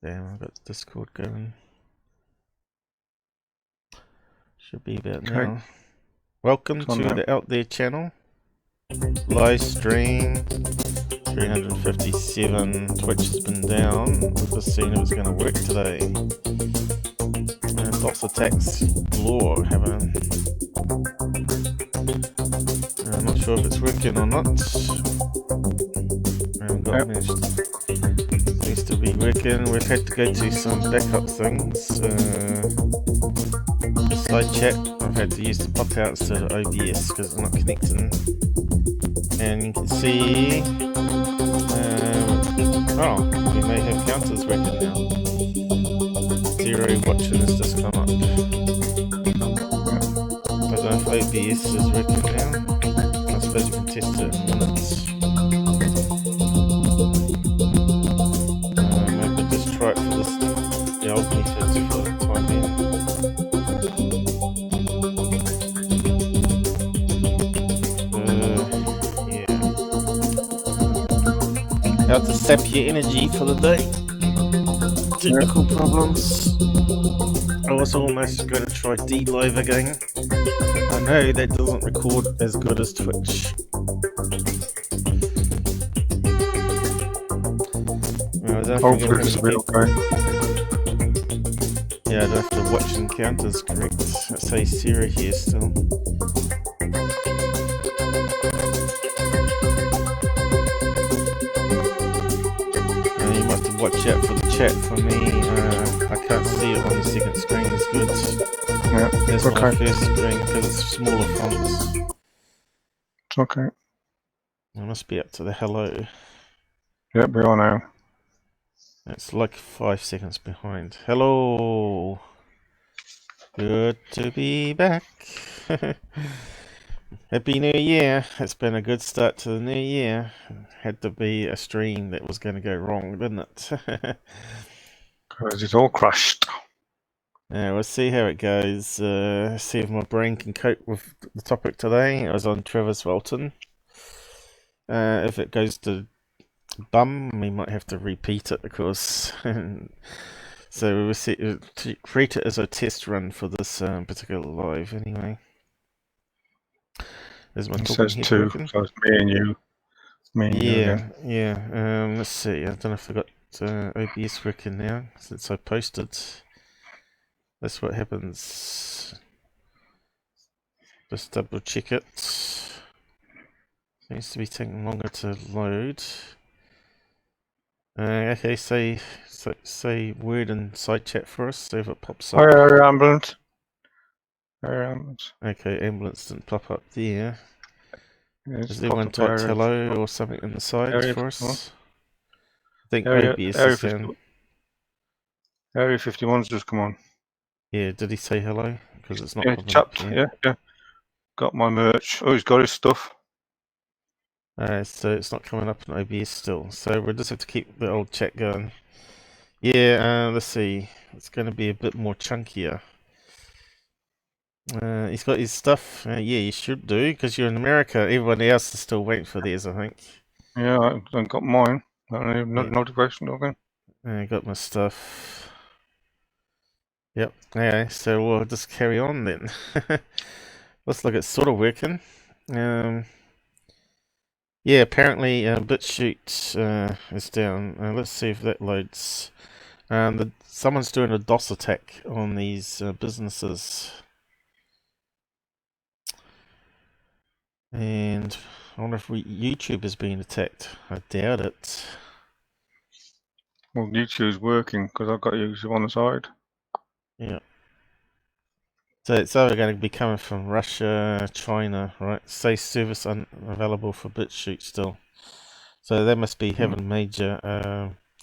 Damn, I've got Discord going. Should be about Okay. now. Welcome to now. the Out There channel. Live stream 357. Twitch has been down. We've just seen if it's going to work today. DOS attacks law happening. I'm not sure if it's working or not. I haven't got managed. Seems to be working. We've had to go to some backup things. Side chat, I've had to use the pop-outs to OBS because it's not connecting. And you can see, oh, we may have counters working now. 0 watching has just come up. I don't know if OBS is working now. I suppose you can test it in minutes. Maybe just try it for this, the old methods for the time being. How to sap your energy for the day. Technical problems. I was almost going to try D-Live again. I know that doesn't record as good as Twitch. Hopefully this will be okay. Yeah, I don't have to watch encounters correct. I say Sarah here still. You must have watched out for the chat for me. I can't see it on the second screen as good. Yeah, That's okay. my first screen because it's smaller fonts. It's okay. I must be up to the hello. Yeah, we are now. It's like 5 seconds behind. Hello. Good to be back. Happy New Year. It's been a good start to the new year. Had to be a stream that was going to go wrong, didn't it? Because it's all crashed. Yeah, we'll see how it goes. See if my brain can cope with the topic today. I was on Travis Walton. If it goes to bum, we might have to repeat it, of course. So we'll see, treat it as a test run for this particular live anyway. Is my talking head two, working? So it's me and you. Me and you again. Yeah. Let's see. I don't know if I got OBS working now since I posted. That's what happens. Just double check it. Seems to be taking longer to load. Okay, say word in side chat for us, see if it pops up. Hi, ambulance. Ambulance. Okay, ambulance didn't pop up there. Has Has anyone typed hello or something in the sides for us? I think OBS is down. Area 51's just come on. Yeah, did he say hello? Because it's not popping up here. Yeah. Got my merch. Oh, he's got his stuff. So it's not coming up in OBS still. So we'll just have to keep the old chat going. Yeah, let's see. It's going to be a bit more chunkier. He's got his stuff. Yeah, you should do, because you're in America. Everyone else is still waiting for theirs, I think. Yeah, I got mine. Notification again. I got my stuff. Yep. Okay, so we'll just carry on then. Looks like it's sort of working. Yeah, apparently Bitchute is down. Let's see if that loads. Someone's doing a DOS attack on these businesses. And I wonder if YouTube is being attacked. I doubt it. Well, YouTube's working because I've got YouTube on the side. Yeah. So it's either going to be coming from Russia, China, right? Say service unavailable for Bitchute still. So they must be having major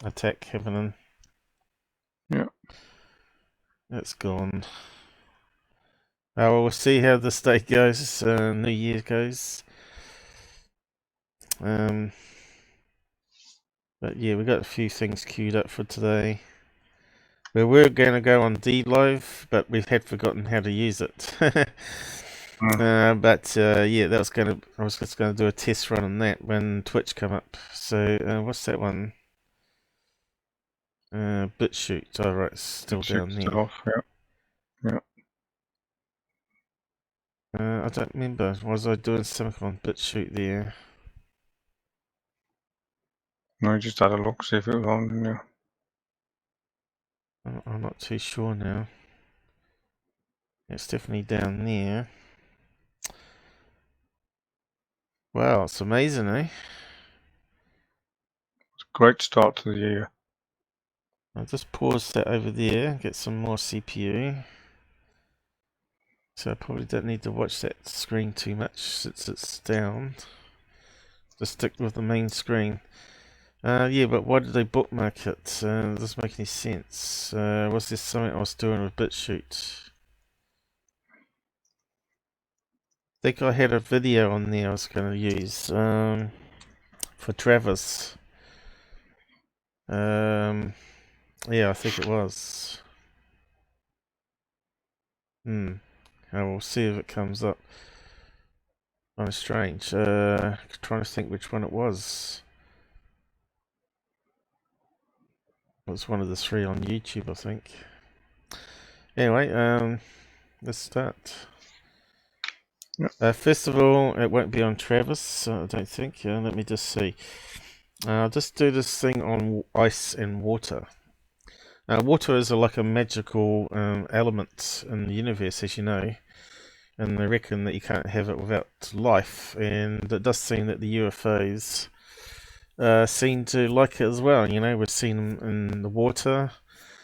attack happening. Yeah. It's gone. Well, we'll see how this day goes, New Year goes. But yeah, we got a few things queued up for today. We were going to go on D-Live, but we had forgotten how to use it. Yeah, that was I was just going to do a test run on that when Twitch come up. So what's that one? Bitchute. Oh, right, it's still down Still there. off, yeah. I don't remember. Was I doing something on Bitchute there? No, I just had a look, see if it was on, didn't you? I'm not too sure now. It's definitely down there. Wow, it's amazing, eh? It's a great start to the year. I'll just pause that over there, get some more CPU. So I probably don't need to watch that screen too much since it's down. Just stick with the main screen. Yeah, but why did they bookmark it? It doesn't make any sense. Was this something I was doing with Bitchute? I think I had a video on there I was going to use for Travis. Yeah, I think it was. I will see if it comes up. Kind of strange. Trying to think which one it was. It was one of the three on YouTube, I think. Anyway, let's start. First of all, it won't be on Travis, I don't think. Let me just see. I'll just do this thing on ice and water. Water is like a magical element in the universe, as you know, and they reckon that you can't have it without life, and it does seem that the UFOs seem to like it as well. You know, we've seen them in the water,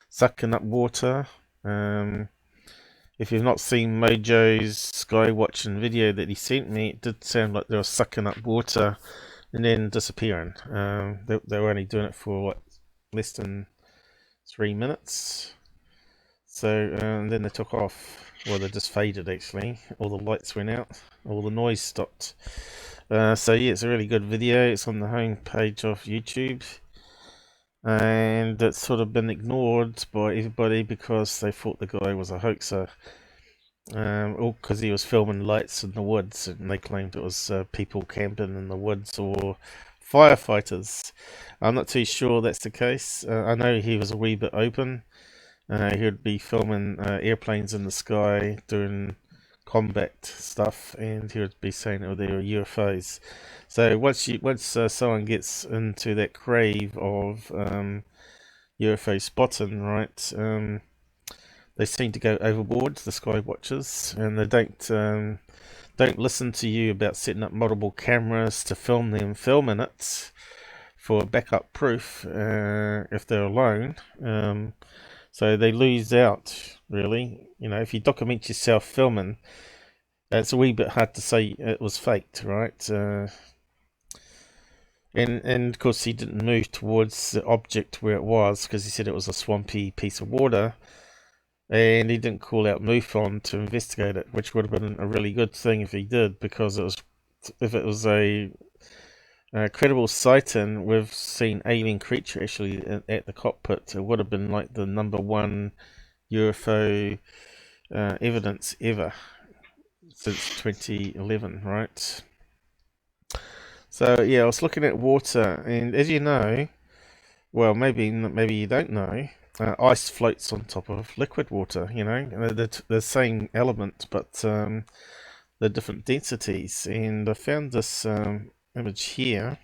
sucking up water. If you've not seen Mojo's sky watching video that he sent me, it did sound like they were sucking up water and then disappearing. They were only doing it for what, less than 3 minutes. So then they took off. Well, they just faded actually. All the lights went out. All the noise stopped. So yeah, it's a really good video. It's on the home page of YouTube. And it's sort of been ignored by everybody because they thought the guy was a hoaxer. All because he was filming lights in the woods, and they claimed it was people camping in the woods or firefighters. I'm not too sure that's the case. I know he was a wee bit open. He would be filming airplanes in the sky, doing combat stuff, and he would be saying, "Oh, they were UFOs." So once someone gets into that crave of UFO spotting, right? They seem to go overboard, the sky watchers, and they don't listen to you about setting up multiple cameras to film them filming it for backup proof if they're alone. So they lose out, really. You know, if you document yourself filming, it's a wee bit hard to say it was faked, right? And of course he didn't move towards the object where it was because he said it was a swampy piece of water. And he didn't call out MUFON to investigate it, which would have been a really good thing if he did, because if it was a credible sighting, we've seen alien creature actually at the cockpit. It would have been like the #1 UFO evidence ever since 2011, right? So yeah, I was looking at water, and as you know, well, maybe you don't know, ice floats on top of liquid water. You know, they're the same element, but the different densities. And I found this image here,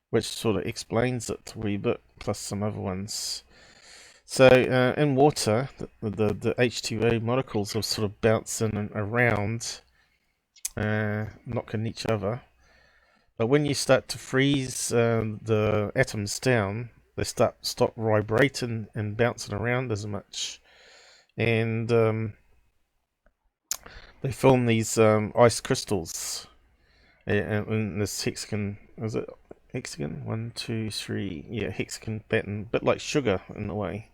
which sort of explains it a wee bit, plus some other ones. So in water, the H2O molecules are sort of bouncing around, knocking each other. But when you start to freeze the atoms down, they stop vibrating and bouncing around as much, and they form these ice crystals. And this hexagon, is it hexagon? 1, 2, 3. Yeah, hexagon pattern, bit like sugar in a way.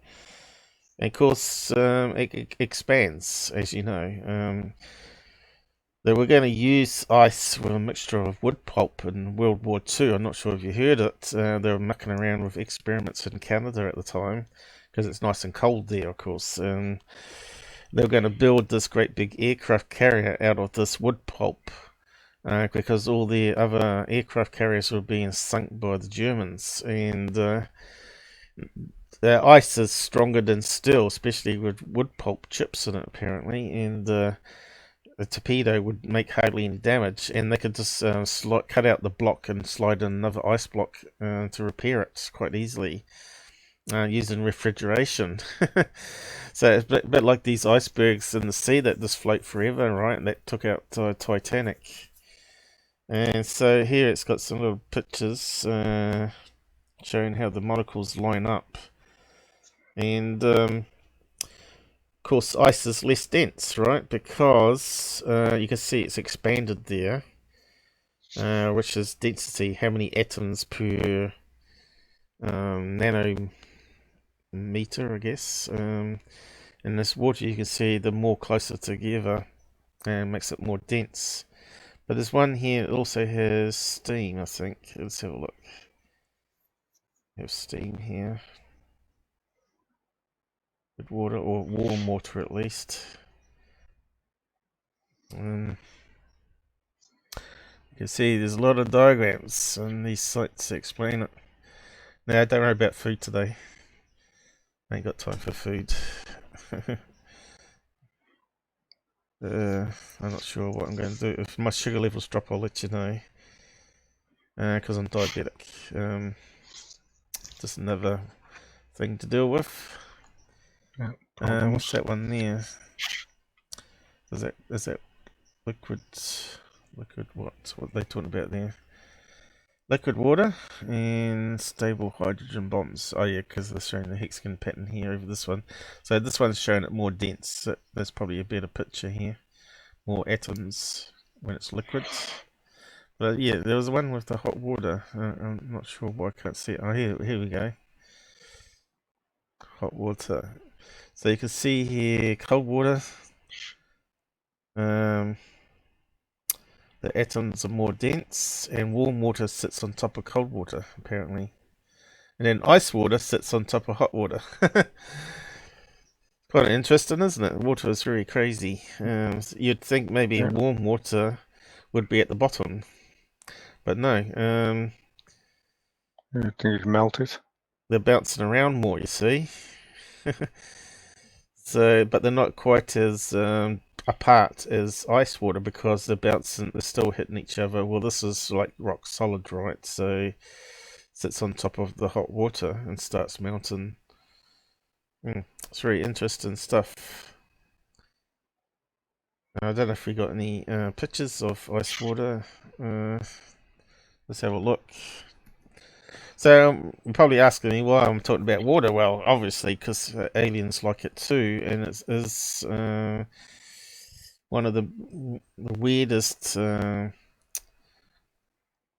And of course, it expands, as you know. They were going to use ice with a mixture of wood pulp in World War II. I'm not sure if you heard it. They were mucking around with experiments in Canada at the time because it's nice and cold there, of course. They were going to build this great big aircraft carrier out of this wood pulp because all the other aircraft carriers were being sunk by the Germans. And ice is stronger than steel, especially with wood pulp chips in it, apparently, and a torpedo would make hardly any damage, and they could just cut out the block and slide in another ice block to repair it quite easily using refrigeration. So it's a bit like these icebergs in the sea that just float forever, right? And that took out Titanic. And so here it's got some little pictures showing how the molecules line up. And of course, ice is less dense, right? Because you can see it's expanded there, which is density, how many atoms per nanometer, I guess. In this water, you can see the more closer together and makes it more dense. But there's one here that also has steam, I think. Let's have a look. We have steam here. Good water, or warm water at least. You can see there's a lot of diagrams on these sites to explain it. Now, don't worry about food today. I ain't got time for food. I'm not sure what I'm going to do. If my sugar levels drop, I'll let you know. Because I'm diabetic. Just another thing to deal with. Yeah, What's that one there? Is that liquid? Liquid what? What are they talking about there? Liquid water and stable hydrogen bonds. Oh yeah, because they're showing the hexagon pattern here over this one. So this one's showing it more dense. So that's probably a better picture here. More atoms when it's liquid. But yeah, there was one with the hot water. I'm not sure why I can't see it. Oh, here we go. Hot water. So you can see here cold water. The atoms are more dense, and warm water sits on top of cold water, apparently. And then ice water sits on top of hot water. Quite interesting, isn't it? Water is very crazy. You'd think maybe yeah. warm water would be at the bottom, but no. You think you've melted? They're bouncing around more, you see. So, but they're not quite as apart as ice water because they're bouncing, they're still hitting each other. Well, this is like rock solid, right? So, sits on top of the hot water and starts melting. It's very interesting stuff. I don't know if we got any pictures of ice water. Let's have a look. So you're probably asking me why I'm talking about water. Well, obviously because aliens like it too, and it is one of the weirdest thing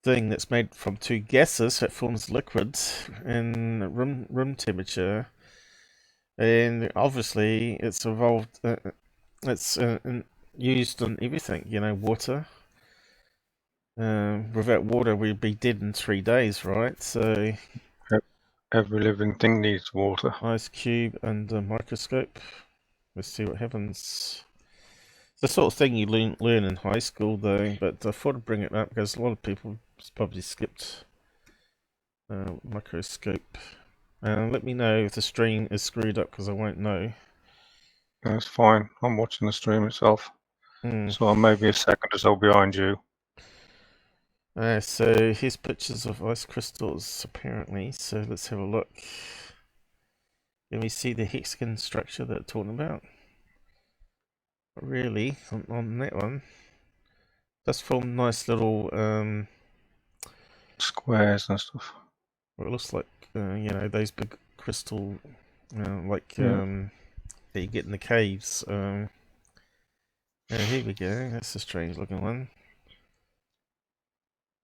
that's made from two gases that forms liquids in room temperature, and obviously it's evolved. It's used in everything. You know, water. Without water, we'd be dead in 3 days, right? So, Every living thing needs water. ice cube and a microscope. Let's see what happens. It's the sort of thing you learn in high school, though. But I thought I'd bring it up because a lot of people probably skipped microscope. Let me know if the stream is screwed up because I won't know. That's fine. I'm watching the stream itself. So I may be a second or so behind you. So here's pictures of ice crystals, apparently. So let's have a look. Can we see the hexagon structure that I'm talking about? Not really, on that one. Does form nice little, Squares and stuff. what it looks like, you know, those big crystal, like, Yeah. that you get in the caves. Here we go. That's a strange looking one.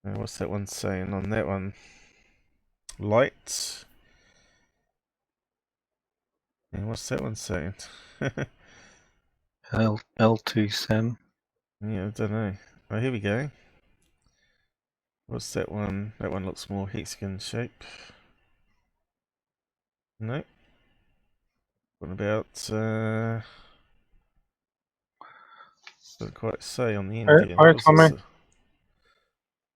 What's that one saying on that one? Light. And what's that one saying? LT SEM. Yeah, I don't know. Oh, here we go. What's that one? That one looks more hexagon shape. Nope. What about, doesn't quite say on the end here. Hi, What was Tommy. this?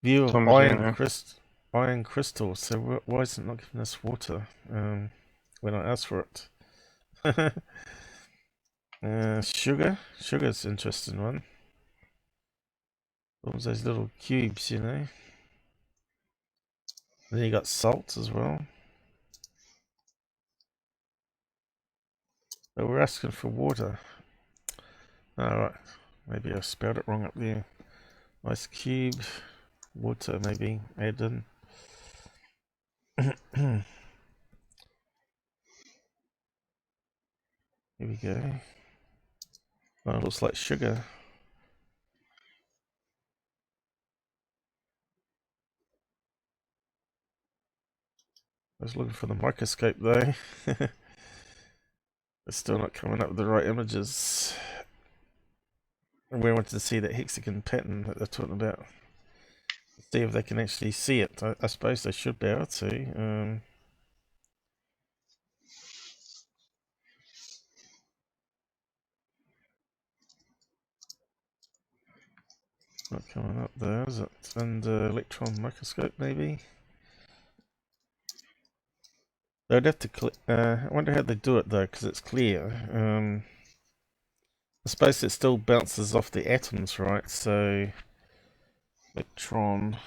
View of Tommy's in iron here. crystal. iron crystal, so why is it not giving us water when I asked for it? Sugar? Sugar's an interesting one. All those little cubes, you know. Then you got salt as well. But we're asking for water. Alright, maybe I spelled it wrong up there. Ice cube, water maybe, add in. Here we go. Oh, it looks like sugar. I was looking for the microscope though. It's still not coming up with the right images. And we wanted to see that hexagon pattern that they're talking about. See if they can actually see it. I suppose they should be able to. Not coming up there, is it? And electron microscope maybe? They'd have to I wonder how they do it though, because it's clear. I suppose it still bounces off the atoms, right? So electron,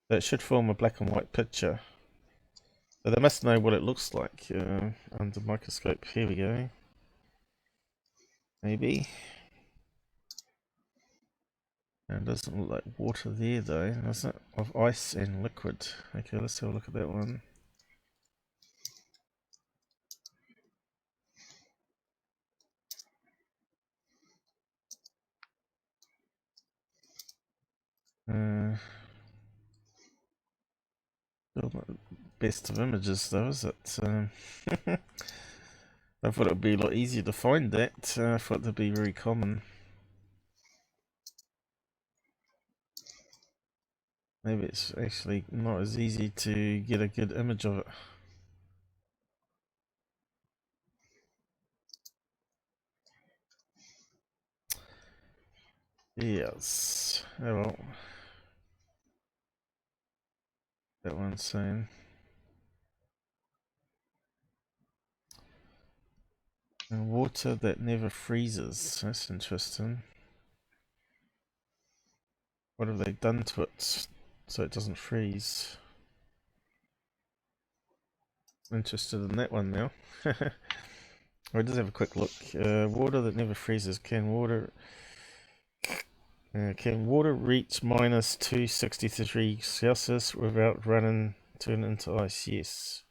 that should form a black and white picture. So they must know what it looks like under the microscope. Here we go. Maybe. It doesn't look like water there though, does it? Of ice and liquid. Okay, let's have a look at that one. Still not the best of images though, is it? I thought it would be a lot easier to find that. I thought it would be very common. Maybe it's actually not as easy to get a good image of it. Yes. Oh well. That one's saying. And water that never freezes. That's interesting. What have they done to it so it doesn't freeze? Interested in that one now. We'll just have a quick look. Water that never freezes. Can water reach minus 263 Celsius without turning into ice? Yes.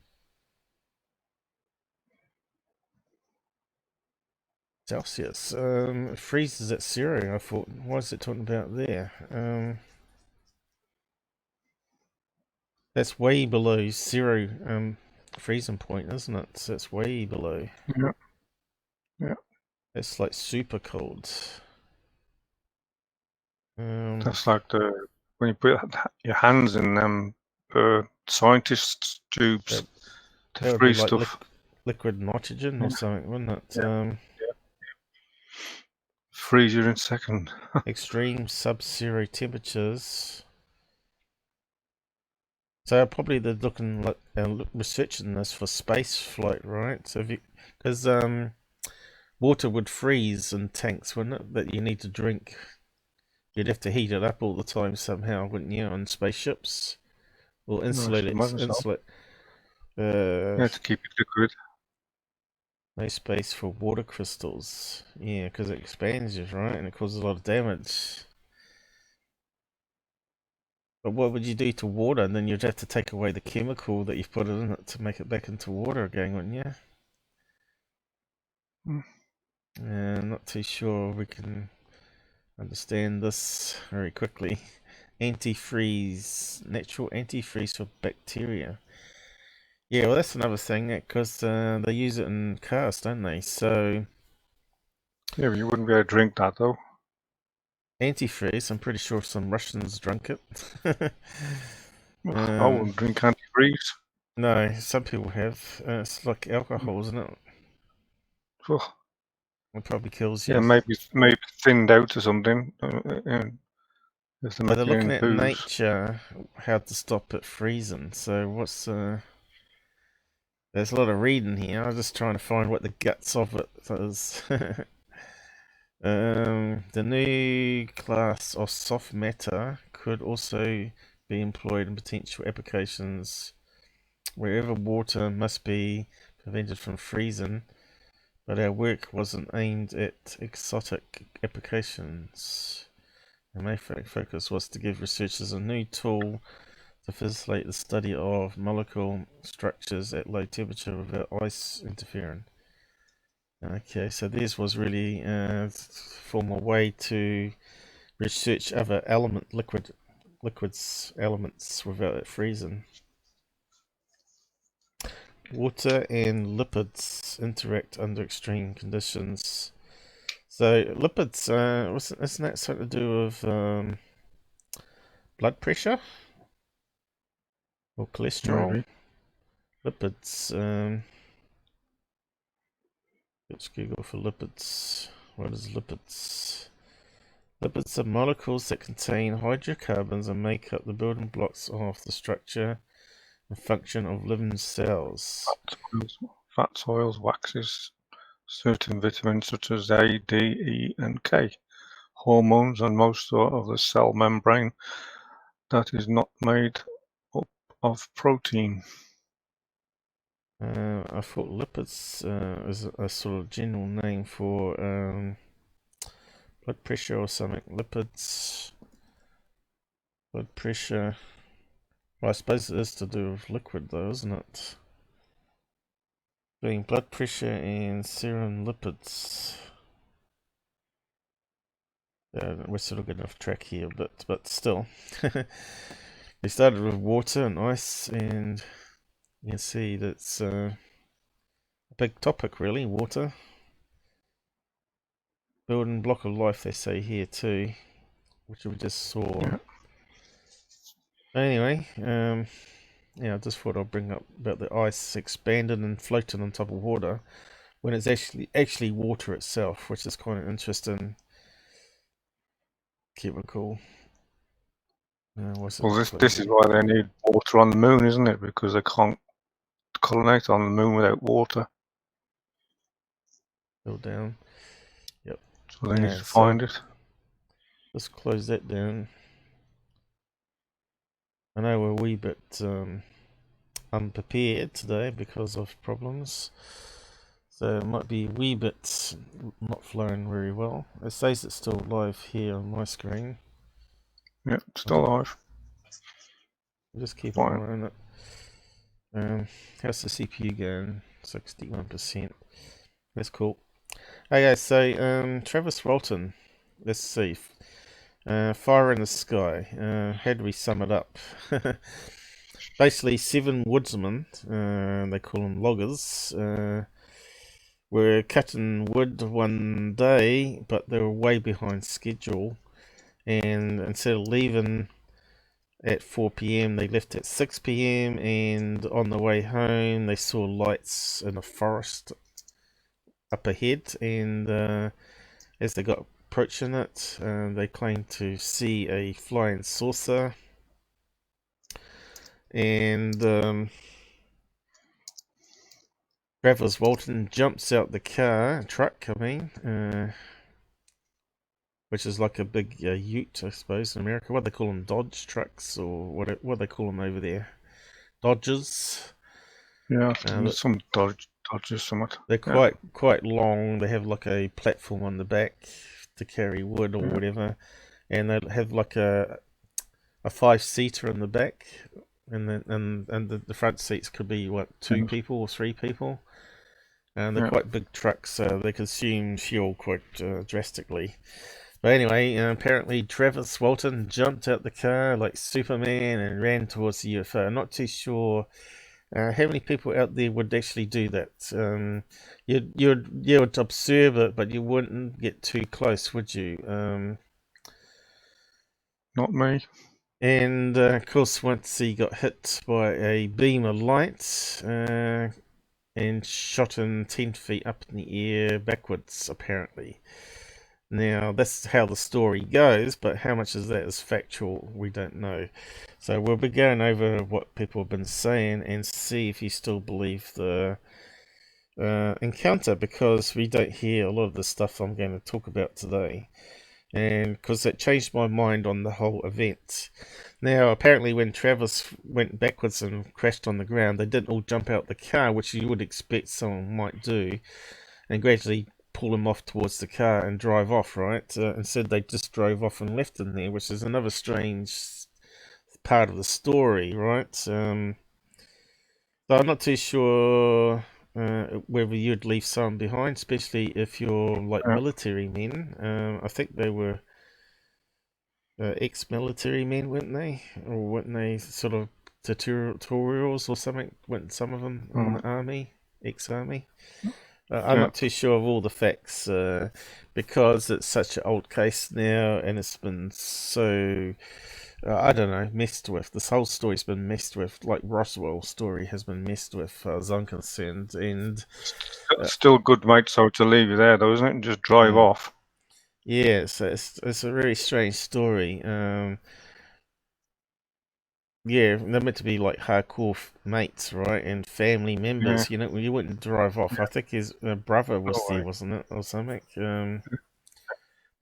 Celsius. It freezes at 0. I thought, why is it talking about there? That's way below 0 freezing point, isn't it? So it's way below. Yeah. Yeah. It's like super cold. That's like when you put your hands in them scientists' tubes to That would be freeze like stuff. liquid nitrogen or something, wouldn't it? Yeah. Freeze you in a second. Extreme sub-zero temperatures. So probably they're looking like researching this for space flight, right? So because water would freeze in tanks, wouldn't it? That you need to drink. You'd have to heat it up all the time somehow, wouldn't you? On spaceships, or insulate it. Insulate. Yeah, to keep it liquid. No space for water crystals. Yeah, because it expands you, right? And it causes a lot of damage. But what would you do to water? And then you'd have to take away the chemical that you've put in it to make it back into water again, wouldn't you? Not too sure we can understand this very quickly. Antifreeze, natural antifreeze for bacteria. Yeah, well, that's another thing because they use it in cars, don't they? So yeah, but you wouldn't be able to drink that though. Antifreeze, I'm pretty sure some Russians drank it. I wouldn't drink antifreeze. No, some people have. It's like alcohol, isn't it? Ugh. It probably kills you. Yeah, maybe thinned out or something. if So they're they're making looking any at booze. nature, how to stop it freezing. So what's there's a lot of reading here. I'm just trying to find what the guts of it is. The new class of soft matter could also be employed in potential applications wherever water must be prevented from freezing, but our work wasn't aimed at exotic applications. Our main focus was to give researchers a new tool to facilitate the study of molecular structures at low temperature without ice interfering. Okay, so this was really form a way to research other liquids elements without it freezing. Water and lipids interact under extreme conditions. So lipids, isn't that something to do with blood pressure or cholesterol? Maybe. Lipids. Let's Google for lipids. What is lipids? Lipids are molecules that contain hydrocarbons and make up the building blocks of the structure and function of living cells. Fats, oils, waxes, certain vitamins such as A, D, E, and K, hormones, and most of the cell membrane that is not made up of protein. I thought lipids is a sort of general name for blood pressure or something. Lipids, blood pressure. Well, I suppose it is to do with liquid though, isn't it? Doing blood pressure and serum lipids. We're sort of getting off track here, but still. We started with water and ice, and you can see that's a big topic, really. Water, building block of life, they say here too, which we just saw. Yeah. Anyway, yeah, I just thought I'd bring up about the ice expanding and floating on top of water when it's actually water itself, which is quite an interesting chemical. What's it Well, look like this is here? why they need water on the moon, isn't it? Because they can't colonate on the moon without water. Go down. Yep. So they need Yeah, to so find it. let's close that down. I know we're a wee bit unprepared today because of problems. So it might be a wee bit not flowing very well. It says it's still live here on my screen. Yeah, still alive. We'll just keep Fine. on running it. How's the CPU going? 61%. That's cool. Okay, so Travis Walton. Let's see. Fire in the Sky. How do we sum it up? Basically, 7 woodsmen, they call them loggers, were cutting wood one day, but they were way behind schedule. And instead of leaving at 4 p.m., they left at 6 p.m. And on the way home, they saw lights in a forest up ahead. And as they got approaching it, they claimed to see a flying saucer. And Travis Walton jumps out the truck, which is like a big ute, I suppose, in America. What they call them, Dodge trucks, or what they call them over there, Dodges. Yeah, some Dodges, somewhat. They're Yeah. quite long. They have like a platform on the back to carry wood or whatever, and they have like a 5-seater in the back, and the front seats could be what, 2 people or 3 people. And they're quite big trucks, so they consume fuel quite drastically. But anyway, apparently Travis Walton jumped out the car like Superman and ran towards the UFO. I'm not too sure how many people out there would actually do that. You'd observe it, but you wouldn't get too close, would you? Not me. And of course, once he got hit by a beam of light and shot him 10 feet up in the air backwards, apparently. Now, that's how the story goes, but how much of that is factual, we don't know. So we'll be going over what people have been saying and see if you still believe the encounter, because we don't hear a lot of the stuff I'm going to talk about today. And because it changed my mind on the whole event. Now, apparently, when Travis went backwards and crashed on the ground, they didn't all jump out the car, which you would expect someone might do, and gradually pull him off towards the car and drive off, right? Instead, they just drove off and left him there, which is another strange part of the story, right? So I'm not too sure whether you'd leave someone behind, especially if you're like Yeah. military men. I think they were ex-military men, weren't they? Or weren't they sort of tutorials or something? Weren't some of them in the army, ex-army? I'm Yeah. not too sure of all the facts because it's such an old case now, and it's been so I don't know, messed with. This whole story's been messed with, like Roswell's story has been messed with, as far as I'm concerned. And Still good, mate. So to leave you there, though, isn't it? And just drive off. yeah, so it's a very strange story. Yeah, they're meant to be like hardcore mates, right, and family Yeah. members. You know, you wouldn't drive off. I think his brother was No there, way. wasn't it, or something?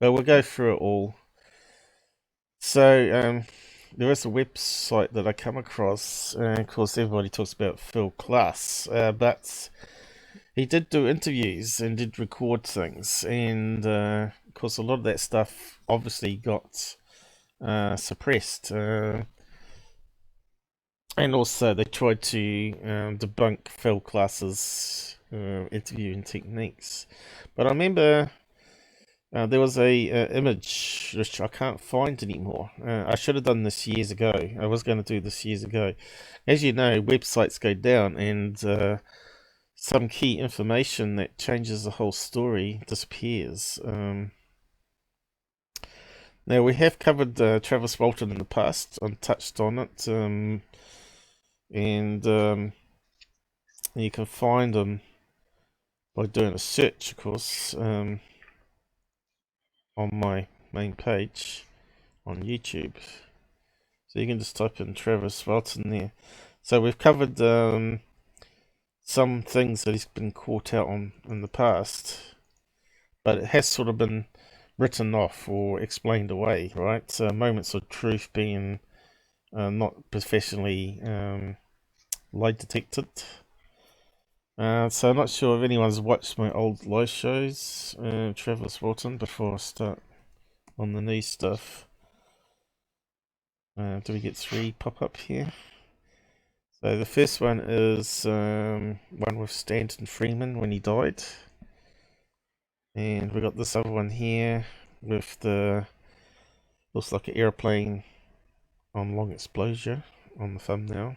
But we'll go through it all. So, there is a website that I come across, and of course, everybody talks about Phil Klass, but he did do interviews and did record things, and of course, a lot of that stuff obviously got suppressed. And also, they tried to debunk Phil Klass's interviewing techniques. But I remember there was a image which I can't find anymore. I should have done this years ago. I was going to do this years ago. As you know, websites go down, and some key information that changes the whole story disappears. Now, we have covered Travis Walton in the past and touched on it, and you can find him by doing a search, of course, on my main page on YouTube. So you can just type in Travis Walton there. So we've covered some things that he's been caught out on in the past, but it has sort of been written off or explained away, right? So moments of truth being not professionally lie detected. So I'm not sure if anyone's watched my old live shows, Travis Walton, before I start on the new stuff. Do we get 3 pop up here? So the first one is one with Stanton Freeman when he died. And we got this other one here with the, looks like an airplane on long exposure on the thumbnail.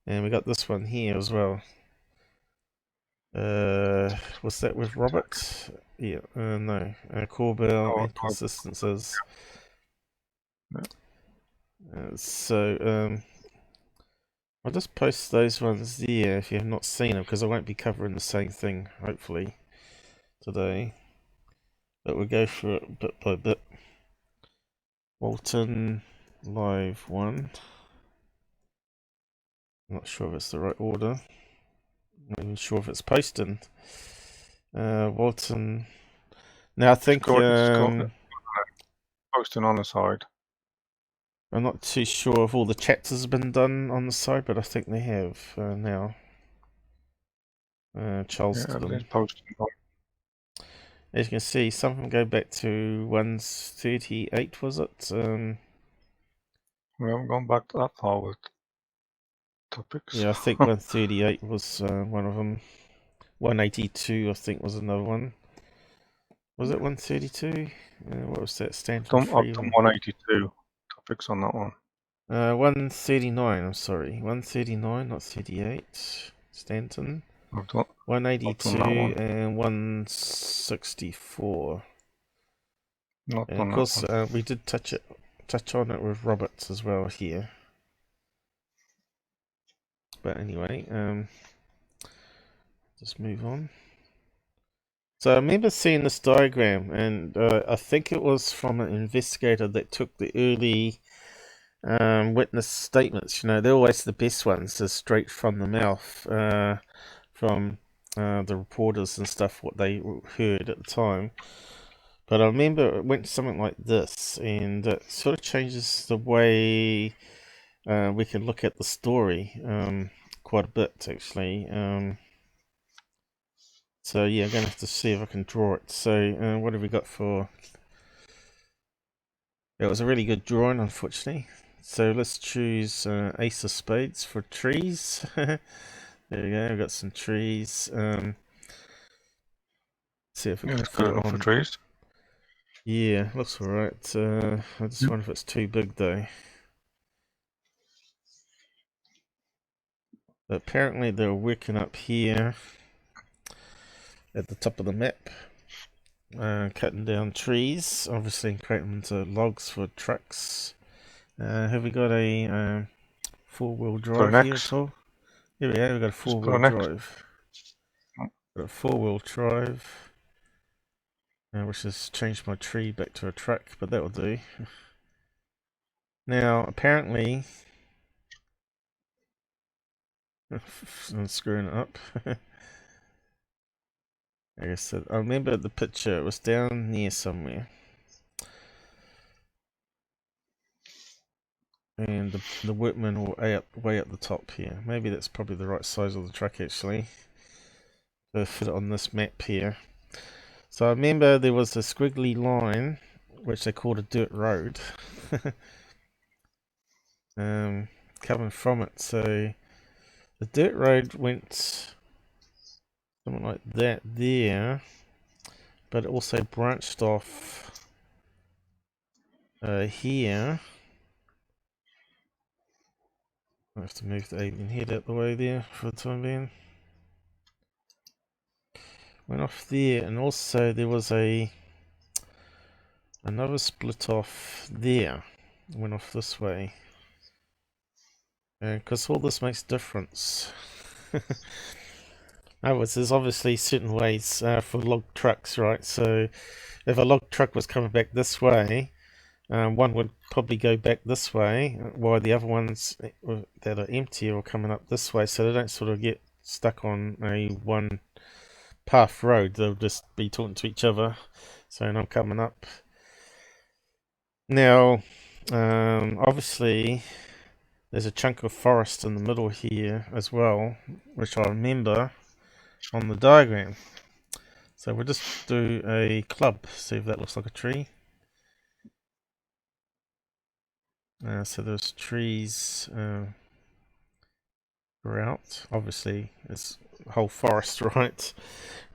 And we got this one here as well. Was that with Robert? Yeah, no. Corbell inconsistencies. So, I'll just post those ones there if you have not seen them, because I won't be covering the same thing, hopefully, today. But we'll go through it bit by bit. Walton, live 1. I'm not sure if it's the right order. I'm not even sure if it's posting. Walton. Now I think Posting on the side. I'm not too sure if all the chapters have been done on the side, but I think they have now. Charleston. Yeah, posting. As you can see, some of them go back to 138, was it? We haven't gone back that far with topics. Yeah, I think 138 was one of them. 182, I think, was another one. Was it 132? What was that? Stanton I've done Freeman. 182 topics on that one. 139, I'm sorry. 139, not 38. Stanton. I've done 182 that one. and 164. Not And done of course, that one. we did touch on it with Roberts as well here. But anyway, just move on. So I remember seeing this diagram, and I think it was from an investigator that took the early witness statements. You know, they're always the best ones, just straight from the mouth, from the reporters and stuff, what they heard at the time. But I remember it went something like this, and it sort of changes the way we can look at the story quite a bit, actually. So yeah, I'm going to have to see if I can draw it. So what have we got for... It was a really good drawing, unfortunately. So let's choose Ace of Spades for trees. There we go, we've got some trees. See if we Yeah, can it's fit good it enough for on. trees. Yeah, looks alright. I just wonder if it's too big though. But apparently they're working up here at the top of the map. Cutting down trees, obviously creating them into logs for trucks. Have we got a four-wheel Put an drive here at X. all? Here we go, we've got a Just put four-wheel an X. drive. Got a four-wheel drive, which has changed my tree back to a truck, but that'll do. Now, apparently, I'm screwing it up. Like I said, I remember the picture, it was down near somewhere. And the workmen were way up the top here. Maybe that's probably the right size of the truck, actually. To fit it on this map here. So I remember there was a squiggly line, which they called a dirt road. Coming from it. So the dirt road went something like that there, but it also branched off here. I have to move the alien head out the way there for the time being. Went off there, and also there was another split off there. Went off this way. Because all this makes difference. There's obviously certain ways for log trucks, right? So if a log truck was coming back this way, one would probably go back this way, while the other ones that are empty are coming up this way, so they don't sort of get stuck on a one path road. They'll just be talking to each other, saying I'm coming up. Now, obviously, there's a chunk of forest in the middle here as well, which I remember on the diagram. So we'll just do a club, see if that looks like a tree. So there's trees throughout. Obviously, it's a whole forest, right?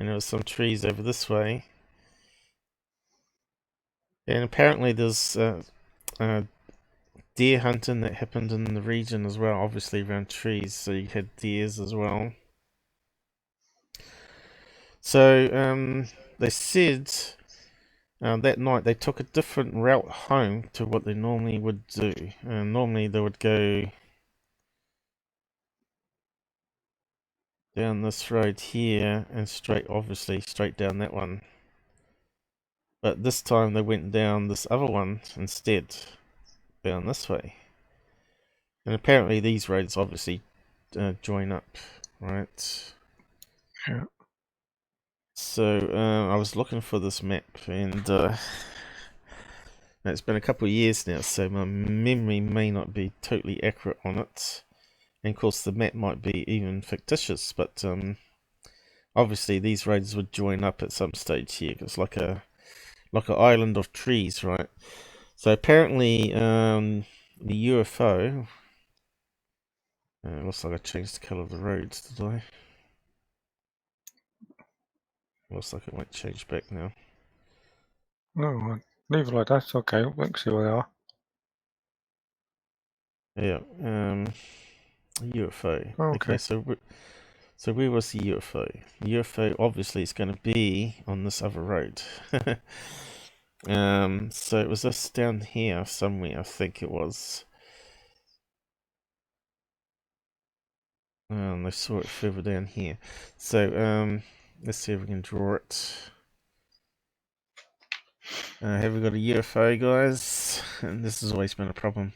And there's some trees over this way. And apparently there's deer hunting that happened in the region as well, obviously around trees, so you had deers as well. So they said that night they took a different route home to what they normally would do. Normally they would go down this road here and obviously straight down that one. But this time they went down this other one instead, down this way. And apparently these roads obviously join up, right? Yeah. So I was looking for this map, and it's been a couple of years now, so my memory may not be totally accurate on it. And of course the map might be even fictitious, but obviously these roads would join up at some stage here. It's like an island of trees, right? So apparently the UFO... looks like I changed the colour of the roads, did I? Looks like it won't change back now. No, leave it like that. It's okay. We can see where they are. Yeah, UFO. Okay. Okay, so where was the UFO? The UFO obviously is going to be on this other road. So it was just down here somewhere, I think it was. I saw it further down here. So let's see if we can draw it. Have we got a UFO, guys? And this has always been a problem,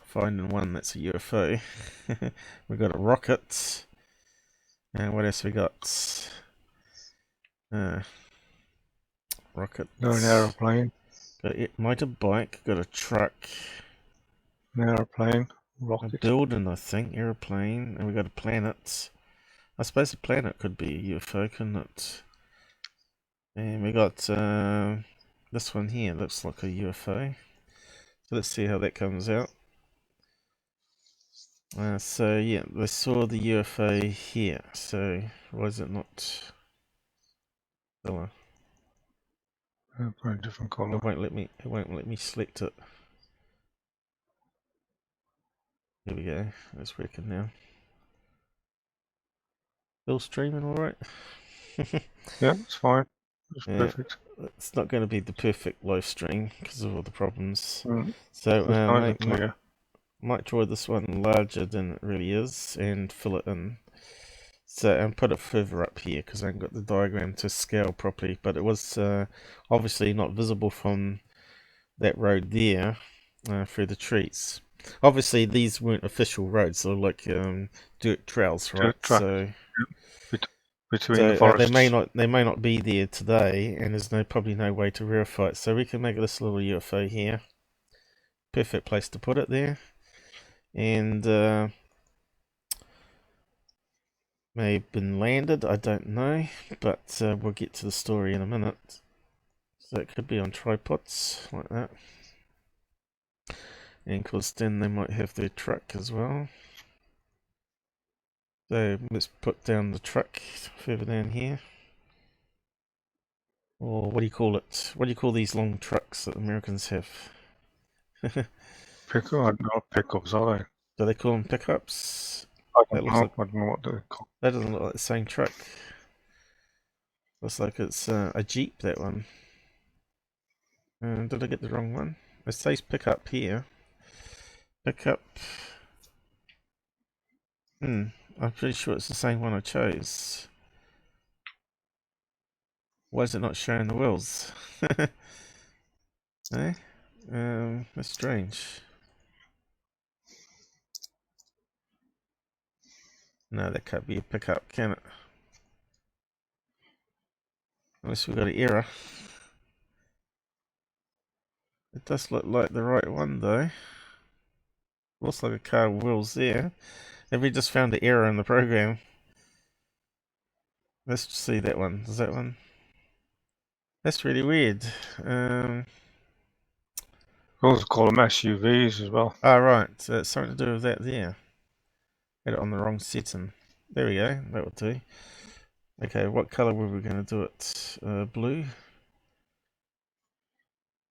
finding one that's a UFO. We got a rocket. And what else we got? Rocket. Got an aeroplane. Got a motorbike. Got a truck. An aeroplane. A Rocket. building, I think. Aeroplane. And we got a planet. I suppose a planet could be a UFO, couldn't it? And we got this one here. Looks like a UFO. So let's see how that comes out. So yeah, they saw the UFO here. So why is it not colour? Very different colour. It won't let me. It won't let me select it. Here we go. It's working now. Still streaming, all right? Yeah, it's fine. It's Yeah, perfect. it's not going to be the perfect live stream because of all the problems. Mm. So It's nice and clear. might draw this one larger than it really is and fill it in. So, and put it further up here because I haven't got the diagram to scale properly, but it was obviously not visible from that road there through the trees. Obviously these weren't official roads, they're like dirt trails, right? Dirt track. So between the forests. they may not be there today, and there's probably no way to verify it. So we can make this little UFO here. Perfect place to put it there. And may have been landed, I don't know, but we'll get to the story in a minute. So it could be on tripods like that. And of course then they might have their truck as well. So let's put down the truck further down here. Or what do you call it? What do you call these long trucks that Americans have? Pickups, are they? Do they call them pickups? I don't know what they're called. That doesn't look like the same truck. Looks like it's a Jeep, that one. Did I get the wrong one? It says pickup here. Pickup. I'm pretty sure it's the same one I chose. Why is it not showing the wheels? Eh? That's strange. No, that can't be a pickup, can it? Unless we've got an error. It does look like the right one, though. Looks like a car with wheels there. Have we just found an error in the program? Let's see that one. Is that one? That's really weird. We also call them SUVs as well. Oh, right. So it's something to do with that there. Had it on the wrong setting. There we go. That will do. Okay, what colour were we going to do it? Blue?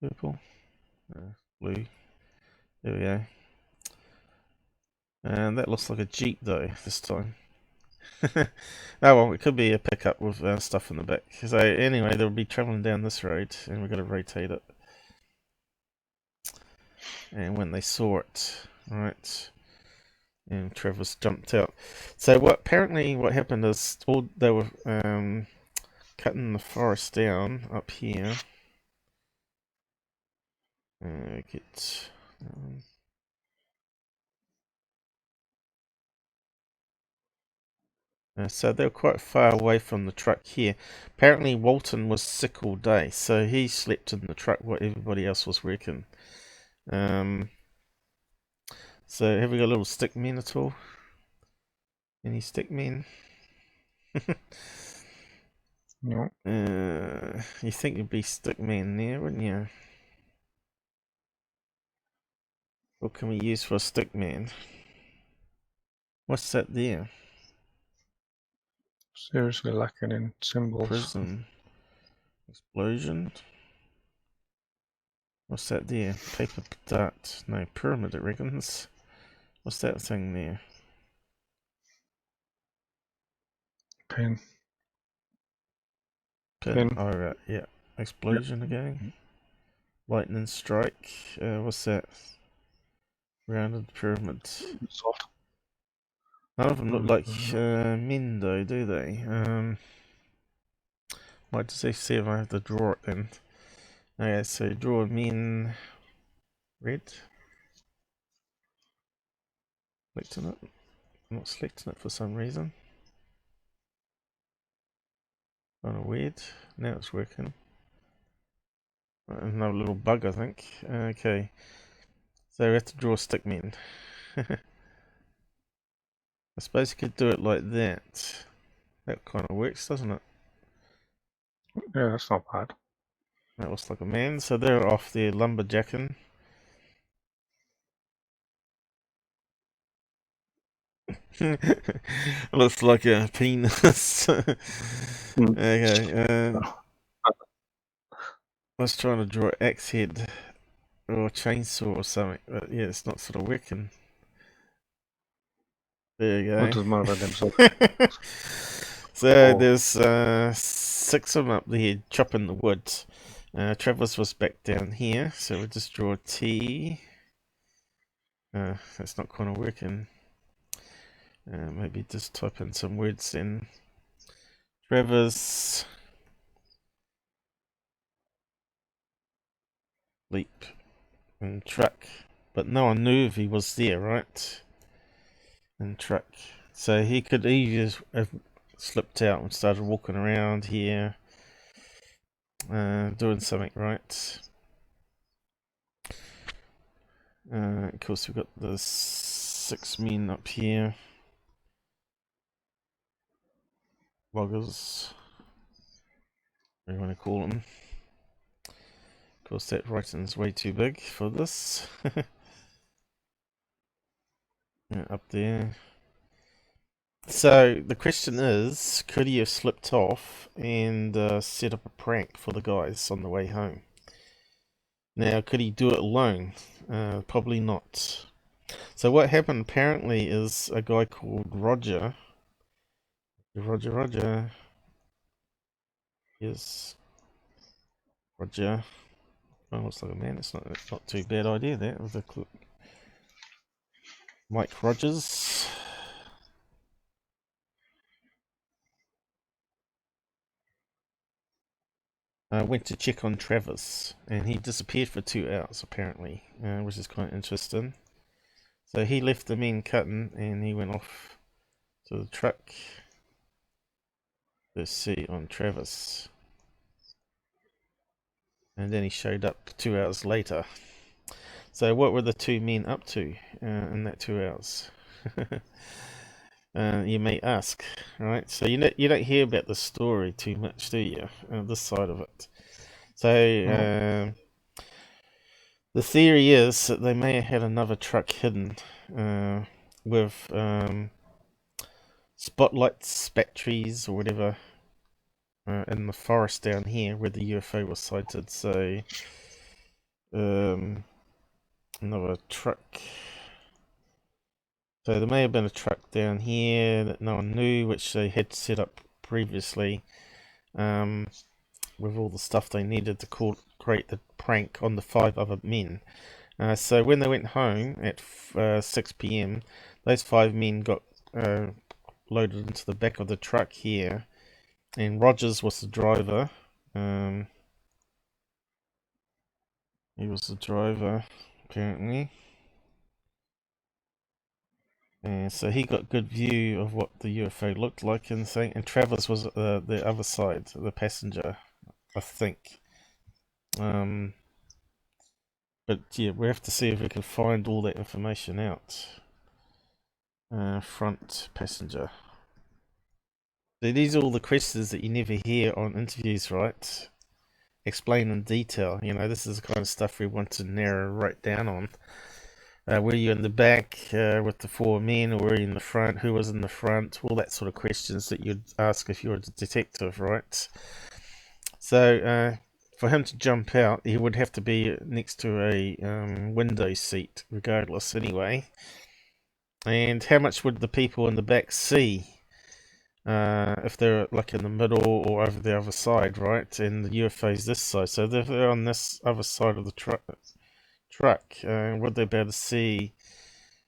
Purple? Blue. There we go. And that looks like a Jeep, though, this time. Oh, well, it could be a pickup with stuff in the back. So, anyway, they'll be travelling down this road, and we're going to rotate it. And when they saw it, right, and Travis jumped out. So apparently what happened is they were cutting the forest down up here. So they were quite far away from the truck here. Apparently Walton was sick all day, so he slept in the truck while everybody else was working. So have we got a little stick men at all? Any stick men? No. You think you'd be stick man there, wouldn't you? What can we use for a stick man? What's that there? Seriously lacking in symbols. Prison. Explosion. What's that there? Paper dart. No, pyramid it reckons. What's that thing there? Pin. Pin. Oh, right, yeah. Explosion again. Lightning strike. What's that? Rounded pyramid. Salt. None of them look like men though, do they? Might just see if I have to draw it then. Okay, so draw mean red. Selecting it. I'm not selecting it for some reason. Kind of weird. Now it's working. Another little bug, I think. Okay. So we have to draw stick mean. I suppose you could do it like that. That kind of works, doesn't it? Yeah, that's not bad. That looks like a man. So they're off there lumberjacking. Looks like a penis. Okay. I was trying to draw axe head or chainsaw or something, but yeah, it's not sort of working. There you What go. does matter themselves? So Oh, there's 6 of them up there chopping the wood. Travis was back down here, so we'll just draw a T. That's not kind of working. Maybe just type in some words then. Travis leap and truck, but no one knew if he was there, right? And truck, so he could either have slipped out and started walking around here, doing something, right? Of course, we've got the 6 men up here. Loggers, what do you want to call them? Of course, that writing's way too big for this. Yeah, up there. So the question is, could he have slipped off and set up a prank for the guys on the way home? Now, could he do it alone? Probably not. So what happened apparently is a guy called Roger. Roger. Yes, Roger. Oh, looks like a man. It's not too bad idea that with the Mike Rogers. Went to check on Travis, and he disappeared for 2 hours apparently, which is quite interesting. So he left the men cutting, and he went off to the truck to see on Travis. And then he showed up 2 hours later. So what were the 2 men up to in that 2 hours? You may ask, right? So you don't hear about the story too much, do you? This side of it. So the theory is that they may have had another truck hidden with spotlights, batteries, or whatever in the forest down here where the UFO was sighted. So another truck. So there may have been a truck down here that no one knew, which they had set up previously with all the stuff they needed to create the prank on the 5 other men. So when they went home at 6 p.m., those 5 men got loaded into the back of the truck here, and Rogers was the driver. He was the driver, apparently. And so he got good view of what the UFO looked like, and Travis was the other side, the passenger, I think. But yeah, we have to see if we can find all that information out. Front passenger. So these are all the questions that you never hear on interviews, right? Explain in detail. You know, this is the kind of stuff we want to narrow right down on. Were you in the back with the 4 men, or were you in the front? Who was in the front? All that sort of questions that you'd ask if you were a detective, right? So for him to jump out, he would have to be next to a window seat, regardless, anyway. And how much would the people in the back see if they're like in the middle or over the other side, right? And the UFO's this side, so if they're on this other side of the truck, would they be able to see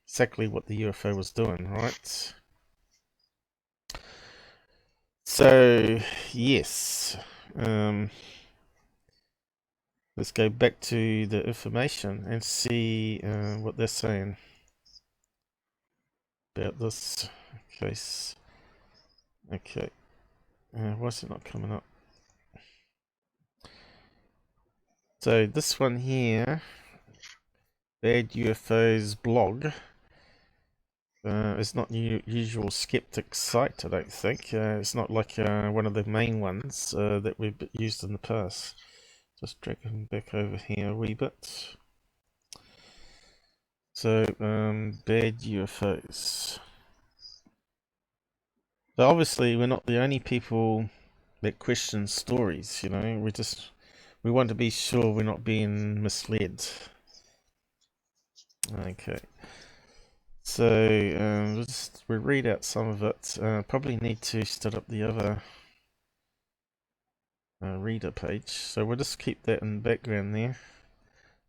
exactly what the UFO was doing, right? So yes, let's go back to the information and see what they're saying about this case. Okay, why is it not coming up? So this one here, Bad UFOs blog, it's not usual skeptic site, I don't think. It's not like one of the main ones that we've used in the past. Just drag them back over here a wee bit. So, bad UFOs. So obviously we're not the only people that question stories, you know. We want to be sure we're not being misled. Okay. So, we'll read out some of it. Probably need to start up the other reader page. So we'll just keep that in the background there.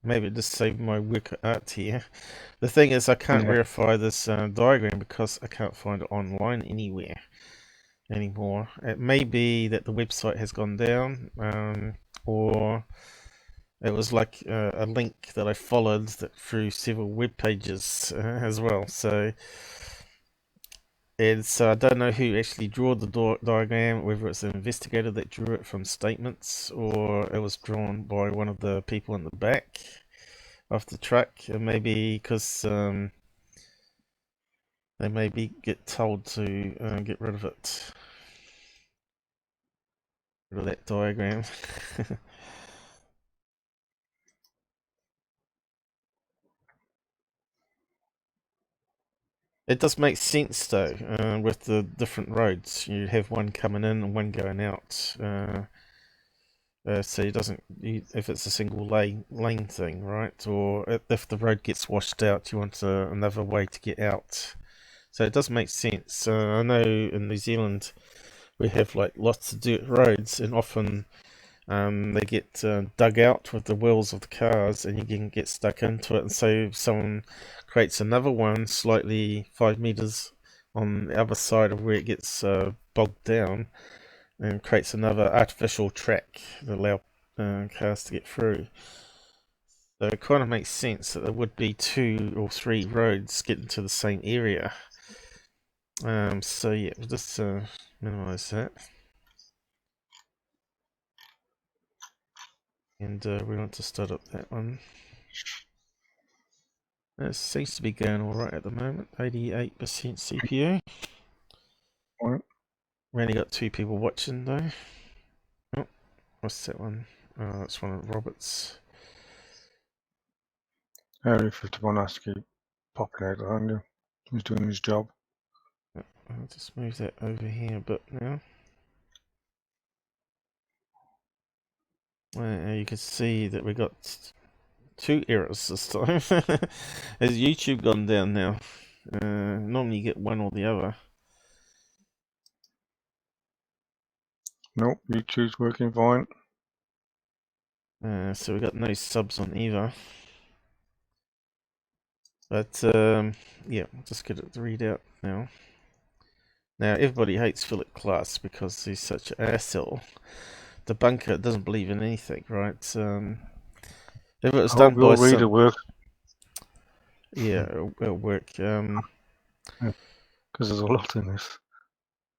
Maybe just save my work of art here. The thing is, I can't verify this diagram because I can't find it online anywhere anymore. It may be that the website has gone down, or it was like a link that I followed through several web pages as well. So I don't know who actually drew the diagram, whether it's an investigator that drew it from statements or it was drawn by one of the people in the back of the truck. Maybe because they maybe get told to get rid of it. Rid of that diagram. It does make sense though, with the different roads. You have one coming in and one going out. So it doesn't, if it's a single lane thing, right? Or if the road gets washed out, you want another way to get out. So it does make sense. I know in New Zealand we have like lots of dirt roads, and often they get dug out with the wheels of the cars, and you can get stuck into it. And so someone creates another one slightly 5 meters on the other side of where it gets bogged down, and creates another artificial track that allow cars to get through. So it kind of makes sense that there would be 2 or 3 roads getting to the same area. So yeah, we'll just minimize that. And we want to start up that one. It seems to be going alright at the moment. 88% CPU. Right. We only got 2 people watching though. Oh, what's that one? Oh, that's one of Robert's. Area 51 has to keep popping out, aren't you? He's doing his job. I'll just move that over here a bit now. You can see that we got 2 errors this time. Has YouTube gone down now? Normally you get one or the other. Nope, YouTube's working fine. So we got no subs on either. But yeah, we'll just get it to read out now. Now everybody hates Philip Klass because he's such an asshole. The bunker doesn't believe in anything, right? If it was done by some... reader work. Yeah, it'll work. Because there's a lot in this.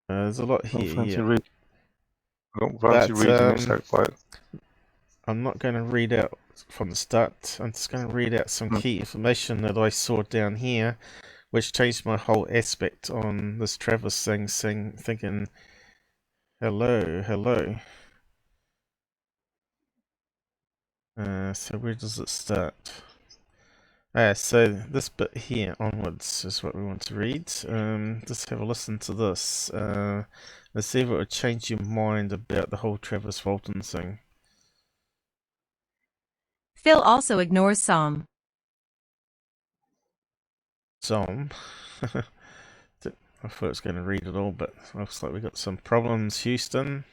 There's a lot here, yeah. I don't fancy reading this out by it. I'm not going to read out from the start. I'm just going to read out some key information that I saw down here, which changed my whole aspect on this Travis thing, thinking, hello. So where does it start? So this bit here onwards is what we want to read. Just have a listen to this. Let's see if it would change your mind about the whole Travis Walton thing. Phil also ignores Psalm. Psalm. I thought I was going to read it all, but looks like we got some problems, Houston.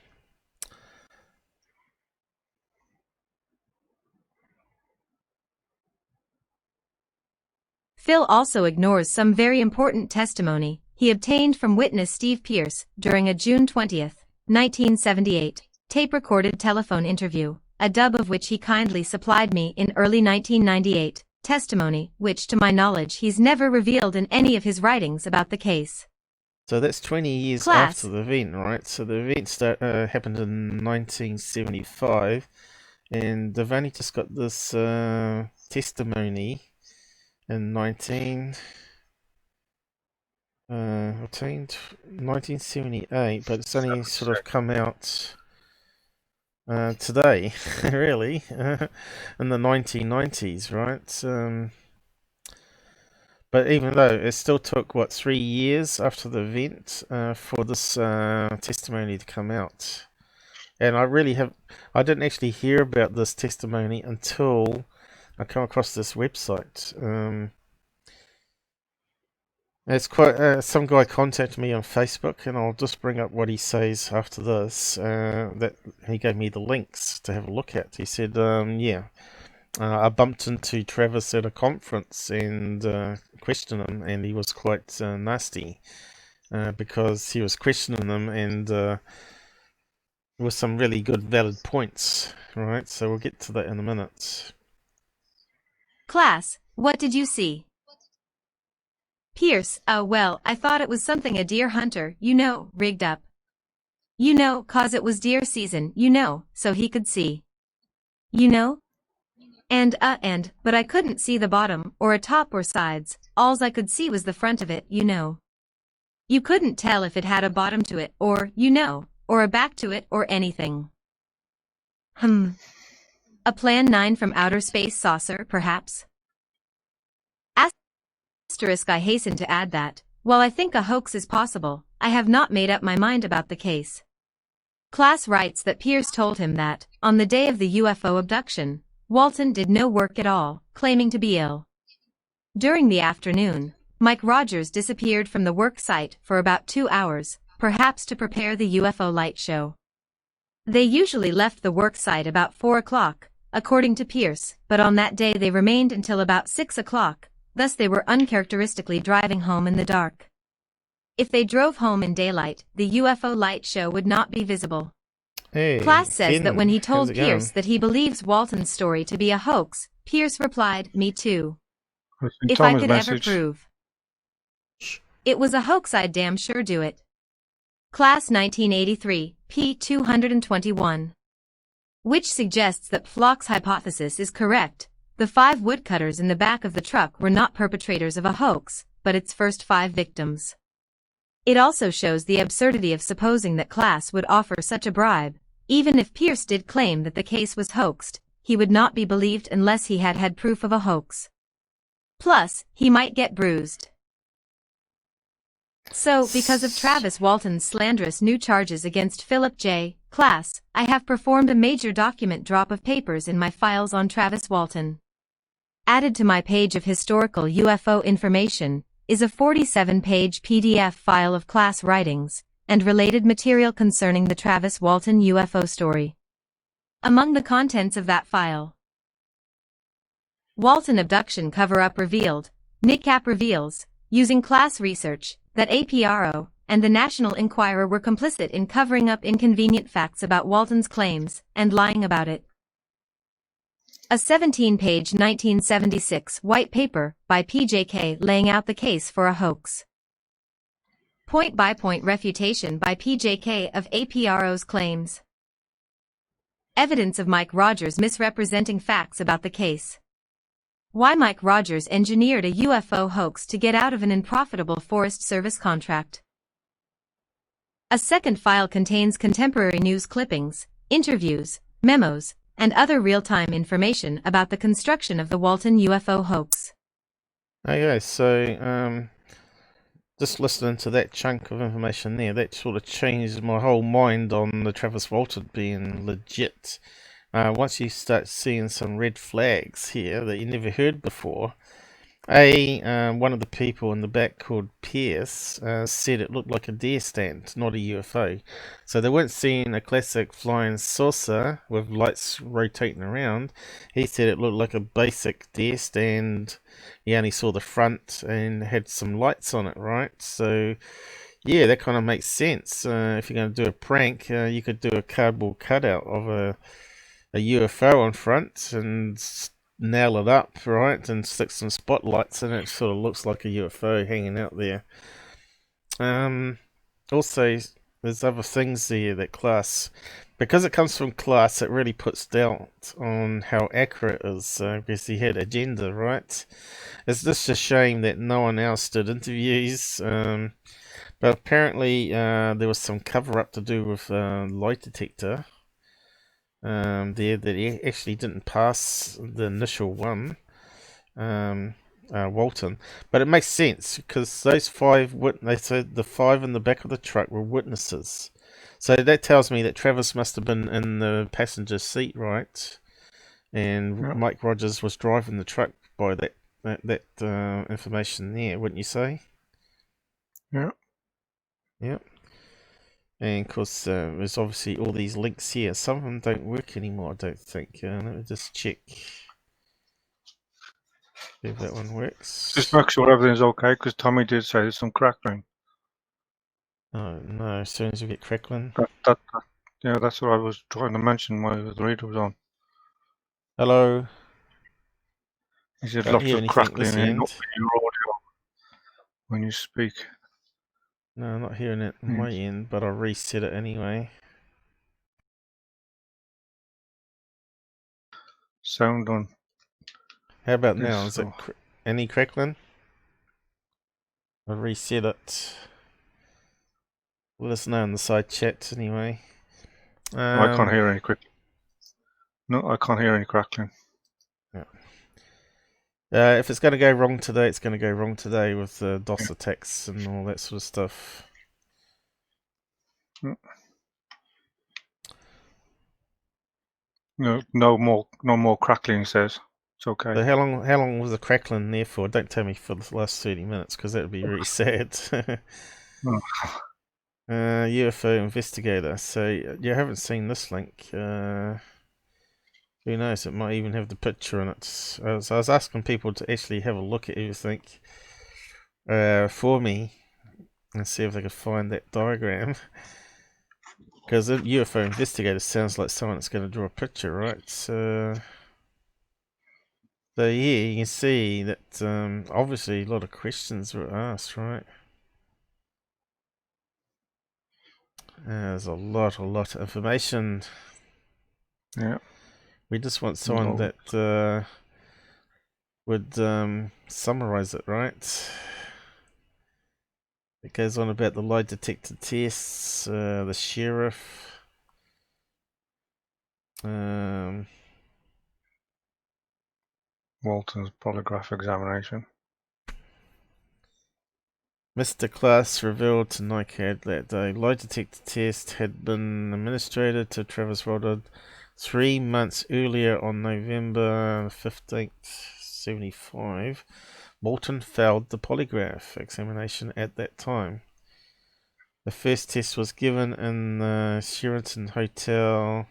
Phil also ignores some very important testimony he obtained from witness Steve Pierce during a June 20, 1978, tape-recorded telephone interview a dub of which he kindly supplied me in early 1998, testimony which to my knowledge he's never revealed in any of his writings about the case. So that's 20 years Klass. after the event, right? So the event happened in 1975, and they've only just got this testimony in 1978, but it's only sort of come out today, really, in the 1990s, right? But even though it still took, 3 years after the event for this testimony to come out. And I didn't actually hear about this testimony until I come across this website. It's quite, some guy contacted me on Facebook, and I'll just bring up what he says after this. That he gave me the links to have a look at. He said, I bumped into Travis at a conference and questioned him, and he was quite nasty because he was questioning them and with some really good valid points, right? So we'll get to that in a minute. Klass, what did you see? Pierce, oh well, I thought it was something a deer hunter, rigged up. 'Cause it was deer season, so he could see. But I couldn't see the bottom, or a top or sides, alls I could see was the front of it, You couldn't tell if it had a bottom to it, or a back to it, or anything. A Plan 9 from outer space saucer, perhaps? I hasten to add that, while I think a hoax is possible, I have not made up my mind about the case. Klass writes that Pierce told him that, on the day of the UFO abduction, Walton did no work at all, claiming to be ill. During the afternoon, Mike Rogers disappeared from the work site for about 2 hours, perhaps to prepare the UFO light show. They usually left the work site about 4 o'clock, according to Pierce, but on that day they remained until about 6 o'clock, thus they were uncharacteristically driving home in the dark. If they drove home in daylight, the UFO light show would not be visible. Hey, Klass says Ken, that when he told how's it Pierce going? that he believes Walton's story to be a hoax, Pierce replied, "Me too. Listen, If I Thomas' could ever message. prove it was a hoax, I'd damn sure do it." Klass 1983, p. 221. Which suggests that Flock's hypothesis is correct. The 5 woodcutters in the back of the truck were not perpetrators of a hoax, but its first 5 victims. It also shows the absurdity of supposing that Klass would offer such a bribe. Even if Pierce did claim that the case was hoaxed, he would not be believed unless he had proof of a hoax. Plus, he might get bruised. So, because of Travis Walton's slanderous new charges against Philip J. Klass, I have performed a major document drop of papers in my files on Travis Walton. Added to my page of historical UFO information is a 47-page PDF file of Klass writings and related material concerning the Travis Walton UFO story. Among the contents of that file: Walton abduction cover-up revealed. NICAP reveals, using Klass research, that APRO and the National Enquirer were complicit in covering up inconvenient facts about Walton's claims and lying about it. A 17-page 1976 white paper by PJK laying out the case for a hoax. Point-by-point refutation by PJK of APRO's claims. Evidence of Mike Rogers misrepresenting facts about the case. Why Mike Rogers engineered a UFO hoax to get out of an unprofitable Forest Service contract. A second file contains contemporary news clippings, interviews, memos, and other real-time information about the construction of the Walton UFO hoax. Okay, so just listening to that chunk of information there, that sort of changed my whole mind on the Travis Walton being legit. Once you start seeing some red flags here that you never heard before. One of the people in the back called Pierce said it looked like a deer stand, not a UFO. So they weren't seeing a classic flying saucer with lights rotating around. He said it looked like a basic deer stand. He only saw the front and had some lights on it, right? So yeah, that kind of makes sense. If you're going to do a prank, you could do a cardboard cutout of a a UFO on front and nail it up, right, and stick some spotlights in it. It sort of looks like a UFO hanging out there. Also, there's other things there that Klass, because it comes from Klass, it really puts doubt on how accurate it is, because he had agenda, right? It's just a shame that no one else did interviews, but apparently there was some cover-up to do with Lie Detector there that he actually didn't pass the initial one. Walton, but it makes sense because those they said the 5 in the back of the truck were witnesses, so that tells me that Travis must have been in the passenger seat, right? And Yeah. Mike Rogers was driving the truck by that information there, wouldn't you say? Yeah. Yep. And of course, there's obviously all these links here. Some of them don't work anymore, I don't think. Let me just check if that one works. Just make sure everything's okay, because Tommy did say there's some crackling. Oh no, as soon as we get crackling. Yeah, that's what I was trying to mention while the reader was on. Hello. He said Don't lots hear of anything crackling this in end. your audio when you speak. No, I'm not hearing it on my end, but I'll reset it anyway. Sound on. How about now? Is it any crackling? I'll reset it. Let us know in the side chat anyway. I can't hear any crackling. No, I can't hear any crackling. Yeah. If it's going to go wrong today, it's going to go wrong today with DOS attacks and all that sort of stuff. No more crackling, he says. It's okay. So how long was the crackling there for? Don't tell me for the last 30 minutes, because that would be really sad. UFO Investigator. So you haven't seen this link. Who knows? It might even have the picture in it. So I was asking people to actually have a look at everything for me and see if they could find that diagram. Because a UFO Investigator sounds like someone that's going to draw a picture, right? So yeah, you can see that obviously a lot of questions were asked, right? There's a lot of information. Yeah. We just want someone that would summarize it, right? It goes on about the lie detector tests, the sheriff. Walton's polygraph examination. Mr. Klass revealed to NICAD that the lie detector test had been administered to Travis Walton 3 months earlier on November 15th, 1975. Walton failed the polygraph examination at that time. The first test was given in the Sheraton Hotel,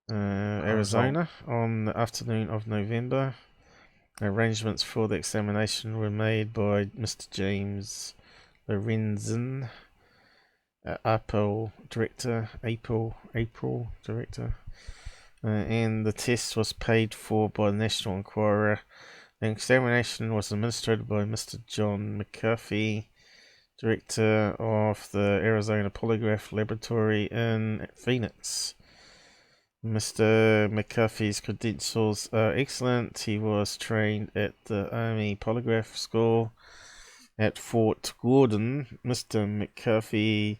Arizona, on the afternoon of November. Arrangements for the examination were made by Mr. James Lorenzen, APRO director, and the test was paid for by the National Enquirer. The examination was administered by Mr. John McCarthy, director of the Arizona Polygraph Laboratory in Phoenix. Mr. McCarthy's credentials are excellent. He was trained at the Army Polygraph School at Fort Gordon. Mr. McCarthy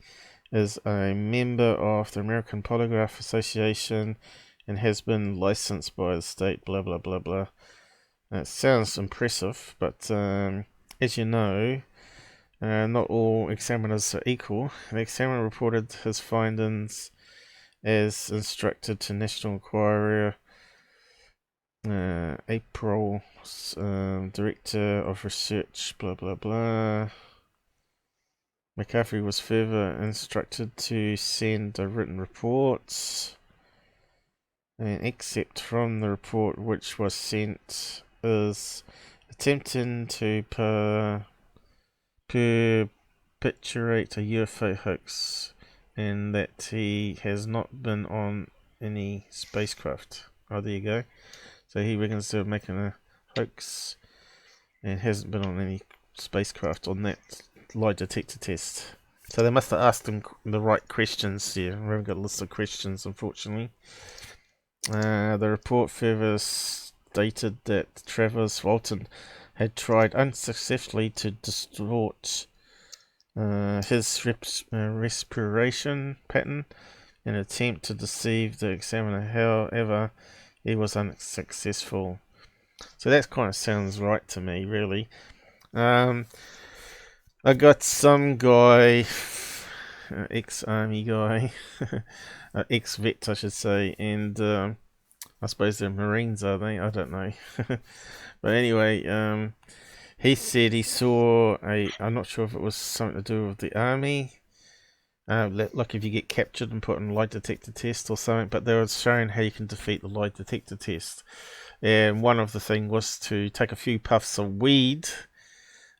is a member of the American Polygraph Association and has been licensed by the state, blah, blah, blah, blah. It sounds impressive, but as you know, not all examiners are equal. The examiner reported his findings as instructed to National Enquirer, APRO, Director of Research, blah blah blah. McCarthy was further instructed to send a written report. An excerpt from the report which was sent is attempting to perpetuate a UFO hoax, and that he has not been on any spacecraft. Oh, there you go. So he reckons they're making a hoax and hasn't been on any spacecraft on that lie detector test. So they must have asked him the right questions here. We haven't got a list of questions, unfortunately. The report further stated that Travis Walton had tried unsuccessfully to distort his respiration pattern in an attempt to deceive the examiner. However, he was unsuccessful. So that kind of sounds right to me, really. I got some guy, ex-army guy, ex-vet I should say, and I suppose they're Marines, are they? I don't know. But anyway, he said he saw I'm not sure if it was something to do with the army, like if you get captured and put on a lie detector test or something, but they were showing how you can defeat the lie detector test. And one of the things was to take a few puffs of weed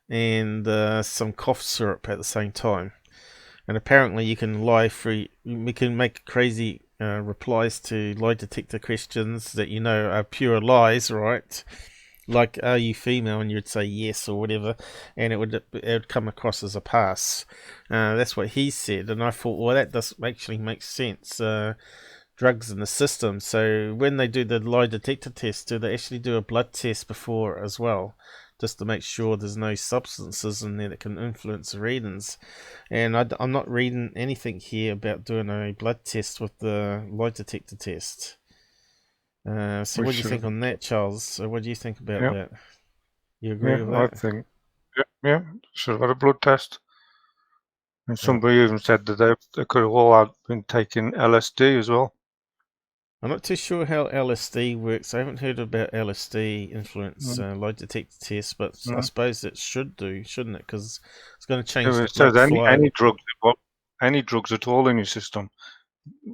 and some cough syrup at the same time. And apparently you can we can make crazy replies to lie detector questions that you know are pure lies, right? Like, are you female? And you'd say yes or whatever, and it would come across as a pass. That's what he said, and I thought, well, that does actually make sense. Drugs in the system. So when they do the lie detector test, do they actually do a blood test before as well, just to make sure there's no substances in there that can influence the readings? And I'm not reading anything here about doing a blood test with the lie detector test. So what do you think on that, Charles? So what do you think about that? You agree with that? I think, should have had a blood test. And somebody even said that they could have all had been taking LSD as well. I'm not too sure how LSD works. I haven't heard about LSD influence lie detector tests, but I suppose it should do, shouldn't it? Because it's going to change the blood flow. Any drugs at all in your system,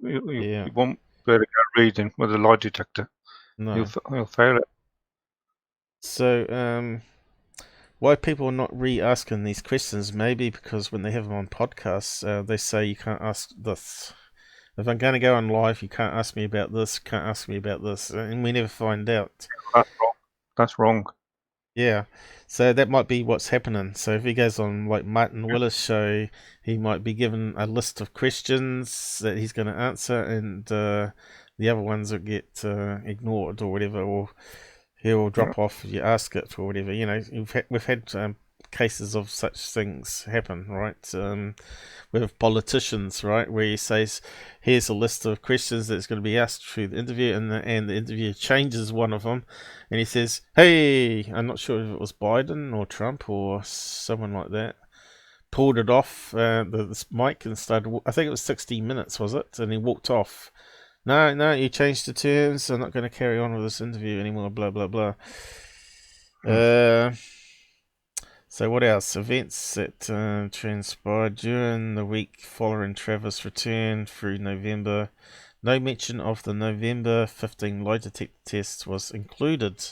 you won't be able to get a reading with a lie detector. No. You'll fail it. So, why people are not re-asking these questions? Maybe because when they have them on podcasts, they say you can't ask this. If I'm going to go on live, you can't ask me about this, can't ask me about this, and we never find out. That's wrong. Yeah, so that might be what's happening. So if he goes on like Martin Willis Show, he might be given a list of questions that he's going to answer, and the other ones will get ignored or whatever, or he'll drop off if you ask it or whatever. You know, we've had cases of such things happen, right? With politicians, right, where he says, here's a list of questions that's going to be asked through the interview, and the interviewer changes one of them, and he says, hey, I'm not sure if it was Biden or Trump or someone like that, pulled it off this mic and started, I think it was 60 minutes, was it? And he walked off. No, you changed the terms, I'm not going to carry on with this interview anymore, blah, blah, blah. So what else? Events that transpired during the week following Travis' return through November. No mention of the November 15 lie detector test was included.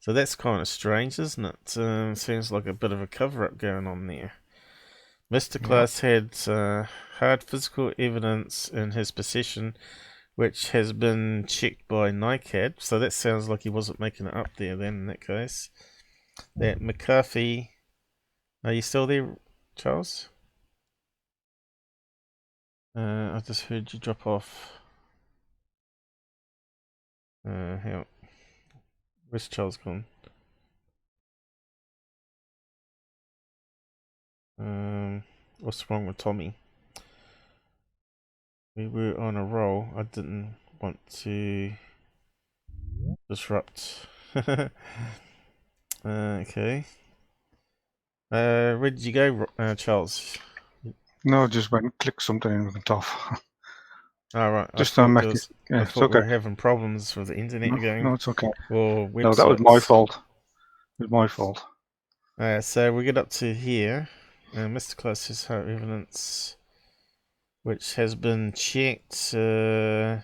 So that's kind of strange, isn't it? Sounds like a bit of a cover-up going on there. Mr. Klass had hard physical evidence in his possession, which has been checked by NICAD. So that sounds like he wasn't making it up there then in that case. That McCarthy... Are you still there, Charles? I just heard you drop off. Hang on. Where's Charles gone? What's wrong with Tommy? We were on a roll. I didn't want to disrupt. Okay. Where did you go, Charles? No, just went and click something and went off. Oh, right. Just to make it. Yeah, I it's thought okay. we were having problems with the internet again. No, it's okay. Or No, that was my fault. It was my fault. So we get up to here. Mr. Klass has hard evidence, which has been checked. Did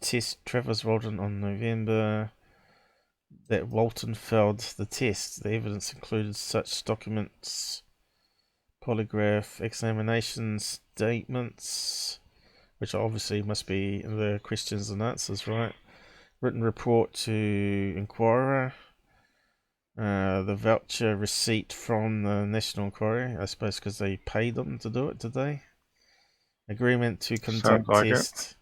test Travis Walton on November. That Walton failed the test. The evidence included such documents, polygraph examination statements, which obviously must be the questions and answers, right? Written report to Inquirer. The voucher receipt from the National Inquiry, I suppose because they paid them to do it today. Agreement to conduct test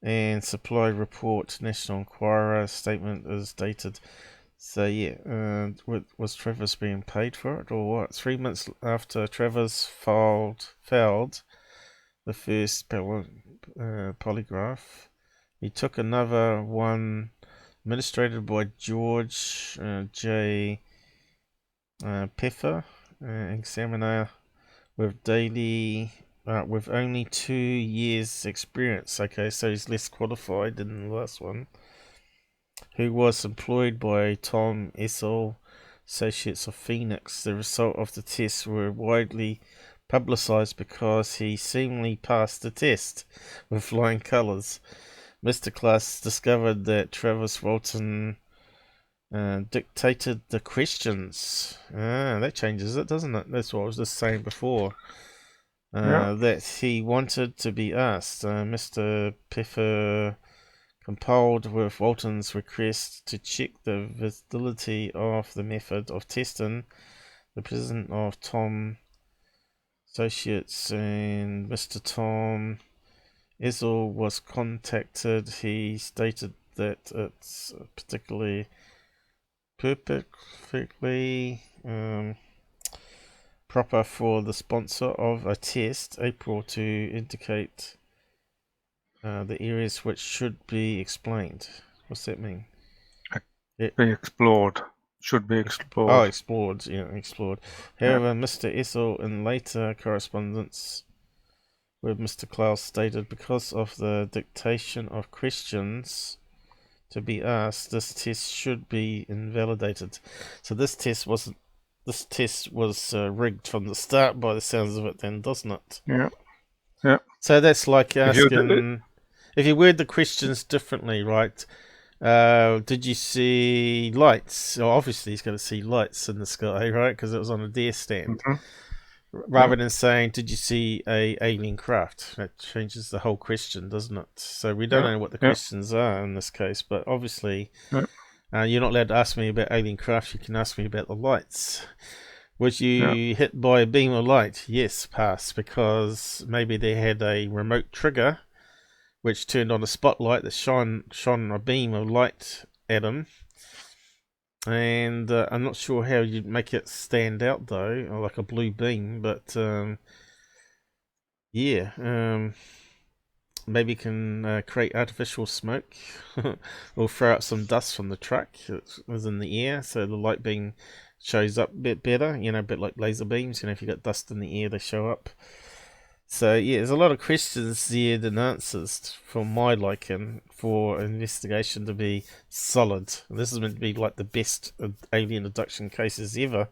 and supply report. National Inquirer statement is dated. So yeah, was Travers being paid for it or what? 3 months after Travers failed the first polygraph, he took another one administered by George J. Peffer, examiner with with only 2 years experience. Okay, so he's less qualified than the last one. Who was employed by Tom Essel, Associates of Phoenix. The result of the tests were widely publicized because he seemingly passed the test with flying colors. Mr. Klass discovered that Travis Walton dictated the questions. That changes it, doesn't it? That's what I was just saying before. That he wanted to be asked. Mr. Peffer compiled with Walton's request to check the validity of the method of testing. The president of Tom Associates and Mr. Tom Essel was contacted. He stated that it's perfectly proper for the sponsor of a test, APRO, to indicate the areas which should be explained. What's that mean? Be explored. Should be explored. Oh, explored. Yeah, explored. However, Mr. Essel, in later correspondence with Mr. Klaus, stated because of the dictation of questions to be asked, this test should be invalidated. So this test was rigged from the start, by the sounds of it, then, doesn't it? Yeah. So that's like asking if you word the questions differently, right? Did you see lights? Well, obviously he's going to see lights in the sky, right? Because it was on a deer stand. Rather than saying, did you see a alien craft? That changes the whole question, doesn't it? So we don't know what the questions are in this case, but obviously you're not allowed to ask me about alien craft. You can ask me about the lights. Was you hit by a beam of light? Yes, pass, because maybe they had a remote trigger which turned on a spotlight that shone a beam of light at him. And I'm not sure how you'd make it stand out, though, or like a blue beam, but maybe you can create artificial smoke or throw out some dust from the truck that was in the air, so the light beam shows up a bit better, a bit like laser beams. If you got dust in the air, they show up. So yeah, there's a lot of questions there than answers for my liking for investigation to be solid. This is meant to be like the best alien abduction cases ever,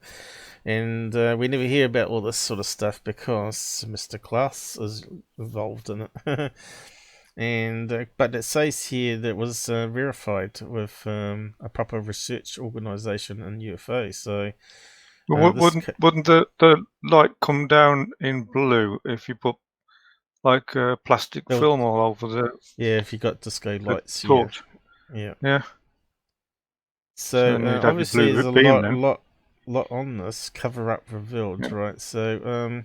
and we never hear about all this sort of stuff because Mr. Klass is involved in it. And but it says here that it was verified with a proper research organisation in UFO. So. Wouldn't the light come down in blue if you put like plastic film all over the? Yeah, if you got disco lights, torch. Yeah. So obviously there's a lot on this. Cover up revealed, right? So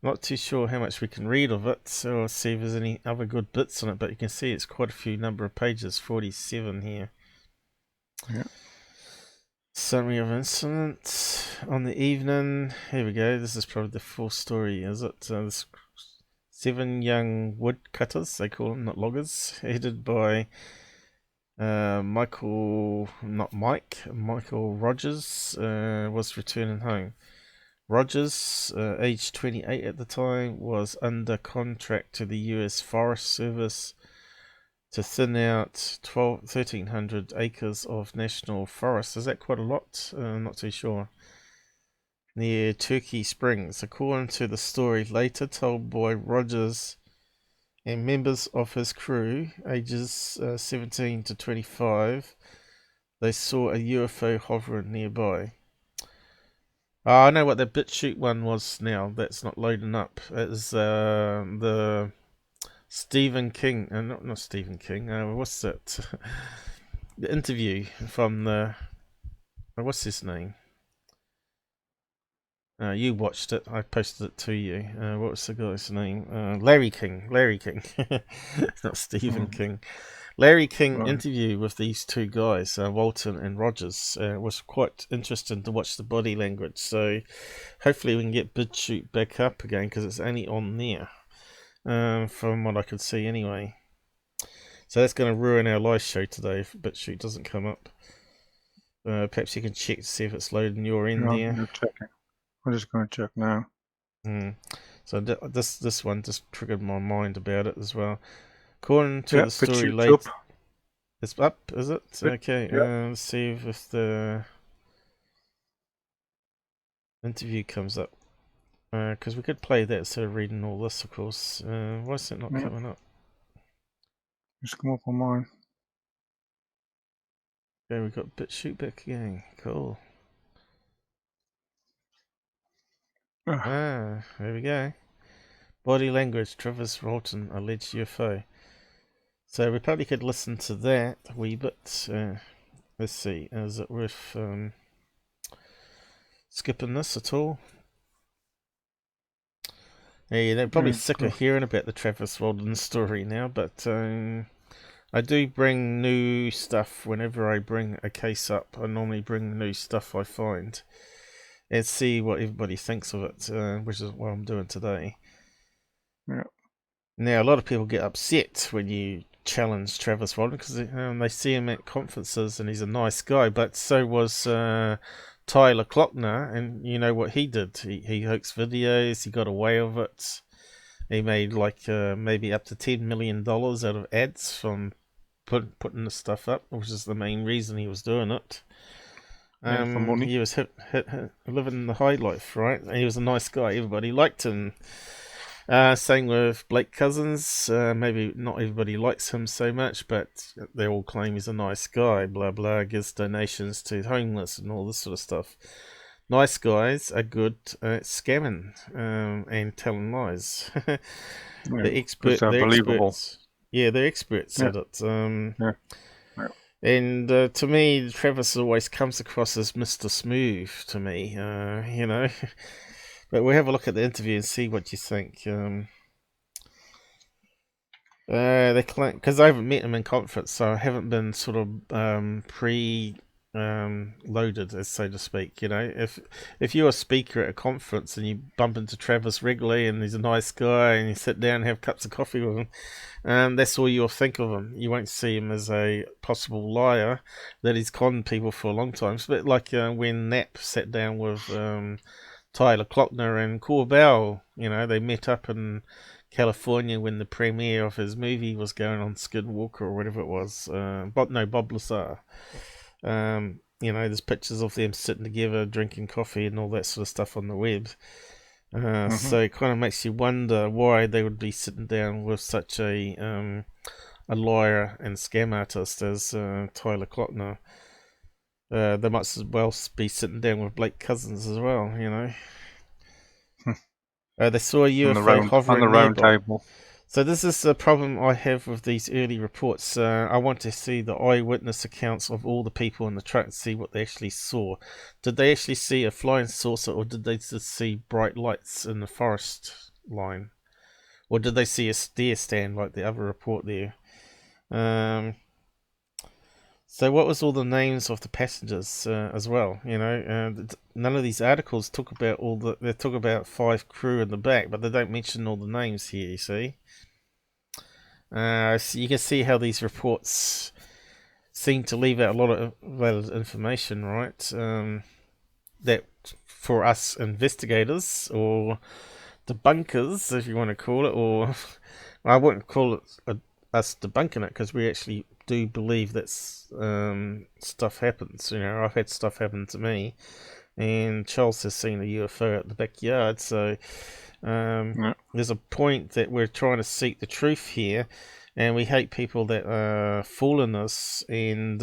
not too sure how much we can read of it, so I'll see if there's any other good bits on it. But you can see it's quite a few number of pages, 47 here. Yeah. Summary of incidents on the evening. Here we go. This is probably the full story, is it? This 7 young woodcutters, they call them, not loggers, headed by Michael Rogers, was returning home. Rogers, age 28 at the time, was under contract to the US Forest Service to thin out 1,300 acres of national forest. Is that quite a lot? I'm not too sure. Near Turkey Springs, according to the story later told by Rogers and members of his crew, ages 17 to 25, they saw a UFO hovering nearby. I know what the Bitchute one was now. That's not loading up. It's the Stephen King, not Stephen King. What's that? The interview from the. What's his name? You watched it. I posted it to you. What was the guy's name? Larry King. Larry King. Not Stephen King. Larry King interview with these two guys, Walton and Rogers, was quite interesting to watch the body language. So hopefully we can get Bitchute back up again because it's only on there, from what I could see anyway. So that's going to ruin our live show today if Bitchute doesn't come up. Perhaps you can check to see if it's loading your end there. I'm checking. I'm just going to check now. So this one just triggered my mind about it as well. According to the story later, it's up, is it? Okay, let's see if the interview comes up. Because we could play that instead of reading all this, of course. Why is it not coming up? Just come up on mine. Okay, we've got Bitchute back again. Cool. There we go. Body language, Travis Walton, alleged UFO. So we probably could listen to that a wee bit. Let's see, is it worth skipping this at all? Yeah, they're probably sick of hearing about the Travis Walton story now, but I do bring new stuff whenever I bring a case up. I normally bring new stuff I find and see what everybody thinks of it, which is what I'm doing today. Yeah. Now, a lot of people get upset when you challenge Travis Walton because they see him at conferences and he's a nice guy, but so was Tyler Clockner, and you know what he did. He hoaxed videos, he got away with it. He made like maybe up to $10 million out of ads from putting this stuff up, which is the main reason he was doing it. For money. He was living the high life, right? And he was a nice guy. Everybody liked him. Same with Blake Cousins. Maybe not everybody likes him so much, but they all claim he's a nice guy. Blah blah. Gives donations to homeless and all this sort of stuff. Nice guys are good at scamming and telling lies. They're experts. Yeah, they're experts at it. And to me, Travis always comes across as Mr. Smooth to me. You know. But we'll have a look at the interview and see what you think. They claim, because I haven't met him in conference, so I haven't been sort of loaded, as so to speak. You know, if you're a speaker at a conference and you bump into Travis regularly and he's a nice guy and you sit down and have cups of coffee with him, that's all you'll think of him. You won't see him as a possible liar that he's conned people for a long time. It's a bit like when Knapp sat down with Tyler Clockner and Corbell. You know, they met up in California when the premiere of his movie was going on, Skidwalker or whatever it was. Bob Lazar. You know, there's pictures of them sitting together, drinking coffee and all that sort of stuff on the web. So it kind of makes you wonder why they would be sitting down with such a liar and scam artist as Tyler Clockner. They might as well be sitting down with Blake Cousins as well, you know. They saw a UFO hovering on the round table. So this is the problem I have with these early reports. I want to see the eyewitness accounts of all the people in the truck and see what they actually saw. Did they actually see a flying saucer, or did they just see bright lights in the forest line? Or did they see a stair stand like the other report there? So what was all the names of the passengers as well? You know, none of these articles talk about they talk about 5 crew in the back, but they don't mention all the names here, you see. So you can see how these reports seem to leave out a lot of valid information, right? That for us investigators or debunkers, if you want to call it, or I wouldn't call it us debunking it, because we actually do believe that stuff happens. You know, I've had stuff happen to me, and Charles has seen a UFO at the backyard. So there's a point that we're trying to seek the truth here, and we hate people that are fooling us and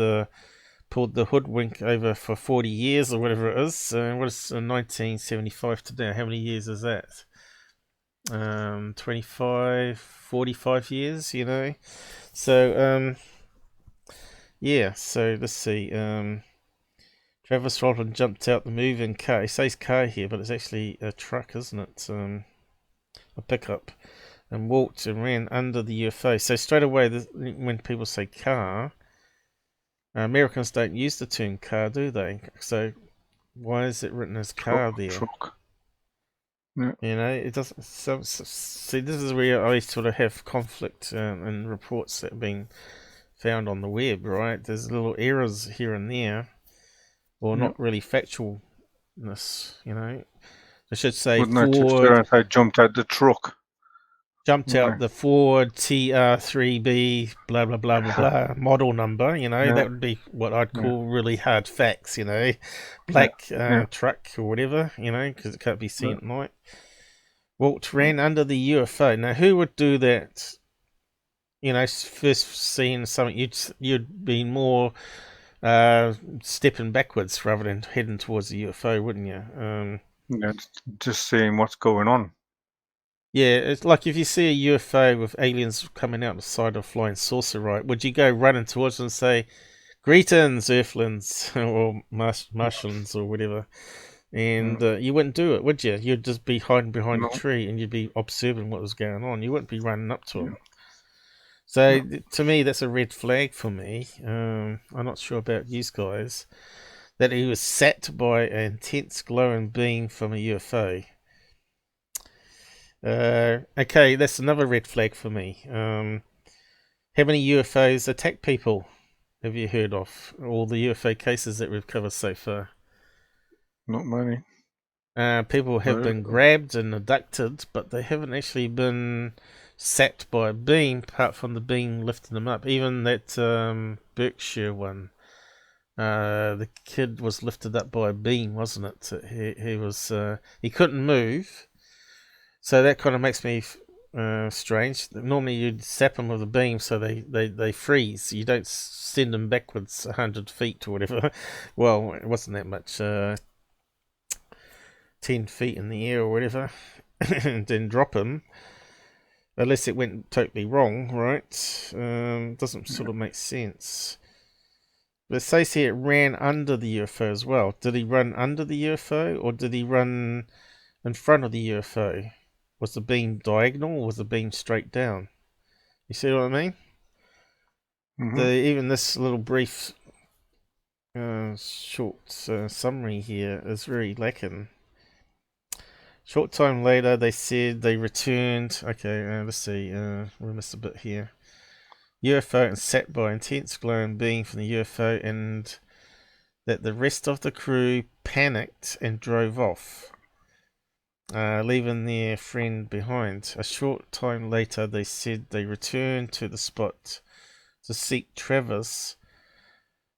pulled the hoodwink over for 40 years or whatever it is. What is 1975 to now? How many years is that? 25, 45 years, you know. So, yeah, so let's see. Travis Walton jumped out the moving car. He says car here, but it's actually a truck, isn't it? A pickup. And walked and ran under the UFO. So straight away, when people say car, Americans don't use the term car, do they? So why is it written as car there? Truck. Yeah. You know, it doesn't. See, this is where I sort of have conflict in reports that have been found on the web, right? There's little errors here and there, or not really factualness, you know. I should say Ford I jumped out the truck. Jumped out the Ford TR3B blah blah blah blah blah model number, you know. That would be what I'd call really hard facts, you know. Black truck or whatever, you know, because it can't be seen at night. Walked, ran under the UFO. Now, who would do that? You know, first seeing something, you'd be more stepping backwards rather than heading towards the UFO, wouldn't you? Just seeing what's going on. Yeah, it's like if you see a UFO with aliens coming out the side of a flying saucer, right? Would you go running towards them and say, "Greetings, Earthlings," or Martians, or whatever? And you wouldn't do it, would you? You'd just be hiding behind a tree and you'd be observing what was going on. You wouldn't be running up to them. So to me, that's a red flag for me. I'm not sure about you guys. That he was sat by an intense glowing beam from a UFO. Okay, that's another red flag for me. How many UFOs attack people have you heard of? All the UFO cases that we've covered so far. Not many. People have been grabbed and abducted, but they haven't actually been sat by a beam, apart from the beam lifting them up. Even that Berkshire one, the kid was lifted up by a beam, wasn't it? He was he couldn't move. So that kind of makes me strange. Normally you'd zap them with a beam so they freeze. You don't send them backwards 100 feet or whatever. Well, it wasn't that much, 10 feet in the air or whatever, and then drop them. Unless it went totally wrong, right? Doesn't sort of make sense. But it says here it ran under the UFO as well. Did he run under the UFO or did he run in front of the UFO? Was the beam diagonal or was the beam straight down? You see what I mean? Even this little brief short summary here is very lacking. Short time later, they said they returned. Okay, let's see. We missed a bit here. UFO and sat by intense glowing being from the UFO, and that the rest of the crew panicked and drove off, leaving their friend behind. A short time later, they said they returned to the spot to seek Travis,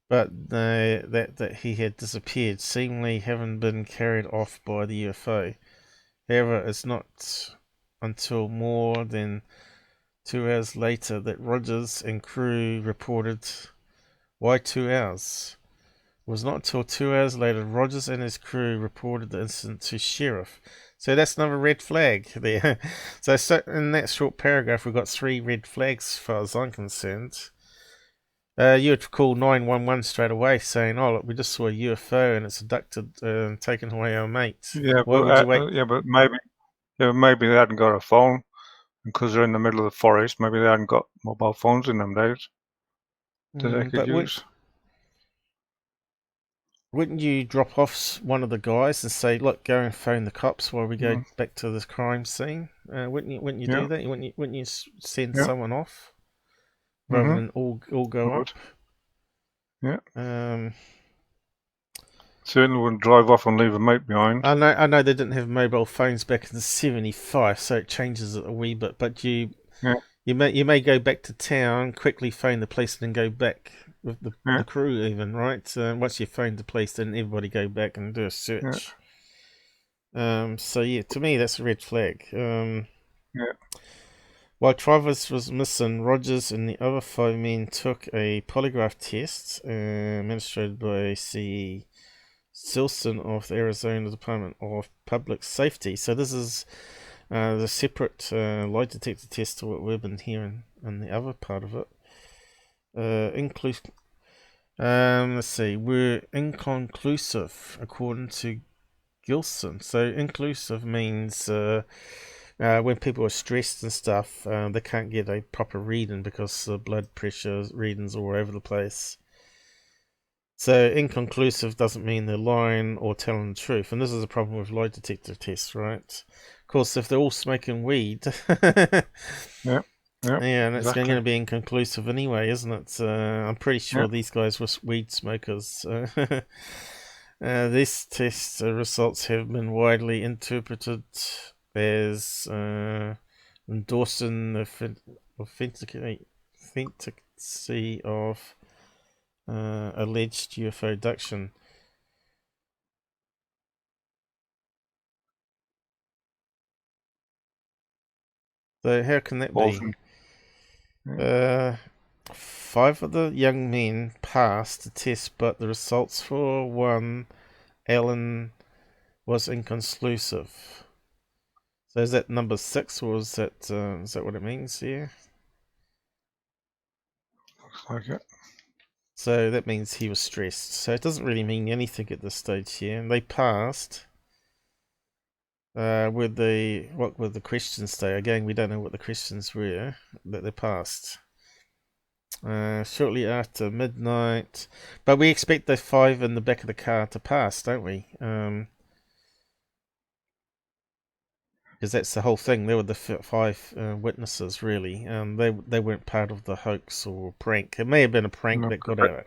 but that he had disappeared, seemingly having been carried off by the UFO. However, it's not until more than 2 hours later that Rogers and crew reported. Why 2 hours? It was not until 2 hours later Rogers and his crew reported the incident to sheriff. So that's another red flag there. So in that short paragraph, we've got 3 red flags as far as I'm concerned. You would call 911 straight away saying, "Oh, look, we just saw a UFO and it's abducted and taken away our mates." Yeah, Why would you wait? but maybe they hadn't got a phone because they're in the middle of the forest. Maybe they hadn't got mobile phones in them days that they could use. Wouldn't you drop off one of the guys and say, "Look, go and phone the cops while we go back to this crime scene"? Wouldn't you do that? Wouldn't you send someone off rather than all go up? Yeah. Certainly wouldn't drive off and leave a mate behind. I know they didn't have mobile phones back in '75, so it changes it a wee bit. But you may go back to town, quickly phone the police, and then go back with the crew, even, right? Once you phone the police, then everybody go back and do a search. So yeah, to me that's a red flag. While Travis was missing, Rogers and the other 5 men took a polygraph test administered by C. Silson of the Arizona Department of Public Safety. So this is The separate lie detector test to what we've been hearing in the other part of it. Let's see, we're inconclusive according to Gilson. So inclusive means when people are stressed and stuff, they can't get a proper reading because the blood pressure readings are all over the place. So inconclusive doesn't mean they're lying or telling the truth, and this is a problem with lie detector tests, right? Of course, if they're all smoking weed, Yeah, and it's exactly. going to be inconclusive anyway, isn't it? I'm pretty sure these guys were weed smokers. These test results have been widely interpreted as endorsing the authenticity of alleged UFO abduction. So how can that Walton. be? 5 of the young men passed the test, but the results for one, Alan, was inconclusive. So is that number 6, or is that what it means here? Looks like it. So that means he was stressed. So it doesn't really mean anything at this stage here. And they passed. What would the questions say? Again, we don't know what the questions were that they passed. Shortly after midnight, but we expect the 5 in the back of the car to pass, don't we? Because that's the whole thing. They were the 5 witnesses, really. They weren't part of the hoax or prank. It may have been a prank that got out.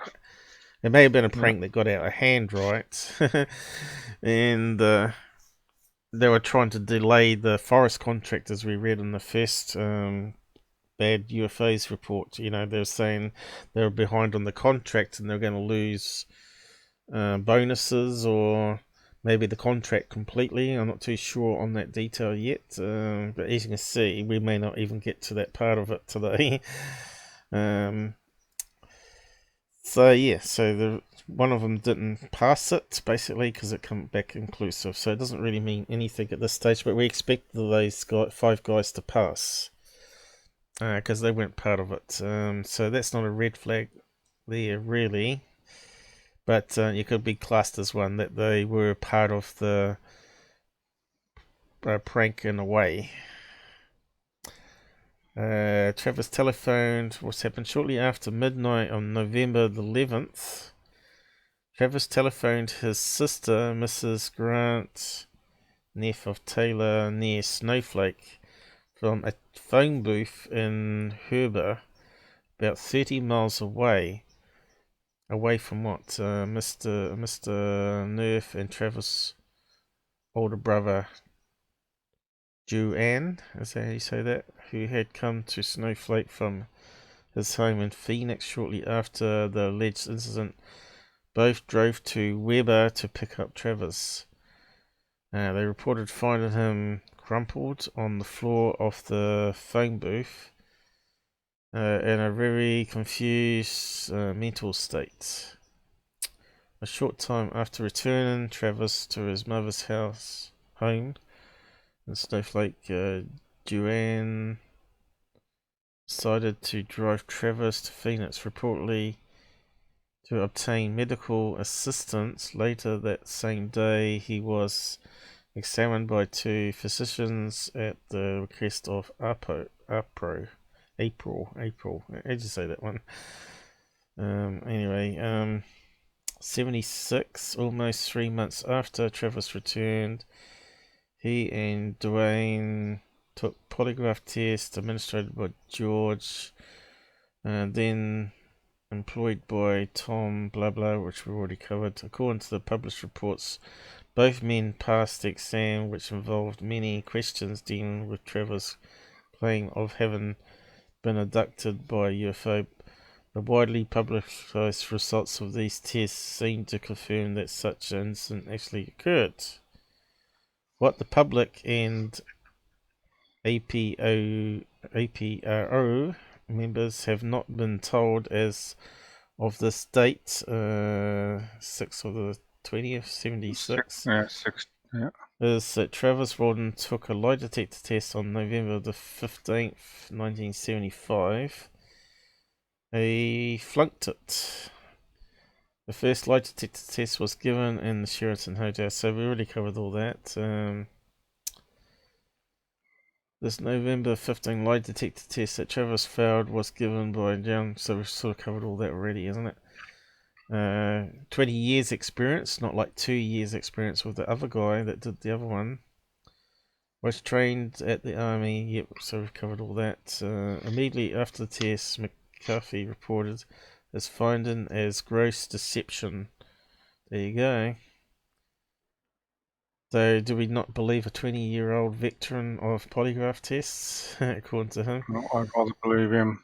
It may have been a prank that got out of hand, right? And they were trying to delay the forest contract, as we read in the first bad UFOs report. You know, they were saying they were behind on the contract and they're going to lose bonuses or maybe the contract completely. I'm not too sure on that detail yet, but as you can see, we may not even get to that part of it today. So yeah, one of them didn't pass it basically because it came back inclusive. So it doesn't really mean anything at this stage, but we expect those 5 guys to pass because they weren't part of it. So that's not a red flag there really. But you could be classed as one that they were part of the prank in a way. Travis telephoned. What's happened shortly after midnight on November the 11th. Travis telephoned his sister, Mrs. Grant Neff of Taylor, near Snowflake, from a phone booth in Herber, about 30 miles away. Away from what? Mr. Nerf and Travis' older brother, Juan, is that how you say that? Who had come to Snowflake from his home in Phoenix shortly after the alleged incident. Both drove to Weber to pick up Travis. They reported finding him crumpled on the floor of the phone booth in a very confused mental state. A short time after returning Travis to his mother's home in Snowflake, Joanne decided to drive Travis to Phoenix, reportedly to obtain medical assistance. Later that same day, he was examined by 2 physicians at the request of APRO. How'd you say that one? Anyway, 76, almost 3 months after Travis returned, he and Dwayne took polygraph tests administered by George, and then employed by Tom blah blah, which we've already covered. According to the published reports, both men passed the exam, which involved many questions dealing with Trevor's claim of having been abducted by a UFO. The widely publicized results of these tests seem to confirm that such an incident actually occurred. What the public and APRO members have not been told as of this date, 6th of the 20th, 76. Yeah. is that Travis Walton took a lie detector test on November the 15th, 1975. He flunked it. The first lie detector test was given in the Sheraton Hotel, so we already covered all that. This November 15 lie detector test that Travis failed was given by John, so we've sort of covered all that already, isn't it? 20 years experience, not like 2 years experience with the other guy that did the other one. Was trained at the Army, yep, so we've covered all that. Immediately after the test, McCarthy reported his finding as gross deception. There you go. So, do we not believe a 20-year-old veteran of polygraph tests, according to him? No, I'd rather believe him.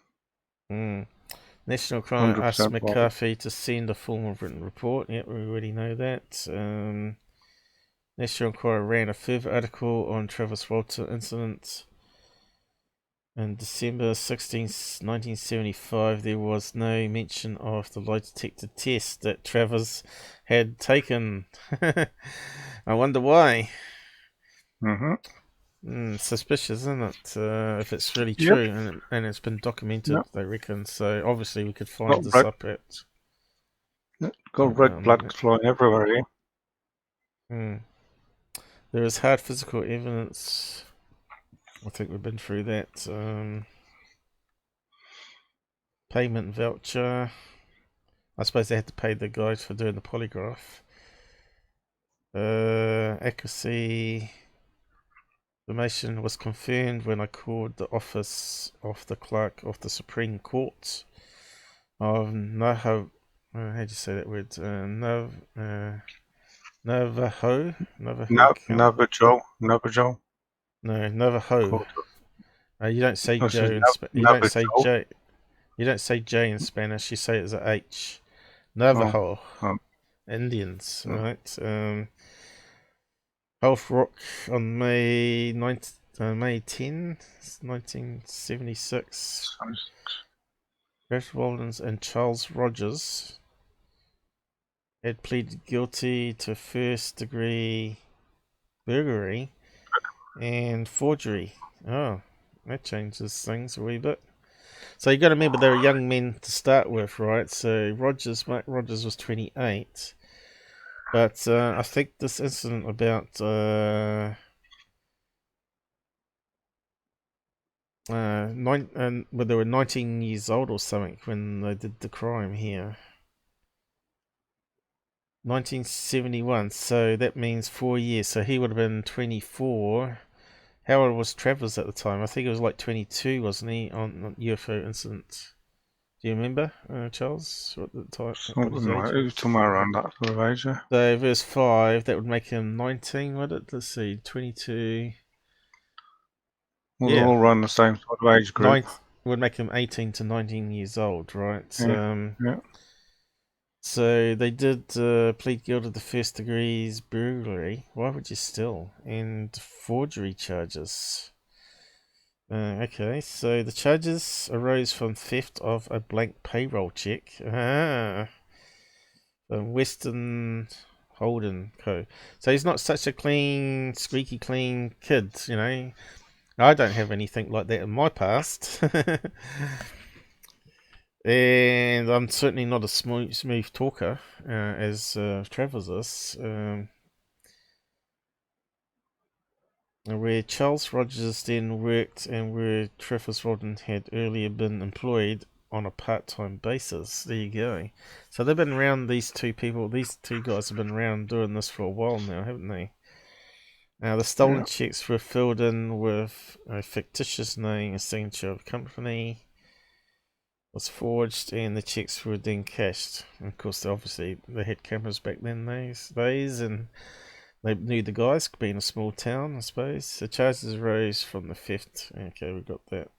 National Crime asked 100% McCarthy to send a formal written report. Yep, we already know that. National Enquirer ran a further article on Travis Walton incident. In December 16, 1975, there was no mention of the lie detector test that Travis had taken. I wonder why. Suspicious, isn't it? If it's really true, and it's been documented, they reckon. So obviously we could find this up at. Got red flags flying everywhere here. There is hard physical evidence. I think we've been through that. Payment voucher. I suppose they had to pay the guys for doing the polygraph. Accuracy. Information was confirmed when I called the office of the clerk of the Supreme Court of Navajo. How do you say that word? Navajo. Navajo. No, Navajo. You don't say Joe in you don't say J. You don't say J in Spanish. You say it's a H. Navajo. Indians, right? Health Rock on May 10, 1976. Travis Walton and Charles Rogers had pleaded guilty to first-degree burglary and forgery. Oh, that changes things a wee bit. So you got to remember they were young men to start with, right? So Mark Rogers was 28. But I think this incident about they were 19 years old or something when they did the crime here. 1971, so that means 4 years. So he would have been 24. How old was Travis at the time? I think it was like 22, wasn't he, on UFO incident? Do you remember, Charles? What the type? What his age it was somewhere around that sort of age, yeah. So verse 5, that would make him 19, would it? Let's see, 22. Well, they're all around the same sort of age group. Would make him 18 to 19 years old, right? Yeah. So they did plead guilty to first degrees burglary. Why would you steal? And forgery charges. Okay, so the charges arose from theft of a blank payroll check. Western Holden Co. So he's not such a clean, squeaky clean kid, you know. I don't have anything like that in my past. And I'm certainly not a smooth talker, as Travis is. Where Charles Rogers then worked and where Travis Walton had earlier been employed on a part-time basis. There you go. So they've been around, these two guys have been around doing this for a while now, haven't they? Now the stolen checks were filled in with a fictitious name, a signature of company was forged, and the checks were then cashed. And of course, obviously, they had cameras back then these days, and they knew the guys, being a small town, I suppose. The charges arose from the theft. Okay, we got that.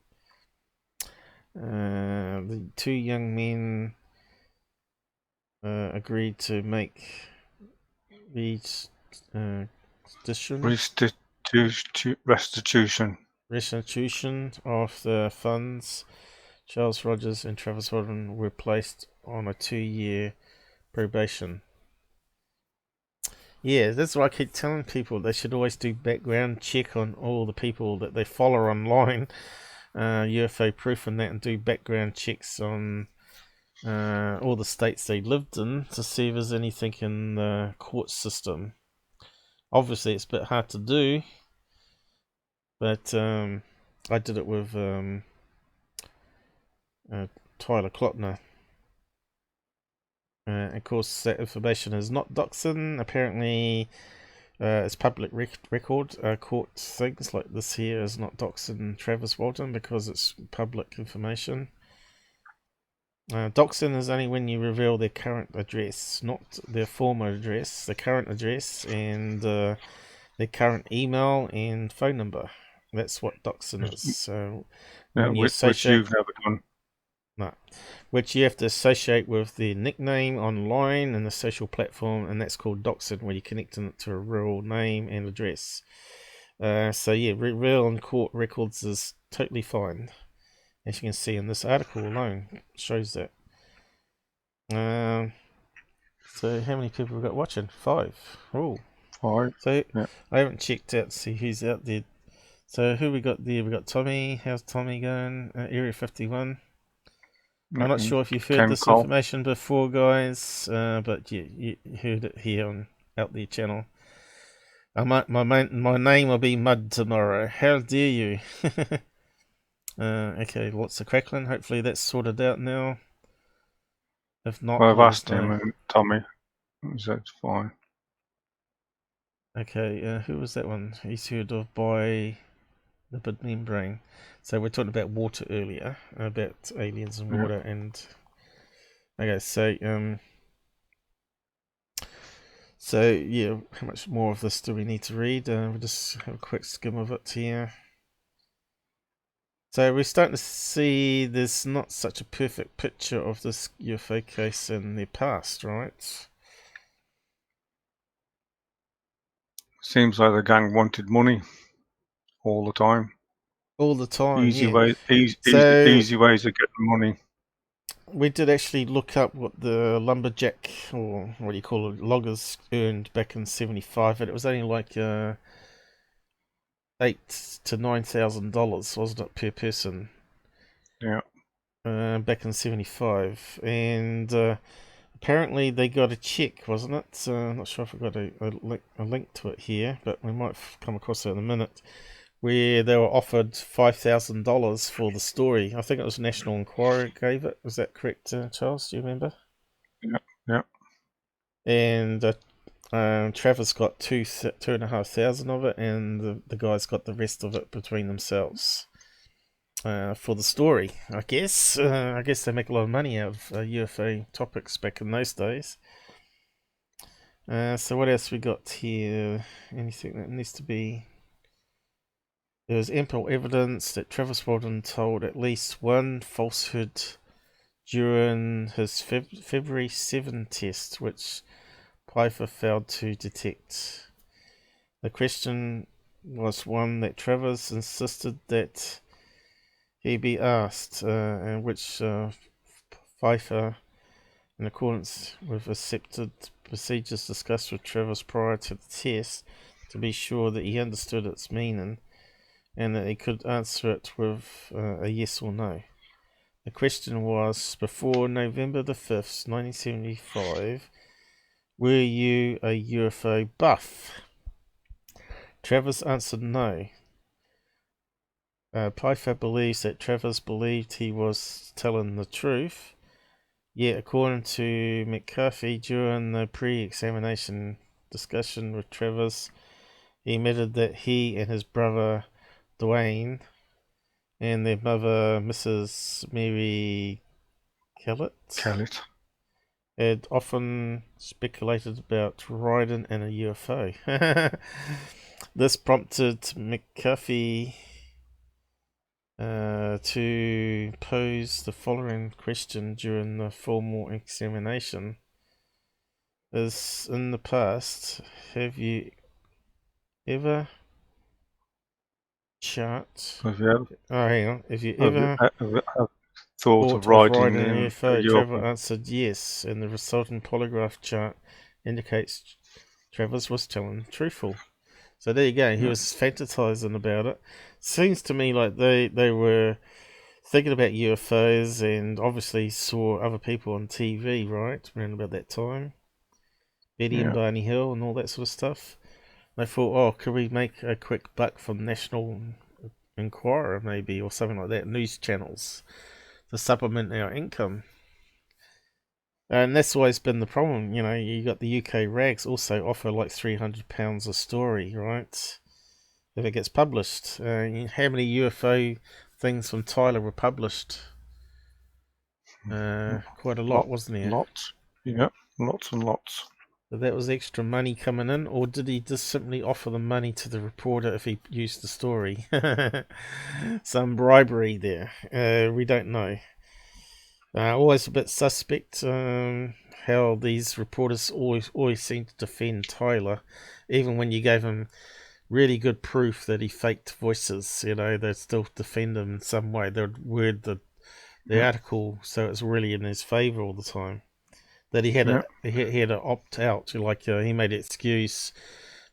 The two young men agreed to make restitution of the funds. Charles Rogers and Travis Walton were placed on a 2-year probation. Yeah, that's what I keep telling people. They should always do background check on all the people that they follow online, UFO proof and that, and do background checks on all the states they lived in to see if there's anything in the court system. Obviously, it's a bit hard to do, but I did it with Tyler Klotner. Of course, that information is not doxing. Apparently, it's public record. Court things like this here is not doxing Travis Walton because it's public information. Doxing is only when you reveal their current address, not their former address, the current address, and their current email and phone number. That's what doxing is. So when you which you've never done. No, which you have to associate with the nickname online and the social platform, and that's called doxing, where you're connecting it to a real name and address. So yeah, real and court records is totally fine. As you can see in this article alone, shows that. So how many people have got watching? 5. Oh, 5. So yeah. I haven't checked out to see who's out there. So who we got there? We got Tommy. How's Tommy going? Area 51. I'm not sure if you've heard this information before, guys, but you heard it here out there channel. My name will be Mud tomorrow. How dare you? Okay, lots of crackling. Hopefully that's sorted out now. If not, well, I've asked him and Tommy. That's fine. Okay, who was that one? He's heard of by the bid membrane. So we're talking about water earlier, about aliens and water, and okay, so yeah, how much more of this do we need to read? We'll just have a quick skim of it here. So we're starting to see there's not such a perfect picture of this UFO case in the past, right? Seems like the gang wanted money all the time. All the time, easy yeah. Easy ways of getting money. We did actually look up what the lumberjack, or what do you call it, loggers earned back in '75, and it was only like $8,000 to $9,000, wasn't it, per person? Yeah. Back in '75, and apparently they got a check, wasn't it? I'm not sure if I got a link to it here, but we might come across it in a minute, where they were offered $5,000 for the story. I think it was National Enquirer gave it. Was that correct, Charles? Do you remember? Yeah. And Travis got $2,500 of it, and the guys got the rest of it between themselves for the story. I guess they make a lot of money out of UFO topics back in those days. So what else we got here? Anything that needs to be... There was ample evidence that Travis Walton told at least one falsehood during his February 7 test, which Pfeiffer failed to detect. The question was one that Travis insisted that he be asked, and which Pfeiffer, in accordance with accepted procedures discussed with Travis prior to the test, to be sure that he understood its meaning, and that he could answer it with a yes or no. The question was, before November the 5th, 1975, were you a UFO buff? Travis answered no. Pfeiffer believes that Travis believed he was telling the truth, yet according to McCarthy, during the pre-examination discussion with Travis, he admitted that he and his brother Dwayne and their mother, Mrs. Mary Kellett, had often speculated about riding in a UFO. This prompted McCarthy to pose the following question during the formal examination. As in the past, have you ever hang on. Have you ever thought of riding an in UFO? a Trevor answered yes, and the resulting polygraph chart indicates Travis was telling truthful. So there you go. He was fantasizing about it. Seems to me like they were thinking about UFOs and obviously saw other people on TV, right, around about that time. Betty and Barney Hill and all that sort of stuff. They thought, oh, could we make a quick buck from National Enquirer maybe or something like that, news channels, to supplement our income. And that's always been the problem, you know. You got the UK rags also offer like £300 a story, right? If it gets published. How many UFO things from Tyler were published? Quite a lot, wasn't there? Lots. Yeah, lots and lots. So that was extra money coming in, or did he just simply offer the money to the reporter if he used the story? Some bribery there. We don't know. Always a bit suspect how these reporters always seem to defend Tyler, even when you gave him really good proof that he faked voices. You know, they still defend him in some way. They'd word the article so it's really in his favour all the time. That he had to opt out. Like he made an excuse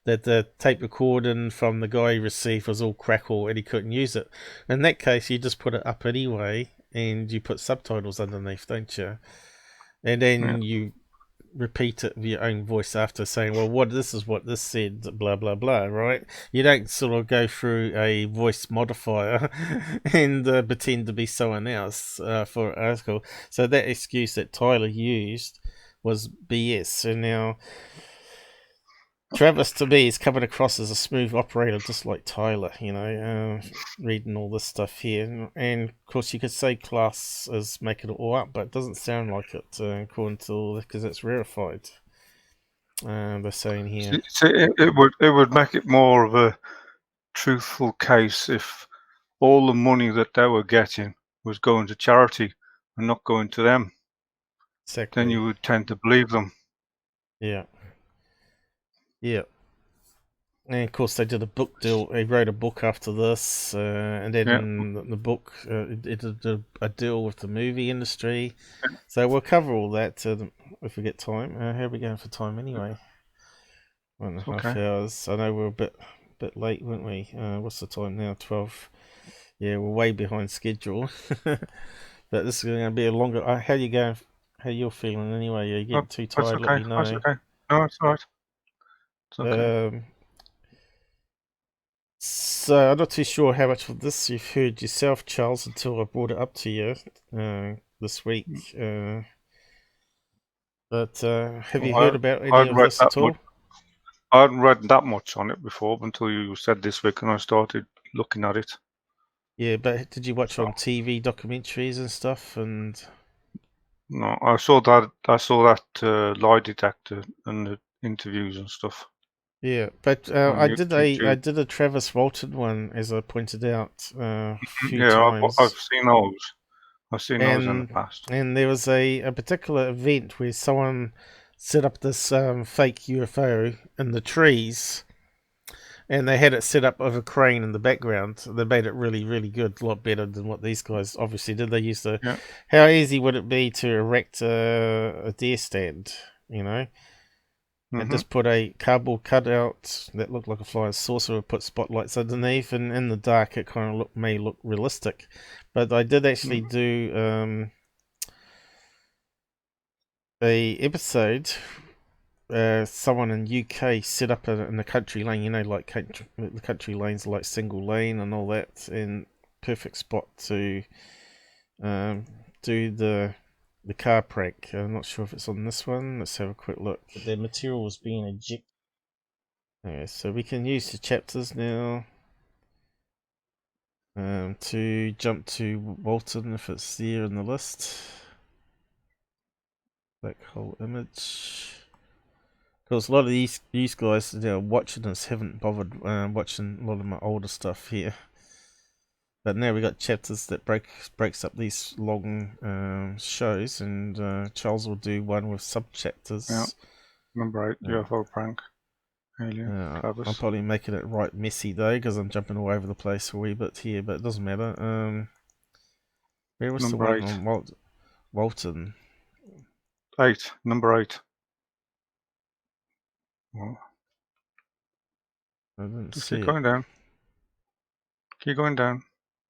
that the tape recording from the guy he received was all crackle and he couldn't use it. In that case, you just put it up anyway and you put subtitles underneath, don't you? And then you repeat it with your own voice after, saying, well, this is what this said, blah blah blah, right? You don't sort of go through a voice modifier and pretend to be someone else for an article. So that excuse that Tyler used was BS. And now Travis, to me, is coming across as a smooth operator, just like Tyler, you know, reading all this stuff here. And, of course, you could say Klass is making it all up, but it doesn't sound like it, according to all this, because it's verified. They're saying here. It would make it more of a truthful case if all the money that they were getting was going to charity and not going to them. Exactly. Then you would tend to believe them. Yeah. Yeah. And of course, they did a book deal. He wrote a book after this, and then the book it did a deal with the movie industry. So we'll cover all that if we get time. How are we going for time anyway? 1.5 hours. I know we're a bit late, weren't we? What's the time now? 12. Yeah, we're way behind schedule. But this is going to be a longer. How you going? How you feeling anyway? Are you getting too tired? Let me know. That's okay. No, it's all right. It's okay. So I'm not too sure how much of this you've heard yourself, Charles, until I brought it up to you this week. But have you heard about any of this at all? I hadn't read that much on it before until you said this week, and I started looking at it. Yeah, but did you watch on TV documentaries and stuff? And no, I saw that lie detector and the interviews and stuff. Yeah, but I did a Travis Walton one, as I pointed out a few times. I've seen those. I've seen those in the past. And there was a particular event where someone set up this fake UFO in the trees, and they had it set up with a crane in the background. They made it really, really good, a lot better than what these guys obviously did. They used to. Yeah. How easy would it be to erect a deer stand? You know. And just put a cardboard cutout that looked like a flying saucer, put spotlights underneath, and in the dark it kind of may look realistic. But I did actually do a episode. Someone in UK set up in a country lane, you know, like the country lanes are like single lane and all that, and perfect spot to do the car prank. I'm not sure if it's on this one. Let's have a quick look. The material was being ejected. Okay, so we can use the chapters now to jump to Walton if it's there in the list. Black hole image. Because a lot of these guys that are watching this haven't bothered watching a lot of my older stuff here. But now we got chapters that breaks up these long shows, and Charles will do one with sub-chapters. Yeah. Number 8, UFO prank. Alien. I'm probably making it right messy though, because I'm jumping all over the place a wee bit here, but it doesn't matter. Where was the one on Walton? 8. Number 8. Well, I didn't Just see keep it. going down. Keep going down.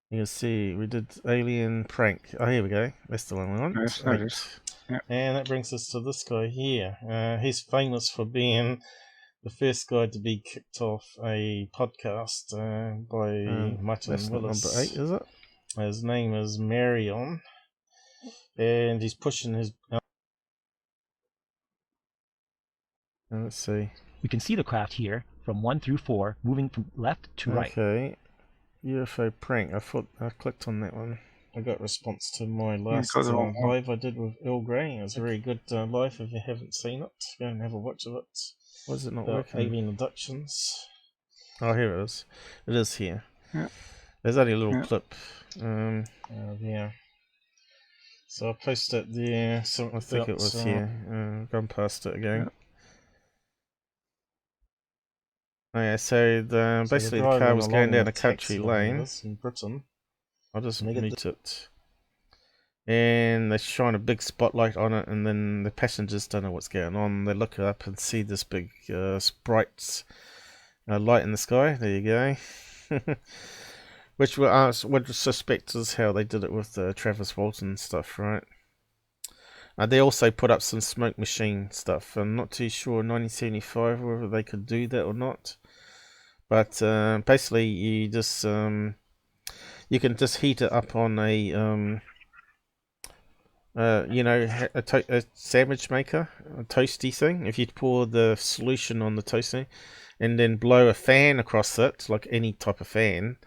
You can see we did alien prank. Oh, here we go. That's the one we want. Yes, there it is. Yeah. And that brings us to this guy here. He's famous for being the first guy to be kicked off a podcast by Martin That's not Willis. number 8, is it? His name is Marion, and he's pushing his. Let's see. We can see the craft here from 1 through 4, moving from left to right. Okay, UFO prank. I thought I clicked on that one. I got a response to my last live I did with Earl Grey. It was a very good live. If you haven't seen it, go and have a watch of it. Why is it not working? Alien abductions. Oh, here it is. It is here. Yeah. There's only a little clip. Yeah. So I posted it there. So I think it was here. Gone past it again. Yeah. Oh, yeah, so basically the car was going down a country lane. In Britain. I'll just mute it. And they shine a big spotlight on it, and then the passengers don't know what's going on. They look up and see this big bright light in the sky. There you go. Which would suspect is how they did it with Travis Walton stuff, right? They also put up some smoke machine stuff. I'm not too sure in 1975 whether they could do that or not. But basically, you just you can just heat it up on a you know, a sandwich maker, a toasty thing. If you pour the solution on the toaster and then blow a fan across it, like any type of fan,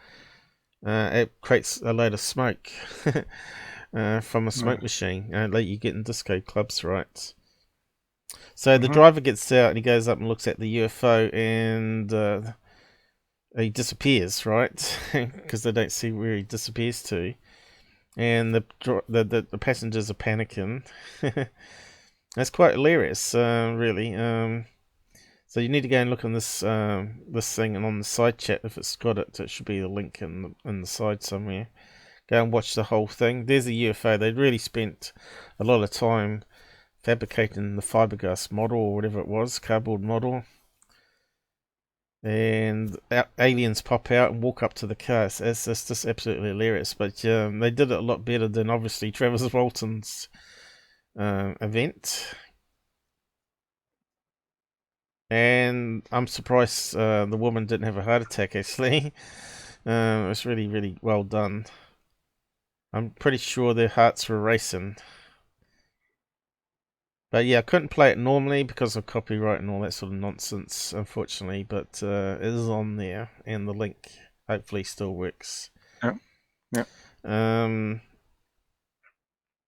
it creates a load of smoke from a smoke machine, like you get in disco clubs, right? So the driver gets out and he goes up and looks at the UFO, and he disappears, right? Because they don't see where he disappears to. And the passengers are panicking. That's quite hilarious, really. So you need to go and look on this this thing, and on the side chat, if it's got it, it should be a link in the side somewhere. Go and watch the whole thing. There's a UFO. They really spent a lot of time fabricating the fiberglass model, or whatever it was, cardboard model. And aliens pop out and walk up to the car. It's just absolutely hilarious. But they did it a lot better than obviously Travis Walton's event. And I'm surprised the woman didn't have a heart attack, actually. It was really, really well done. I'm pretty sure their hearts were racing. But yeah, I couldn't play it normally because of copyright and all that sort of nonsense, unfortunately. But it is on there, and the link hopefully still works. Yeah.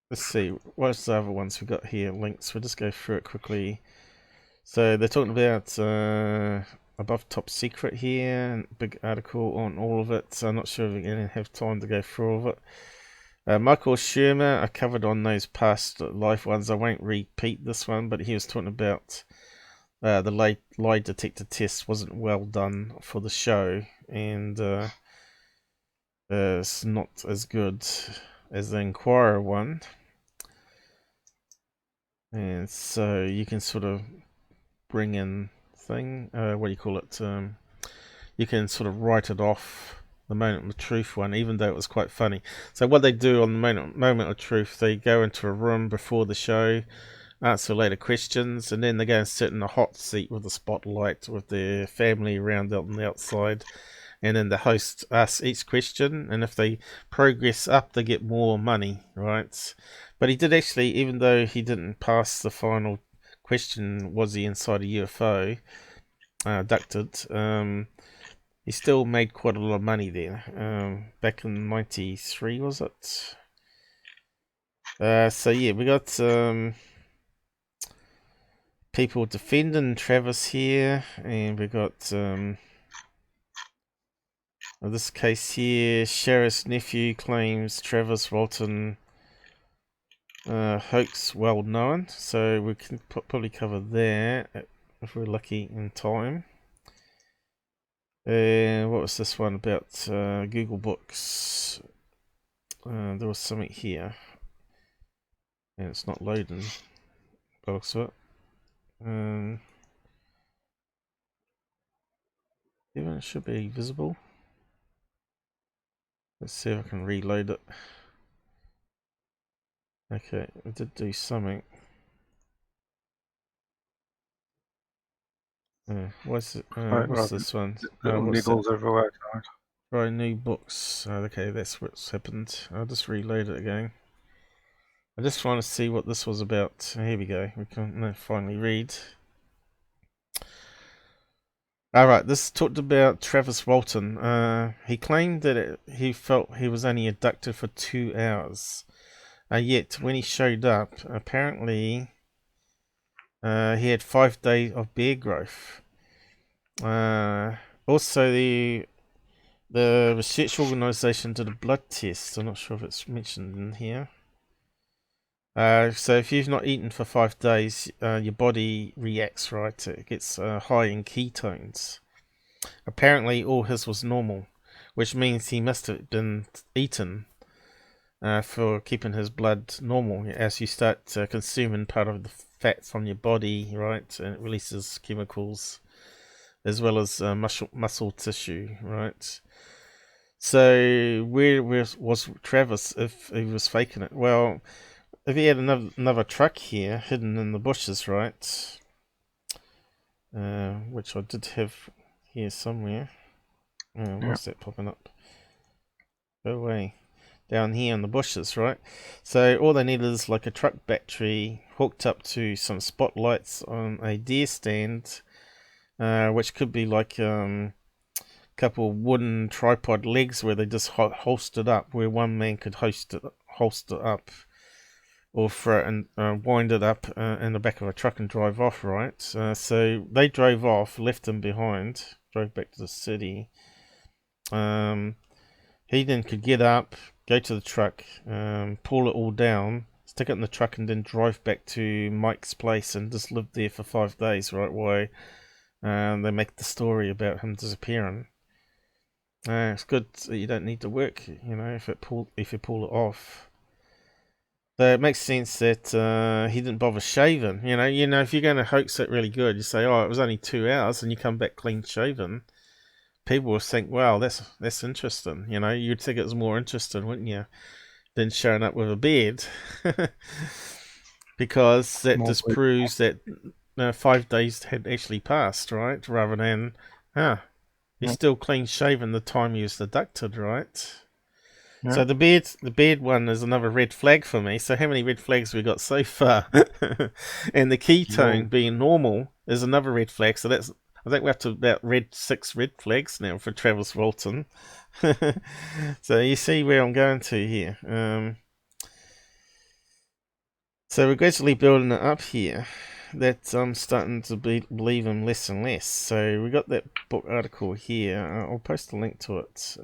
Let's see, what's the other ones we got here? Links. We'll just go through it quickly. So they're talking about above top secret here, big article on all of it. So I'm not sure if we're going to have time to go through all of it. Michael Shermer, I covered on those past live ones. I won't repeat this one, but he was talking about the lie detector test wasn't well done for the show, and it's not as good as the Inquirer one. And so you can sort of bring in thing, what do you call it? You can sort of write it off. The Moment of Truth one, even though it was quite funny. So what they do on the Moment of Truth, they go into a room before the show, answer later questions, and then they go and sit in a hot seat with a spotlight with their family around out on the outside, and then the host asks each question, and if they progress up, they get more money, right? But he did actually, even though he didn't pass the final question, was he inside a UFO abducted, he still made quite a lot of money there. Back in '93, was it? So yeah, we got people defending Travis here, and we got this case here. Sheriff's nephew claims Travis Walton hoax well known, so we can probably cover that if we're lucky in time. And what was this one about? Google Books. There was something here, and it's not loading. Looks it. Even it should be visible. Let's see if I can reload it. Okay, I did do something. What's it? Right, What's this one? little What's niggles everywhere. Right. Try new books. Okay, that's what's happened. I'll just reload it again. I just want to see what this was about. Here we go. We can finally read. Alright, this talked about Travis Walton. He claimed that he felt he was only abducted for 2 hours. Yet, when he showed up, apparently he had 5 days of beard growth. Also, the research organisation did a blood test. I'm not sure if it's mentioned in here. So if you've not eaten for 5 days, your body reacts, right? It gets high in ketones. Apparently all his was normal, which means he must have been eaten for keeping his blood normal. As you start consuming part of the fat from your body, right, and it releases chemicals as well as muscle tissue, right? So where was Travis if he was faking it? Well, if he had another truck here hidden in the bushes, right, which I did have here somewhere. What's that popping up? Go away. Down here in the bushes, right? So all they needed is like a truck battery hooked up to some spotlights on a deer stand, which could be like couple of wooden tripod legs where they just holstered up, where one man could holster up or throw it and wind it up in the back of a truck and drive off, right? So they drove off, left him behind, drove back to the city. He then could get up, go to the truck, pull it all down, stick it in the truck, and then drive back to Mike's place and just live there for 5 days, right? Why they make the story about him disappearing. It's good that you don't need to work, you know, if you pull it off. So it makes sense that he didn't bother shaving. You know, if you're going to hoax it really good, you say, "Oh, it was only 2 hours," and you come back clean shaven. People will think, "Wow, that's interesting." You know, you'd think it was more interesting, wouldn't you, than showing up with a beard, because that More just weird. proves that 5 days had actually passed, right? Rather than, he's still clean shaven the time he was abducted, right? Yeah. So the beard one is another red flag for me. So how many red flags have we got so far? And the ketone being normal is another red flag. So that's, I think we're up to about 6 red flags now for Travis Walton. So you see where I'm going to here. So we're gradually building it up here. That I'm starting to believe him less and less. So we got that book article here. I'll post a link to it.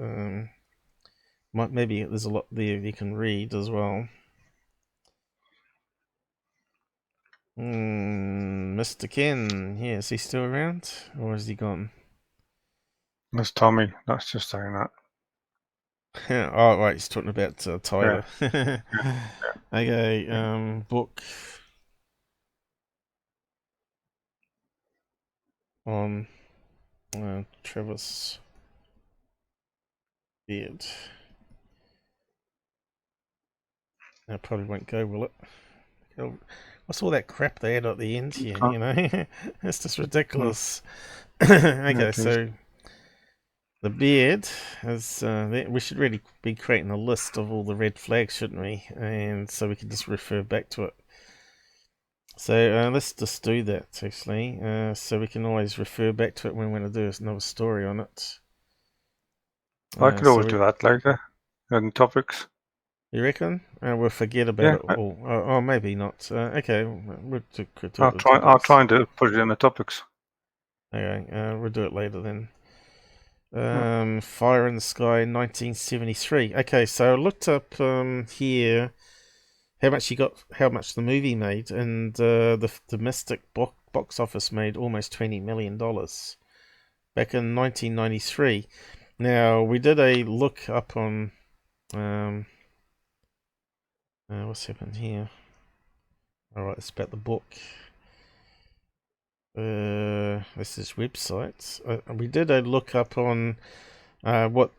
Maybe there's a lot there you can read as well. Mr. Ken, yeah, is he still around or is he gone? That's Tommy. That's just saying that. Oh, right, he's talking about Tyler. Yeah. Okay, book on Travis Beard. That probably won't go, will it? What's all that crap they had at the end here, you know? It's just ridiculous. Okay, so the beard is, we should really be creating a list of all the red flags, shouldn't we? And so we can just refer back to it. So let's just do that, actually. So we can always refer back to it when we want to do another story on it. I could always do that later in topics. You reckon? We'll forget about it all. Oh, maybe not. Okay, we'll do I'll try and put it in the topics. Okay, we'll do it later then. Fire in the Sky 1973. Okay, so I looked up here how much the movie made, and the domestic box office made almost $20 million back in 1993. Now we did a look up on what's happened here. Alright, it's about the book. This is websites. We did a look up on what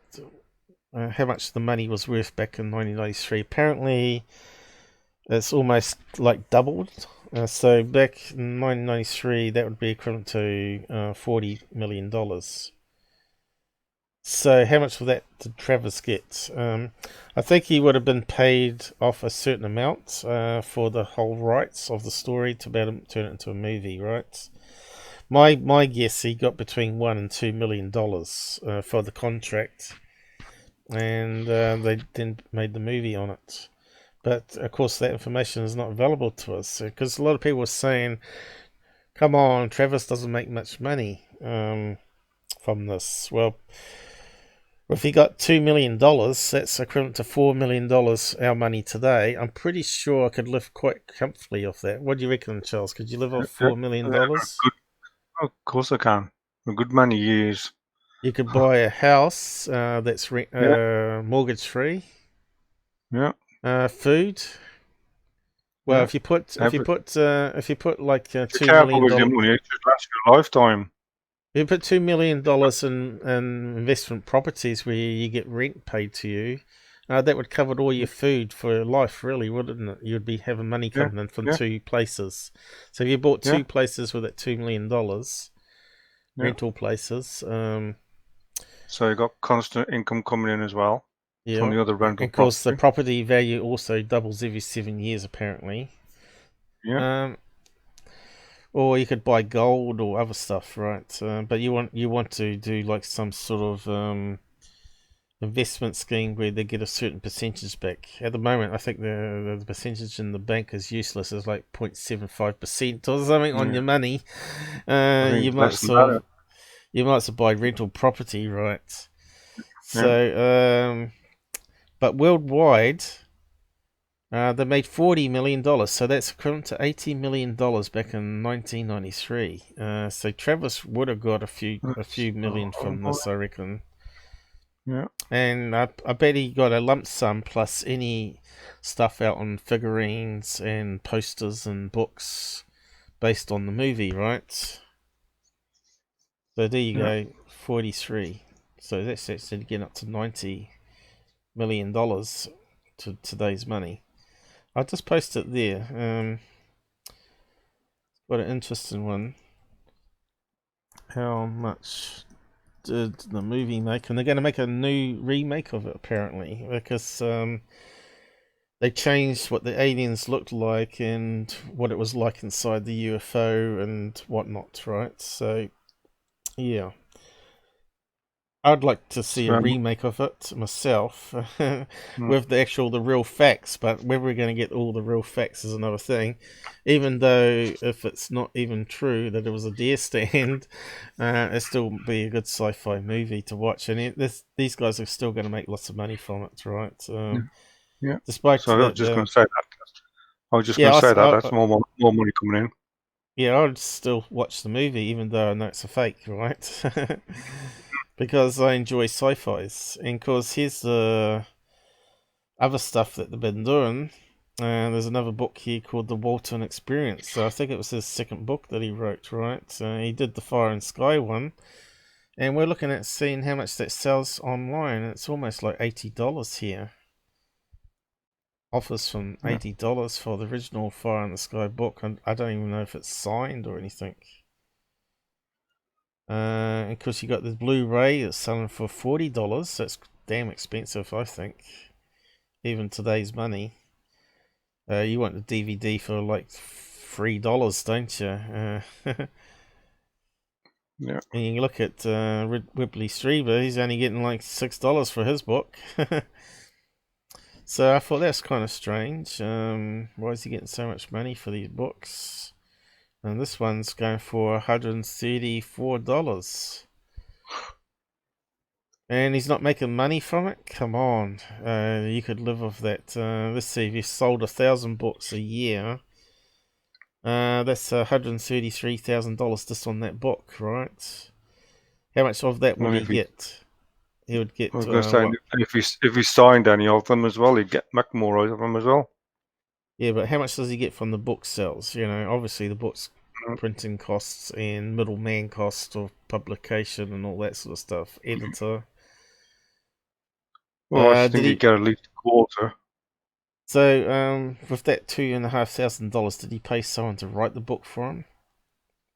how much the money was worth back in 1993. Apparently, it's almost like doubled. So back in 1993, that would be equivalent to $40 million. So how much of that did Travis get? I think he would have been paid off a certain amount for the whole rights of the story to be able to turn it into a movie, right? My guess, he got between $1 and $2 million for the contract, and they then made the movie on it. But of course, that information is not available to us because a lot of people were saying, "Come on, Travis doesn't make much money from this." Well, if he got $2 million, that's equivalent to $4 million our money today. I'm pretty sure I could live quite comfortably off that. What do you reckon, Charles? Could you live off $4 million? Of course I can. A good many years. You could buy a house that's mortgage free. Yeah. Food. Well, Yeah. if you put like $2 Careful with your million, money, it should last you a lifetime. you put $2 million in investment properties where you get rent paid to you. That would cover all your food for life, really, wouldn't it? You'd be having money coming in from two places. So if you bought two places with that $2 million, rental places. So you got constant income coming in as well. From the other rental. Of course, the property value also doubles every 7 years, apparently. Yeah. Or you could buy gold or other stuff, right? But you want to do like some sort of investment scheme where they get a certain percentage back. At the moment, I think the percentage in the bank is useless. It's like 0.75% or something on your money. You might as well buy rental property, right? So, but worldwide, they made $40 million, so that's equivalent to $80 million back in 1993. So Travis would have got a few million from this, I reckon. Yeah. And I bet he got a lump sum plus any stuff out on figurines and posters and books based on the movie, right? So there you go, 43. So that's actually getting up to $90 million to today's money. I'll just post it there. What an interesting one. How much did the movie make? And they're going to make a new remake of it, apparently, because they changed what the aliens looked like and what it was like inside the UFO and whatnot, right? So, yeah. I'd like to see a remake of it myself with the real facts, but whether we're going to get all the real facts is another thing. Even though if it's not even true that it was a deer stand, it'll still be a good sci-fi movie to watch, and these guys are still going to make lots of money from it, right? Despite so I was just going to say that. That's more money coming in. Yeah, I'd still watch the movie even though I know it's a fake, right? Because I enjoy sci-fis, and of course here's the other stuff that they've been doing. There's another book here called The Walton Experience. So I think it was his second book that he wrote, right? He did the Fire and Sky one, and we're looking at seeing how much that sells online. It's almost like $80 here. Offers from $80 for the original Fire and the Sky book, and I don't even know if it's signed or anything. And of course you got the Blu-ray that's selling for $40. That's damn expensive, I think, even today's money. You want the DVD for like $3, don't you? Yeah. And you look at Whibley Strieber, he's only getting like $6 for his book. So I thought that's kind of strange. Why is he getting so much money for these books? And this one's going for $134. And he's not making money from it? Come on. You could live off that. Let's see, if you sold 1,000 books a year, that's $133,000 just on that book, right? How much of that would he get? He would get. I was going to say, if he signed any of them as well, he'd get more out of them as well. Yeah, but how much does he get from the book sales? You know, obviously the books printing costs and middleman cost of publication and all that sort of stuff. Editor. Well, I Did think he? he'd get at least a quarter. So, with that $2,500, did he pay someone to write the book for him?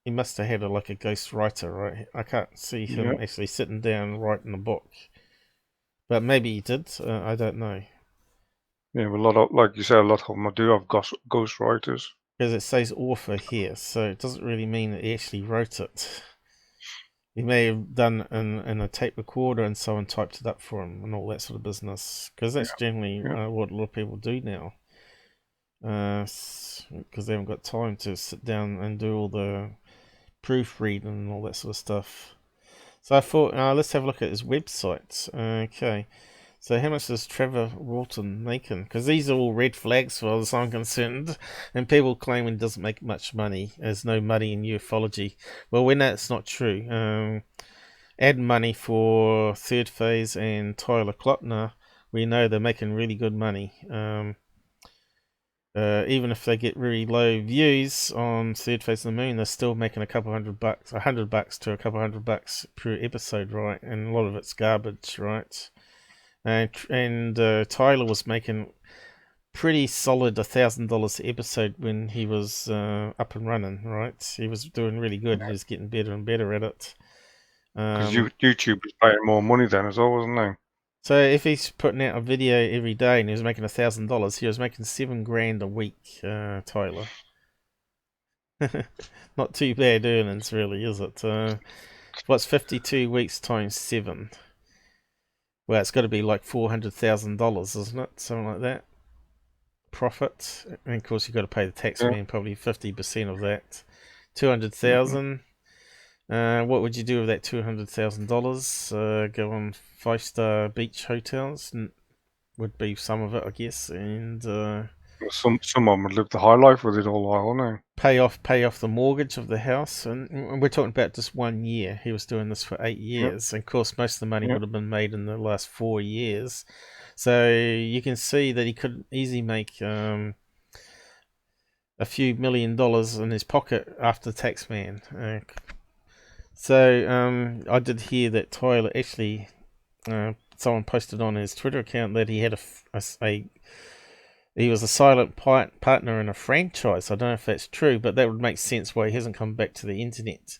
He must have had like a ghost writer, right? I can't see him actually sitting down and writing a book, but maybe he did. I don't know. Yeah, a lot of, like you said, a lot of them do have ghost writers. Because it says author here, so it doesn't really mean that he actually wrote it. He may have done in a tape recorder and someone typed it up for him and all that sort of business. Because that's generally what a lot of people do now. Because they haven't got time to sit down and do all the proofreading and all that sort of stuff. So I thought, let's have a look at his website. Okay. So how much is Trevor Walton making? Because these are all red flags as far as I'm concerned. And people claim he doesn't make much money. There's no money in ufology. Well, we know it's not true. Add money for Third Phase and Tyler Klotner. We know they're making really good money. Even if they get really low views on Third Phase of the Moon, they're still making a couple $100, $100 to a couple $100 per episode, right? And a lot of it's garbage, right? And Tyler was making pretty solid $1,000 a episode when he was up and running, right? He was doing really good. He was getting better and better at it. Because YouTube was paying more money then as well, wasn't they? So if he's putting out a video every day and he was making $1,000, he was making $7,000 a week, Tyler. Not too bad earnings, really, is it? What's 52 weeks times 7? Well, it's got to be like $400,000, isn't it? Something like that. Profit, and of course you've got to pay the tax man probably 50% of that. 200,000. What would you do with that $200,000? Go on 5-star beach hotels, would be some of it, I guess, and someone would live the high life with it all, wouldn't they? Pay off the mortgage of the house, and we're talking about just 1 year. He was doing this for 8 years, and of course most of the money would have been made in the last 4 years. So you can see that he could easily make a few $1 million in his pocket after tax man. So I did hear that Tyler actually, someone posted on his Twitter account that he had he was a silent partner in a franchise. I don't know if that's true, but that would make sense why he hasn't come back to the internet.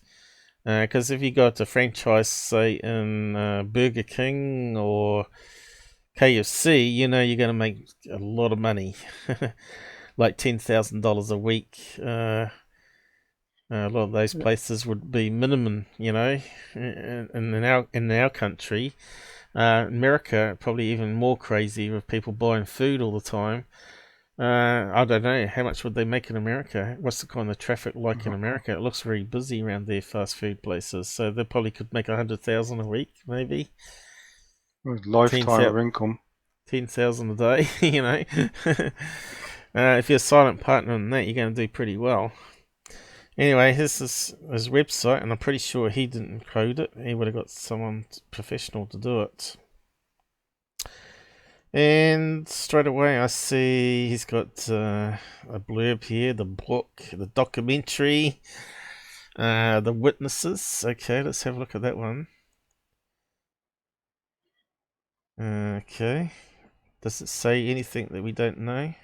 Because if you got a franchise, say in Burger King or KFC, you know you're going to make a lot of money, like $10,000 a week. A lot of those places would be minimum, you know, in our country. America, probably even more crazy with people buying food all the time. I don't know, how much would they make in America? What's the kind of traffic like in America? It looks very busy around their fast food places, so they probably could make 100,000 a week, maybe. Lifetime of income. 10,000 a day, you know. If you're a silent partner in that, you're going to do pretty well. Anyway, here's his website, and I'm pretty sure he didn't code it. He would have got someone professional to do it. And straight away I see he's got a blurb here, the book, the documentary, the witnesses. Okay, let's have a look at that one. Okay. Does it say anything that we don't know?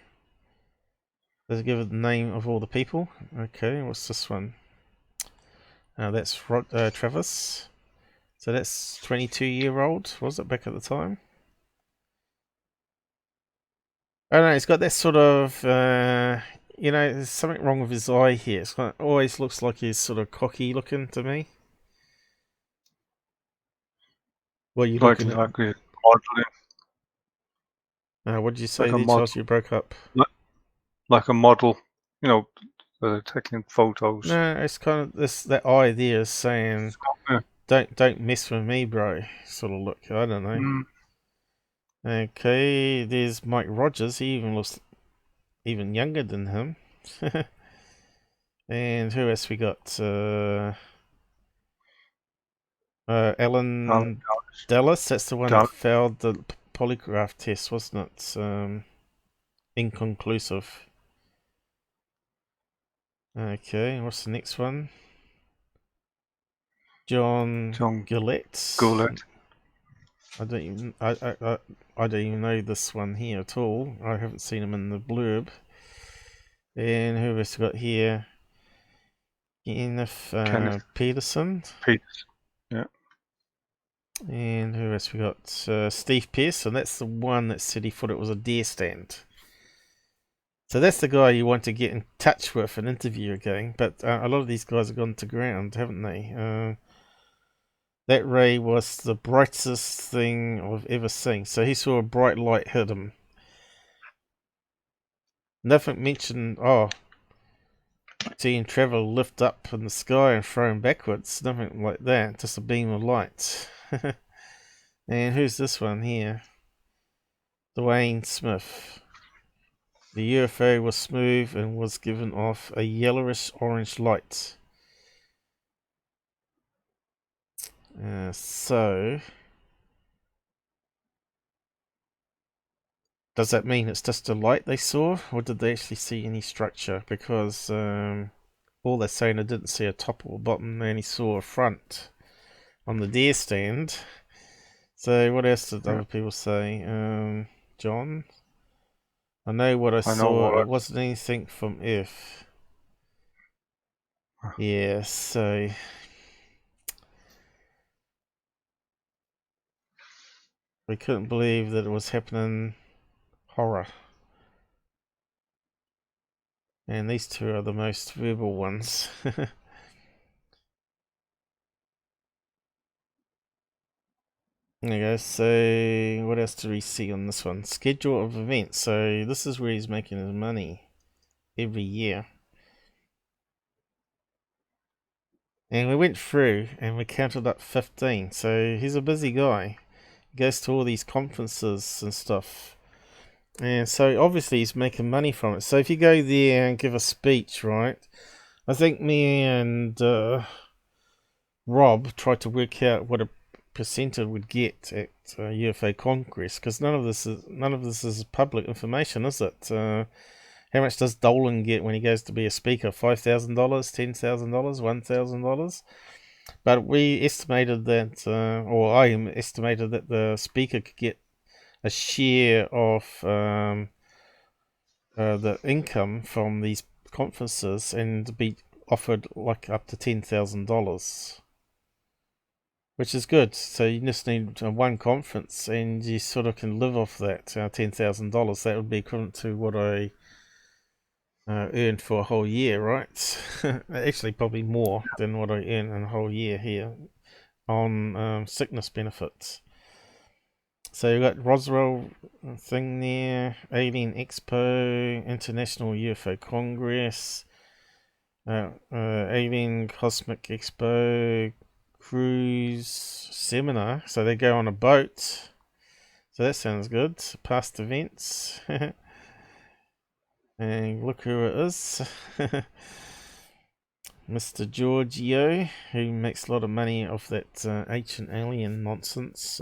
Does it give it the name of all the people? Okay, what's this one? That's Travis. So that's 22-year-old, was it, back at the time? I don't know, he's got that sort of, you know, there's something wrong with his eye here. It always looks like he's sort of cocky looking to me. Well, you looking at? Modeling. What did you say there, Charles? You broke up. Like a model, you know, taking photos. No, it's kind of that eye there is saying, don't mess with me, bro. Sort of look. I don't know. Okay, there's Mike Rogers. He even looks even younger than him. And who else we got? Alan Dallas. That's the one that failed the polygraph test, wasn't it? Inconclusive. Okay, what's the next one? John Gillette. I don't even I don't even know this one here at all. I haven't seen him in the blurb. And who else we got here? Kenneth Peterson. Yeah. And who else we got? Steve Pearson. That's the one that said he thought it was a deer stand. So that's the guy you want to get in touch with and interview again. But a lot of these guys have gone to ground, haven't they? That ray was the brightest thing I've ever seen. So he saw a bright light hit him. Nothing mentioned, seeing travel lift up in the sky and throw him backwards. Nothing like that. Just a beam of light. And who's this one here? Dwayne Smith. The UFO was smooth and was given off a yellowish orange light. So does that mean it's just a light they saw, or did they actually see any structure? Because all they're saying, I didn't see a top or bottom, they only saw a front on the deer stand. So what else did other people say? John? I know what I saw. It wasn't anything from Earth. Yeah, so we couldn't believe that it was happening. Horror. And these two are the most verbal ones. There you go. So what else do we see on this one? Schedule of events. So this is where he's making his money every year. And we went through and we counted up 15. So he's a busy guy. He goes to all these conferences and stuff. And so obviously he's making money from it. So if you go there and give a speech, right? I think me and Rob tried to work out what a percenter would get at UFO Congress, because none of this is public information, is it? How much does Dolan get when he goes to be a speaker? $5,000, $10,000, $1,000? But we estimated that, or I estimated that the speaker could get a share of the income from these conferences and be offered like up to $10,000, which is good. So you just need one conference and you sort of can live off that $10,000. That would be equivalent to what I earned for a whole year, right? Actually probably more than what I earn in a whole year here on sickness benefits. So you got Roswell thing there, Alien Expo, International UFO Congress, Alien Cosmic Expo, Cruise Seminar. So they go on a boat. So that sounds good. Past events. And look who it is. Mr. Giorgio, who makes a lot of money off that ancient alien nonsense.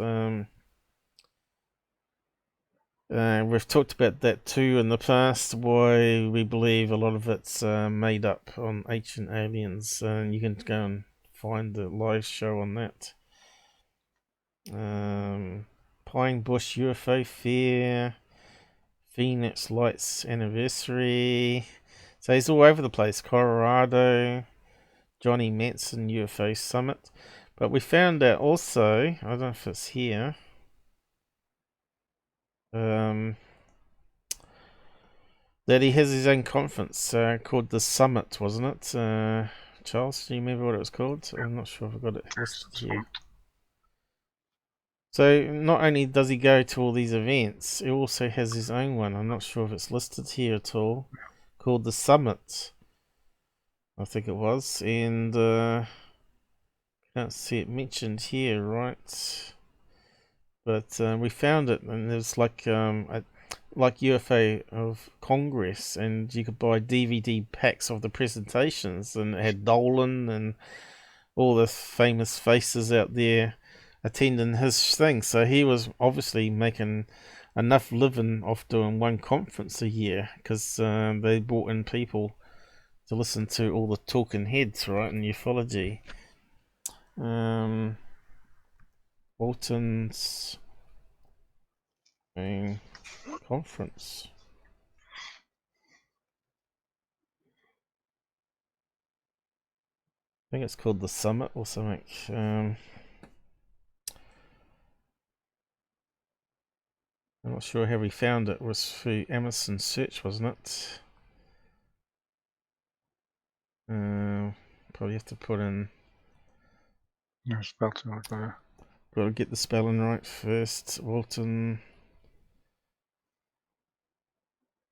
We've talked about that too in the past, why we believe a lot of it's made up on ancient aliens, and you can go and find the live show on that. Pine Bush UFO Fair, Phoenix Lights Anniversary. So he's all over the place. Colorado, Johnny Manson UFO Summit. But we found out also, I don't know if it's here, that he has his own conference called the Summit, wasn't it? Charles, do you remember what it was called? I'm not sure if I've got it listed here. So not only does he go to all these events, he also has his own one. I'm not sure if it's listed here at all, called the Summit, I think it was, and can't see it mentioned here, right? But we found it, and there's like UFO of Congress, and you could buy DVD packs of the presentations, and it had Dolan and all the famous faces out there attending his thing. So he was obviously making enough living off doing one conference a year, because they brought in people to listen to all the talking heads, right, in ufology. Walton's conference. I think it's called the Summit or something. I'm not sure how we found it. It was through Amazon search, wasn't it? Probably have to put in. Yeah, spelled it right there. Got to get the spelling right first. Walton.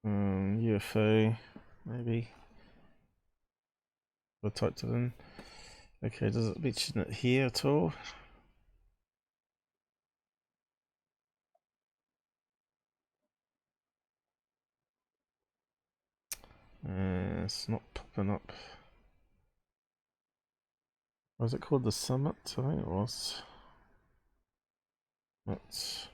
UFO, maybe. I typed it in. Okay, does it mention it here at all? It's not popping up. Was it called the Summit? I think it was. That's...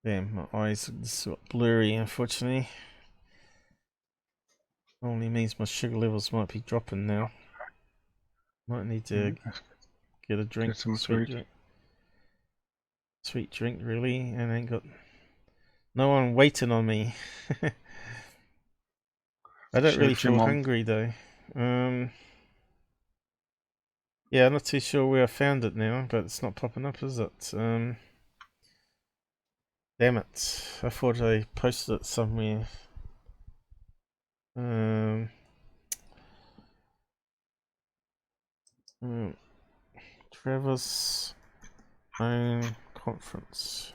Damn, my eyes are just blurry, unfortunately. Only means my sugar levels might be dropping now. Might need to get a drink, Get some sweet drink. Sweet drink, really, and I ain't got no one waiting on me. I don't really feel hungry though. Yeah, I'm not too sure where I found it now, but it's not popping up, is it? Damn it. I thought I posted it somewhere. Travis own conference.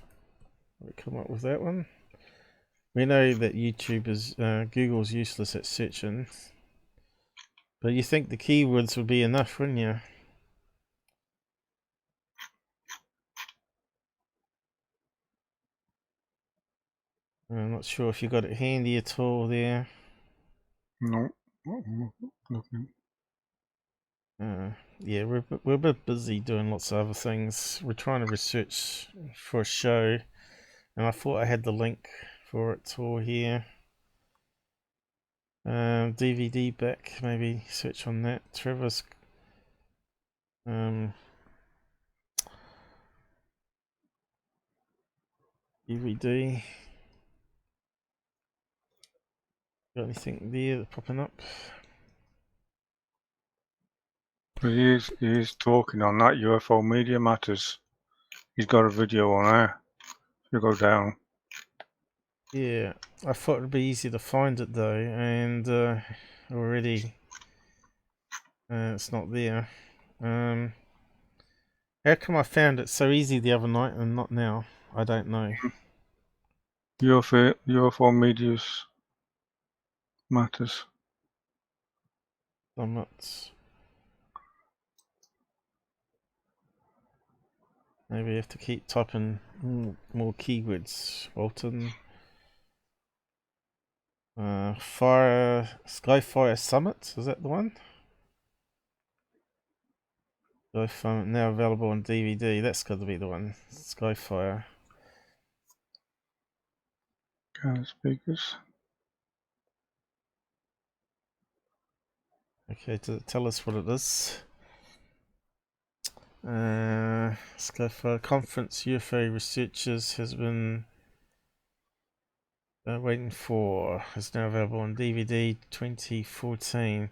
We come up with that one. We know that YouTube is Google's useless at searching, but you think the keywords would be enough, wouldn't you? I'm not sure if you got it handy at all there. No. Looking. Yeah, we're a bit busy doing lots of other things. We're trying to research for a show, and I thought I had the link for it all here. DVD back, maybe search on that. Trevor's DVD. Got anything there popping up? He is talking on that UFO Media Matters. He's got a video on there. If you go down. Yeah, I thought it'd be easy to find it though, and already it's not there. How come I found it so easy the other night and not now? I don't know. UFO Media Matters. I'm not. Maybe I have to keep typing more keywords. Walton. Skyfire Summit, is that the one? Skyfire now available on DVD. That's got to be the one. Skyfire. Speakers. Okay, tell us what it is. Skyfire Conference UFO researchers has been waiting for. Is now available on DVD 2014.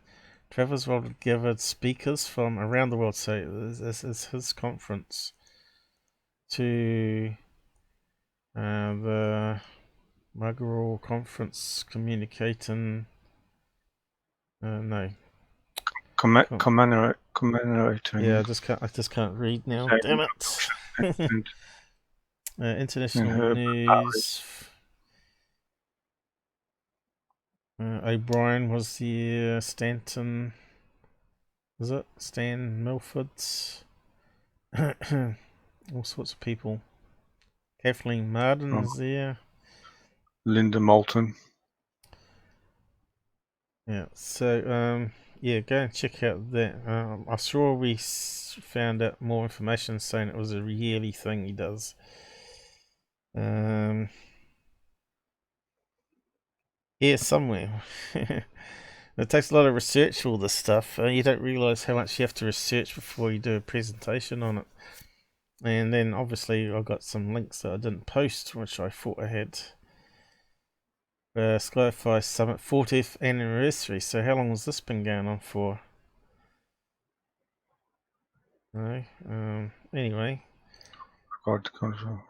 Travis Walton gathered speakers from around the world, so this is his conference, to the Muggerall Conference communicating. No. Commemorating. Yeah, I just can't read now. Damn it! International news. O'Brien was the Stanton. Was it Stan Milford's? All sorts of people. Kathleen Martin's there. Linda Moulton. Yeah. So yeah, go and check out that. I'm sure we found out more information saying it was a yearly thing he does. Here somewhere. It takes a lot of research for all this stuff. You don't realise how much you have to research before you do a presentation on it. And then obviously I've got some links that I didn't post, which I thought I had. Sky-Fi Summit 40th anniversary. So how long has this been going on for? No. Anyway. God control.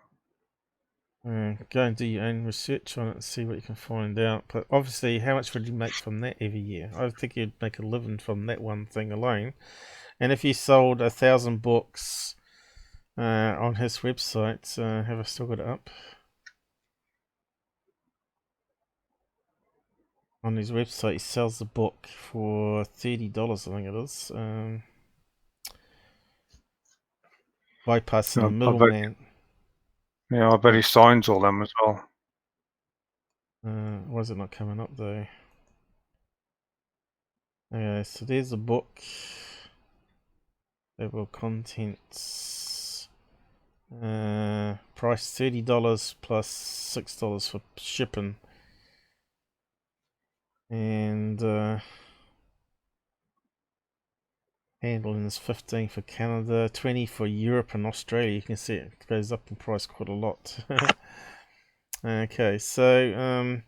Go and do your own research on it and see what you can find out. But obviously, how much would you make from that every year? I think you'd make a living from that one thing alone. And if you sold 1,000 books on his website, have I still got it up? On his website, he sells the book for $30, I think it is. Bypassing the middleman. Yeah, I bet he signs all them as well. Why is it not coming up though? Okay, so there's the book. Table contents. Price $30 plus $6 for shipping. And handling is $15 for Canada, $20 for Europe and Australia. You can see it goes up in price quite a lot. Okay, so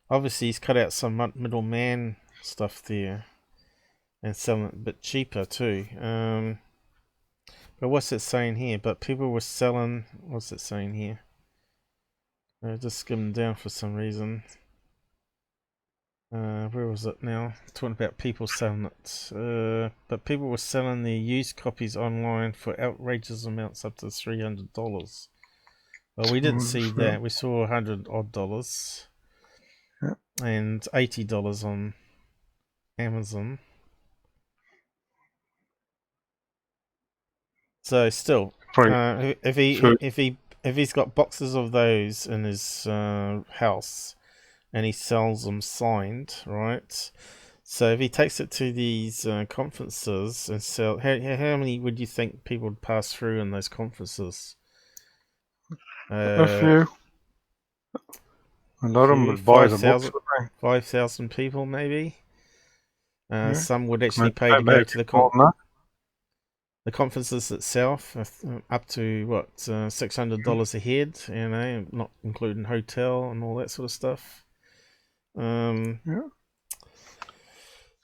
obviously he's cut out some middleman stuff there and selling it a bit cheaper too. But what's it saying here? But people were selling. What's it saying here? Just skimming down for some reason. Where was it now? Talking about people selling it. But people were selling their used copies online for outrageous amounts up to $300. Well, we didn't see that. We saw $100 odd, yeah, and $80 on Amazon. So still, if he's got boxes of those in his house, and he sells them signed, right? So if he takes it to these conferences and sell, how many would you think people would pass through in those conferences? A few. A lot of them would buy the books. 5,000 people, maybe. Yeah. Some would actually pay to go to the conferences itself, up to what, $600 a head, you know, not including hotel and all that sort of stuff. Yeah.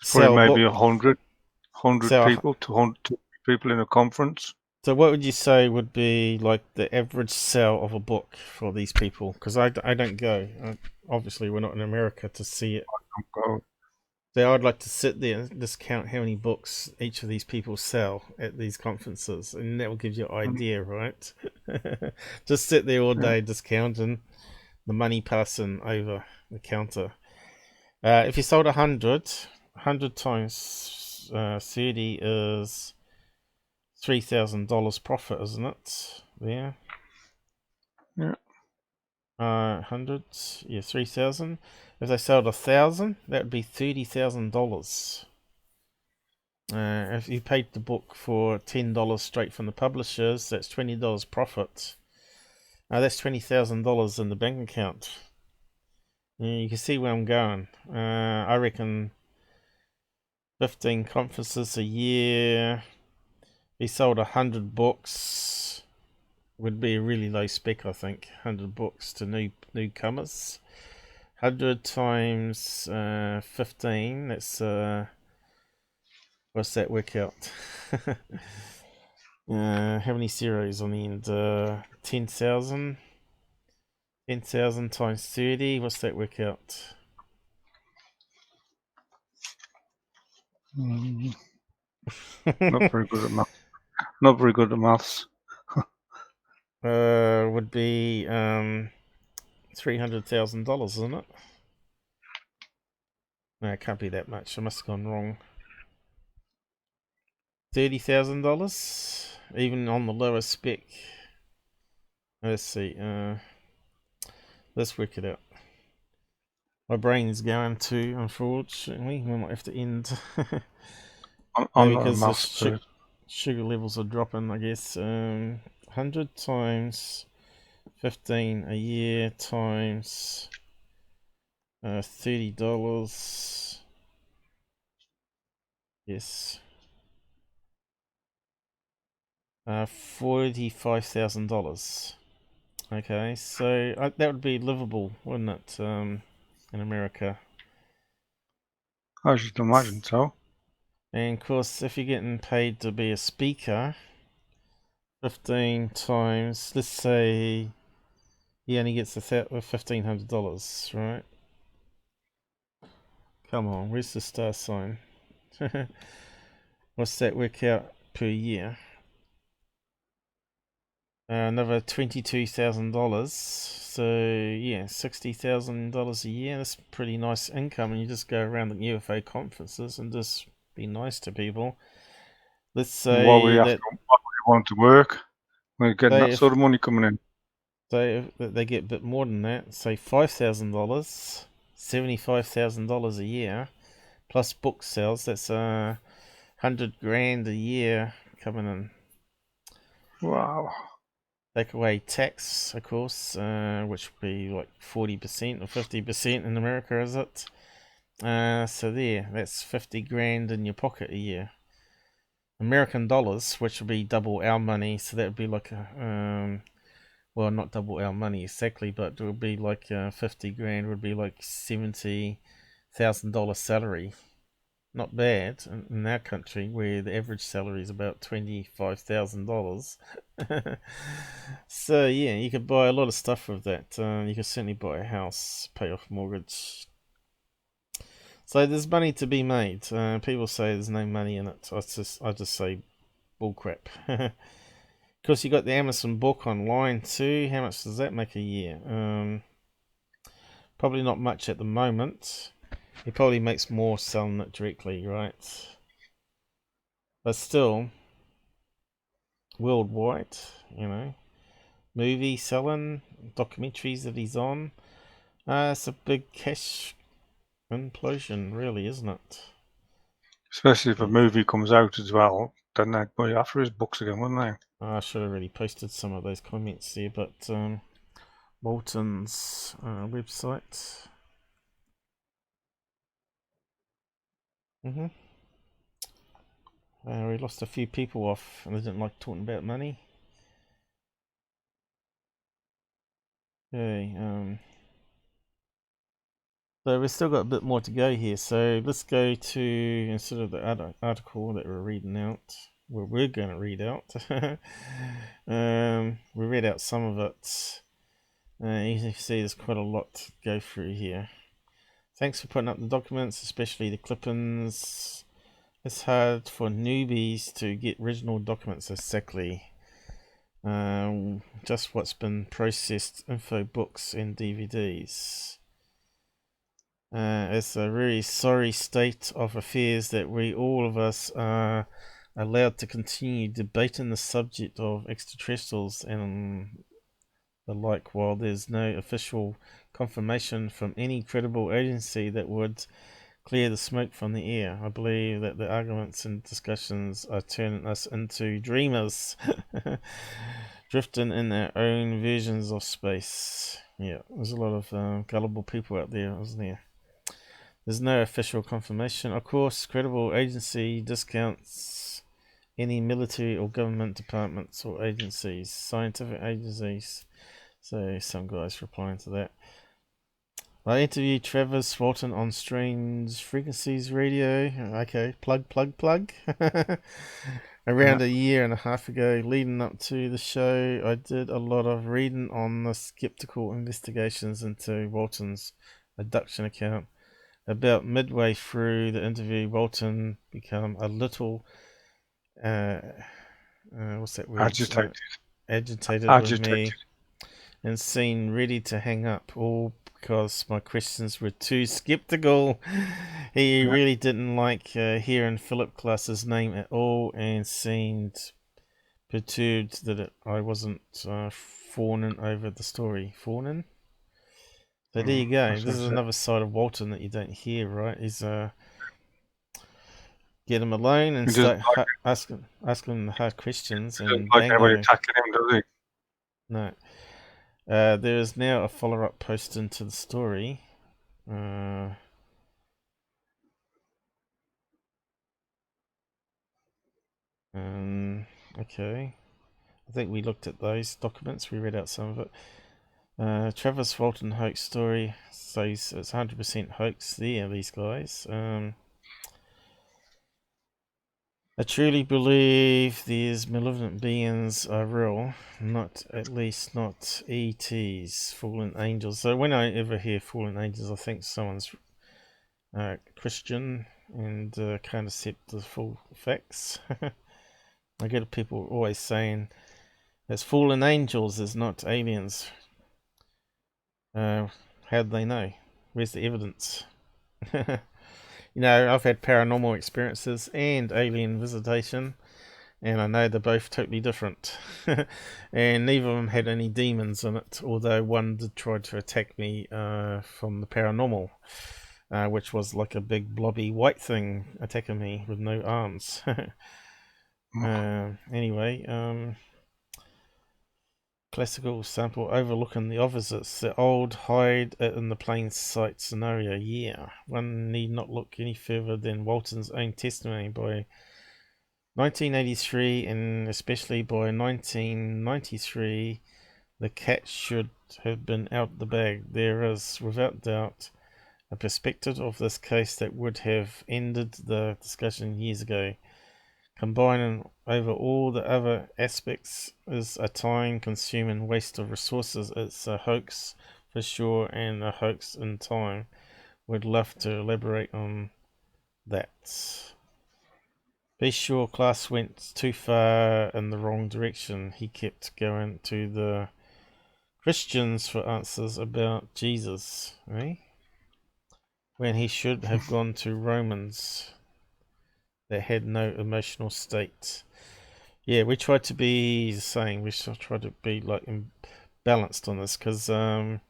Probably maybe 100 people, 200 people in a conference. So what would you say would be like the average sale of a book for these people? Because I don't go. Obviously, we're not in America to see it. I don't go. So I'd like to sit there and just count how many books each of these people sell at these conferences, and that will give you an idea, right? Just sit there all day, just counting the money passing over the counter. If you sold 100 times 30 is $3,000 profit, isn't it? There. Yeah. 100, yeah, 3,000. If they sold 1,000, that would be $30,000. If you paid the book for $10 straight from the publishers, that's $20 profit. That's $20,000 in the bank account. You can see where I'm going. I reckon 15 conferences a year. He sold 100 books. Would be a really low spec, I think. 100 books to newcomers. 100 times 15. That's what's that work out? How many zeros on the end? 10,000. 10,000 times 30. What's that work out? Not very good at maths. Not very good at maths. Would be $300,000, isn't it? No, it can't be that much. I must have gone wrong. $30,000, even on the lowest spec. Let's see. Let's work it out. My brain's going to, unfortunately. We might have to end. Maybe because the sugar levels are dropping, I guess. 100 times 15 a year times $30. Yes. $45,000. Okay, so that would be livable, wouldn't it? In America. I should imagine so. And of course, if you're getting paid to be a speaker, 15 times, let's say he only gets $1,500, right? Come on, where's the star sign? What's that work out per year? Another $22,000. So yeah, $60,000 a year. That's pretty nice income, and you just go around the UFO conferences and just be nice to people. Let's say Why would you want to work? We're getting that sort of money coming in. So if they get a bit more than that, say $5,000, $75,000 a year, plus book sales. That's $100,000 a year coming in. Wow. Take away tax, of course, which would be like 40% or 50% in America, is it? So that's $50,000 in your pocket a year. American dollars, which would be double our money, so that would be like a well, not double our money exactly, but it would be like $50,000 would be like $70,000 salary. Not bad in our country, where the average salary is about $25,000. So yeah, you could buy a lot of stuff with that. You could certainly buy a house, pay off mortgage. So there's money to be made. People say there's no money in it. I just say bullcrap. Of course, you got the Amazon book online too. How much does that make a year? Probably not much at the moment. He probably makes more selling it directly, right? But still, worldwide, movie selling, documentaries that he's on. It's a big cash implosion, really, isn't it? Especially if a movie comes out as well, then they'd buy after his books again, wouldn't they? I should have really posted some of those comments there, but Walton's website. We lost a few people off, and they didn't like talking about money. Okay, so we've still got a bit more to go here. So let's go to, instead of the article that we're reading out, we're going to read out. We read out some of it. You can see there's quite a lot to go through here. Thanks for putting up the documents, especially the clippings. It's hard for newbies to get original documents exactly. Just what's been processed, info books and DVDs. It's a very sorry state of affairs that all of us are allowed to continue debating the subject of extraterrestrials and the like, while there's no official confirmation from any credible agency that would clear the smoke from the air. I believe that the arguments and discussions are turning us into dreamers, drifting in our own versions of space. Yeah, there's a lot of gullible people out there, isn't there? There's no official confirmation. Of course, credible agency discounts any military or government departments or agencies, scientific agencies. So some guys replying to that. I interviewed Travis Walton on Strange Frequencies Radio. Okay, plug. Around a year and a half ago, leading up to the show, I did a lot of reading on the skeptical investigations into Walton's abduction account. About midway through the interview, Walton became a little what's that word? Agitated with me and seemed ready to hang up, all because my questions were too skeptical. He really didn't like hearing Philip Klass's name at all and seemed perturbed that I wasn't fawning over the story. Fawning? So there you go. This is another side of Walton that you don't hear, right? He's get him alone and start asking him hard questions. And like everybody attacking him, does he? No. There is now a follow-up post into the story. Okay. I think we looked at those documents. We read out some of it. Travis Walton hoax story says it's 100% hoax there, these guys. I truly believe these malevolent beings are real, at least not ETs, fallen angels. So when I ever hear fallen angels, I think someone's Christian and can't accept the full facts. I get people always saying it's fallen angels, it's not aliens. How do they know? Where's the evidence? You know, I've had paranormal experiences and alien visitation, and I know they're both totally different. And neither of them had any demons in it, although one did try to attack me from the paranormal, which was like a big blobby white thing attacking me with no arms. Anyway, classical sample overlooking the opposites, the old hide it in the plain sight scenario. Yeah, one need not look any further than Walton's own testimony by 1983, and especially by 1993, the cat should have been out the bag. There is, without doubt, a perspective of this case that would have ended the discussion years ago. Combining over all the other aspects is a time-consuming waste of resources. It's a hoax for sure, and a hoax in time. Would love to elaborate on that. Be sure Klass went too far in the wrong direction. He kept going to the Christians for answers about Jesus, when he should have gone to Romans that had no emotional state. Yeah, we tried to be the same. We should try to be like balanced on this, because some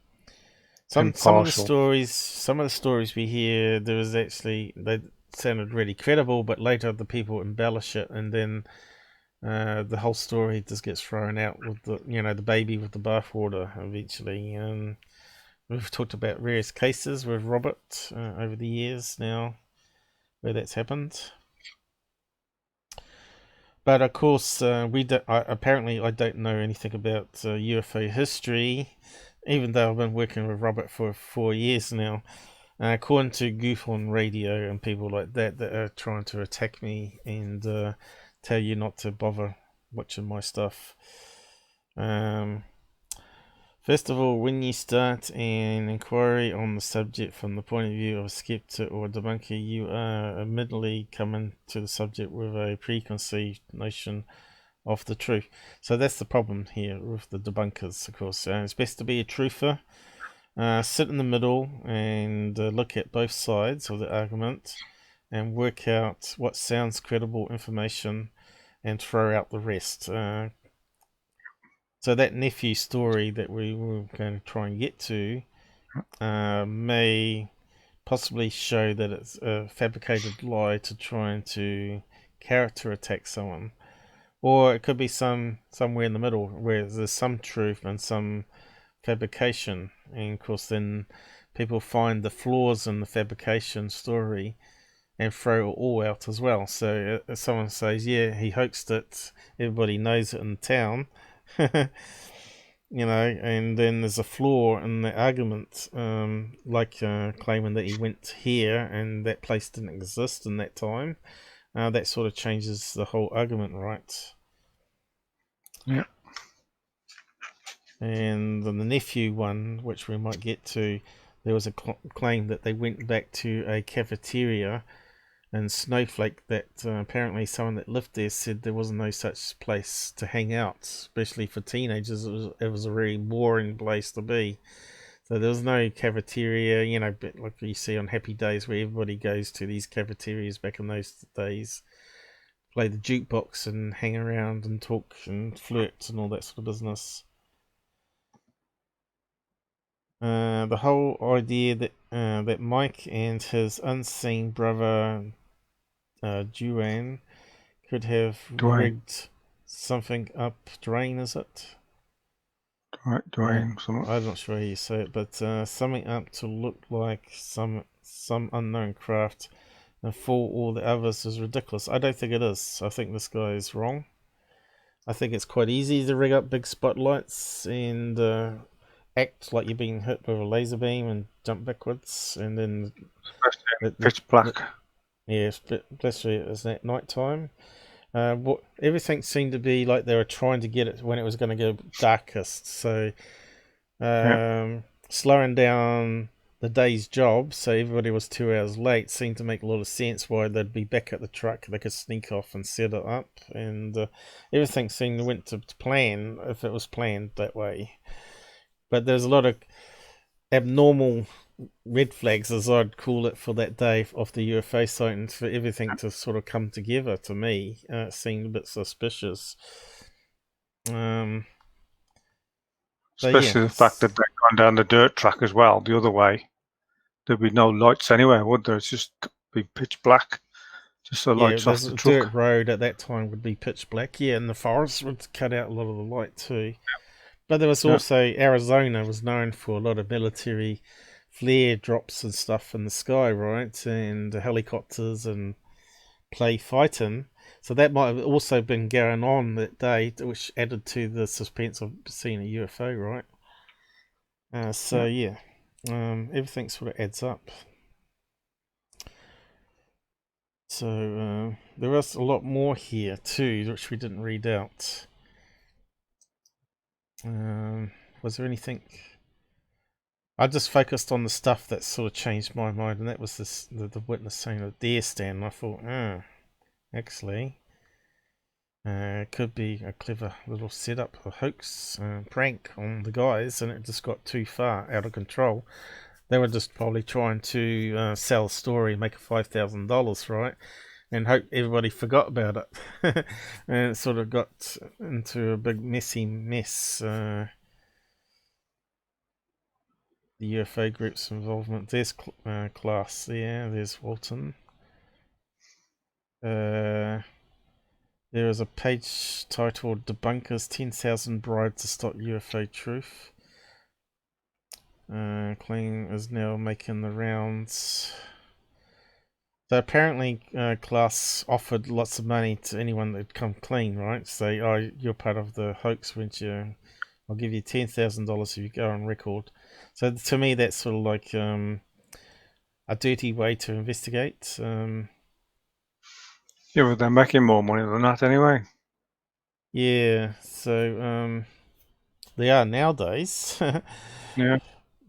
of the stories we hear, there was actually, they sounded really credible, but later the people embellish it, and then the whole story just gets thrown out with the baby with the bathwater eventually. We've talked about various cases with Robert over the years now where that's happened. But of course, apparently I don't know anything about UFO history, even though I've been working with Robert for 4 years now. According to Goof on Radio and people like that are trying to attack me and tell you not to bother watching my stuff. First of all, when you start an inquiry on the subject from the point of view of a skeptic or a debunker, you are admittedly coming to the subject with a preconceived notion of the truth. So that's the problem here with the debunkers, of course. It's best to be a truther, sit in the middle and look at both sides of the argument and work out what sounds credible information and throw out the rest. So that Nephew story that we were going to try and get to may possibly show that it's a fabricated lie to try to character attack someone. Or it could be somewhere in the middle where there's some truth and some fabrication. And of course then people find the flaws in the fabrication story and throw it all out as well. So if someone says, yeah, he hoaxed it, everybody knows it in town, and then there's a flaw in the argument, like claiming that he went here and that place didn't exist in that time. That sort of changes the whole argument, right? Yeah. And then the Nephew one, which we might get to, there was a claim that they went back to a cafeteria in Snowflake that apparently someone that lived there said there was no such place to hang out, especially for teenagers. It was a very boring place to be. So there was no cafeteria, like you see on Happy Days where everybody goes to these cafeterias back in those days, play the jukebox and hang around and talk and flirt and all that sort of business. The whole idea that Mike and his unseen brother Duane could have rigged something up. Duane, is it? Dwayne, something. I'm not sure how you say it, but something up to look like some unknown craft and fool all the others is ridiculous. I don't think it is. I think this guy is wrong. I think it's quite easy to rig up big spotlights and act like you're being hit with a laser beam and jump backwards, and then Pitch black. Yeah, especially it's at night time. Everything seemed to be like they were trying to get it when it was going to go darkest. So slowing down the day's job, so everybody was 2 hours late, seemed to make a lot of sense why they'd be back at the truck. They could sneak off and set it up, and everything seemed to went to plan if it was planned that way. But there's a lot of abnormal red flags, as I'd call it, for that day off the UFO site, and for everything to sort of come together to me, it seemed a bit suspicious. Especially the fact that they've gone down the dirt track as well, the other way. There'd be no lights anywhere, would there? It's just be pitch black. Just the lights off the truck. Dirt road at that time would be pitch black. Yeah, and the forest would cut out a lot of the light too. But there was also Arizona was known for a lot of military flare drops and stuff in the sky, right? And helicopters and play fighting. So that might have also been going on that day, which added to the suspense of seeing a UFO, right? Everything sort of adds up. So there was a lot more here too, which we didn't read out. Was there anything? I just focused on the stuff that sort of changed my mind, and that was the witness saying a deer stand. And I thought, actually, it could be a clever little setup, a hoax, prank on the guys, and it just got too far out of control. They were just probably trying to sell a story, make a $5,000, right? And hope everybody forgot about it. And it sort of got into a big messy mess. The UFO group's involvement. There's Klass there. There's Walton. There is a page titled "Debunkers 10,000 Bribes to Stop UFO Truth." Clean is now making the rounds. So apparently Klass offered lots of money to anyone that'd come clean, right? Say, oh, you're part of the hoax, weren't you? I'll give you $10,000 if you go on record. So to me, that's sort of like a dirty way to investigate. Yeah, but they're making more money than that anyway. Yeah, so they are nowadays. Yeah.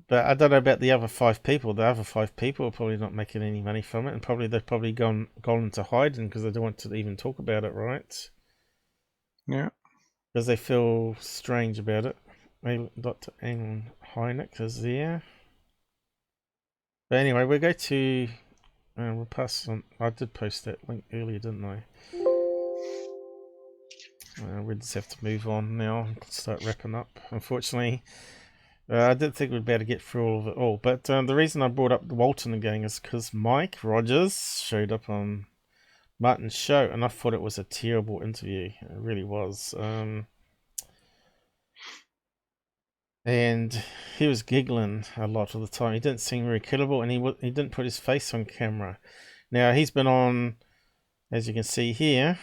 But I don't know about the other 5 people. The other 5 people are probably not making any money from it, and they've probably gone into hiding because they don't want to even talk about it, right? Yeah. Because they feel strange about it. Dr. Alan Hynek is there. But anyway, we'll go to... we'll pass on... I did post that link earlier, didn't I? We just have to move on now and start wrapping up. Unfortunately, I didn't think we'd be able to get through all of it all. But the reason I brought up the Walton again is because Mike Rogers showed up on Martin's show, and I thought it was a terrible interview. It really was. And he was giggling a lot of the time. He didn't seem very credible, and he didn't put his face on camera. Now, he's been on, as you can see here,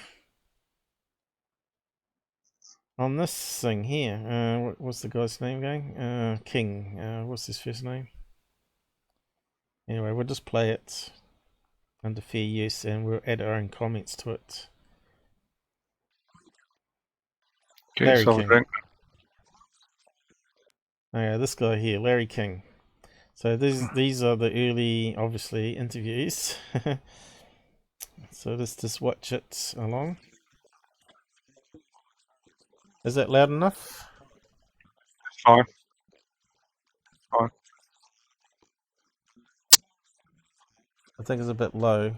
on this thing here. What's the guy's name going? King. What's his first name? Anyway, we'll just play it under fair use, and we'll add our own comments to it. Larry King. Oh yeah, this guy here, Larry King. So these are the early, obviously, interviews. So let's just watch it along. Is that loud enough? Fine. Fine. I think it's a bit low.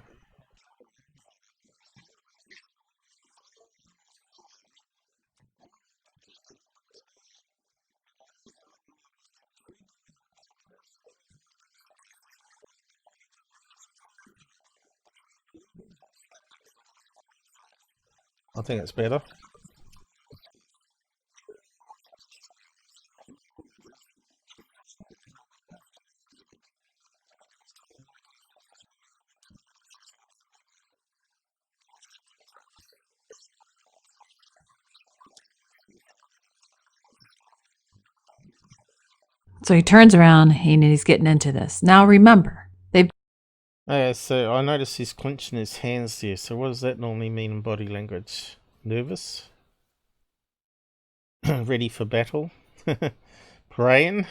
I think it's better. So he turns around and he's getting into this. Now remember, they've So I noticed he's clenching his hands there. So what does that normally mean in body language? Nervous? Ready for battle? Praying?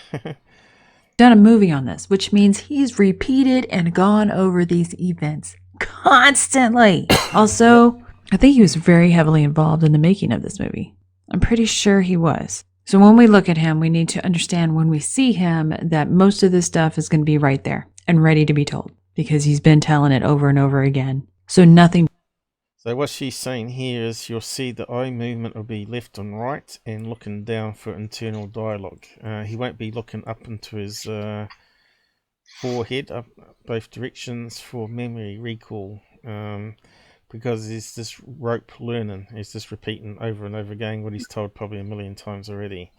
done a movie on this, which means he's repeated and gone over these events constantly. Also, I think he was very heavily involved in the making of this movie. I'm pretty sure he was. So when we look at him, we need to understand when we see him that most of this stuff is going to be right there and ready to be told because he's been telling it over and over again. So nothing. So what she's saying here is you'll see the eye movement will be left and right and looking down for internal dialogue. He won't be looking up into his forehead, up both directions for memory recall, because he's just rote learning. He's just repeating over and over again what he's told probably a million times already.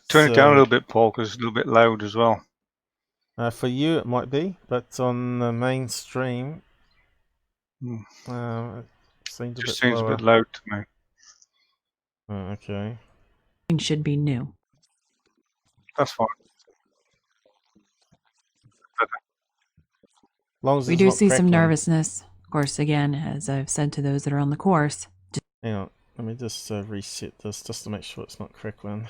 Turn it down a little bit, Paul, because it's a little bit loud as well. For you it might be, but on the mainstream, it seems Just seems a bit loud to me. Okay. Should be new. That's fine. Long as We it's do not see some crackling. nervousness. Of course, again, as I've said to those that are on the course. Hang on, let me just reset this just to make sure it's not crackling.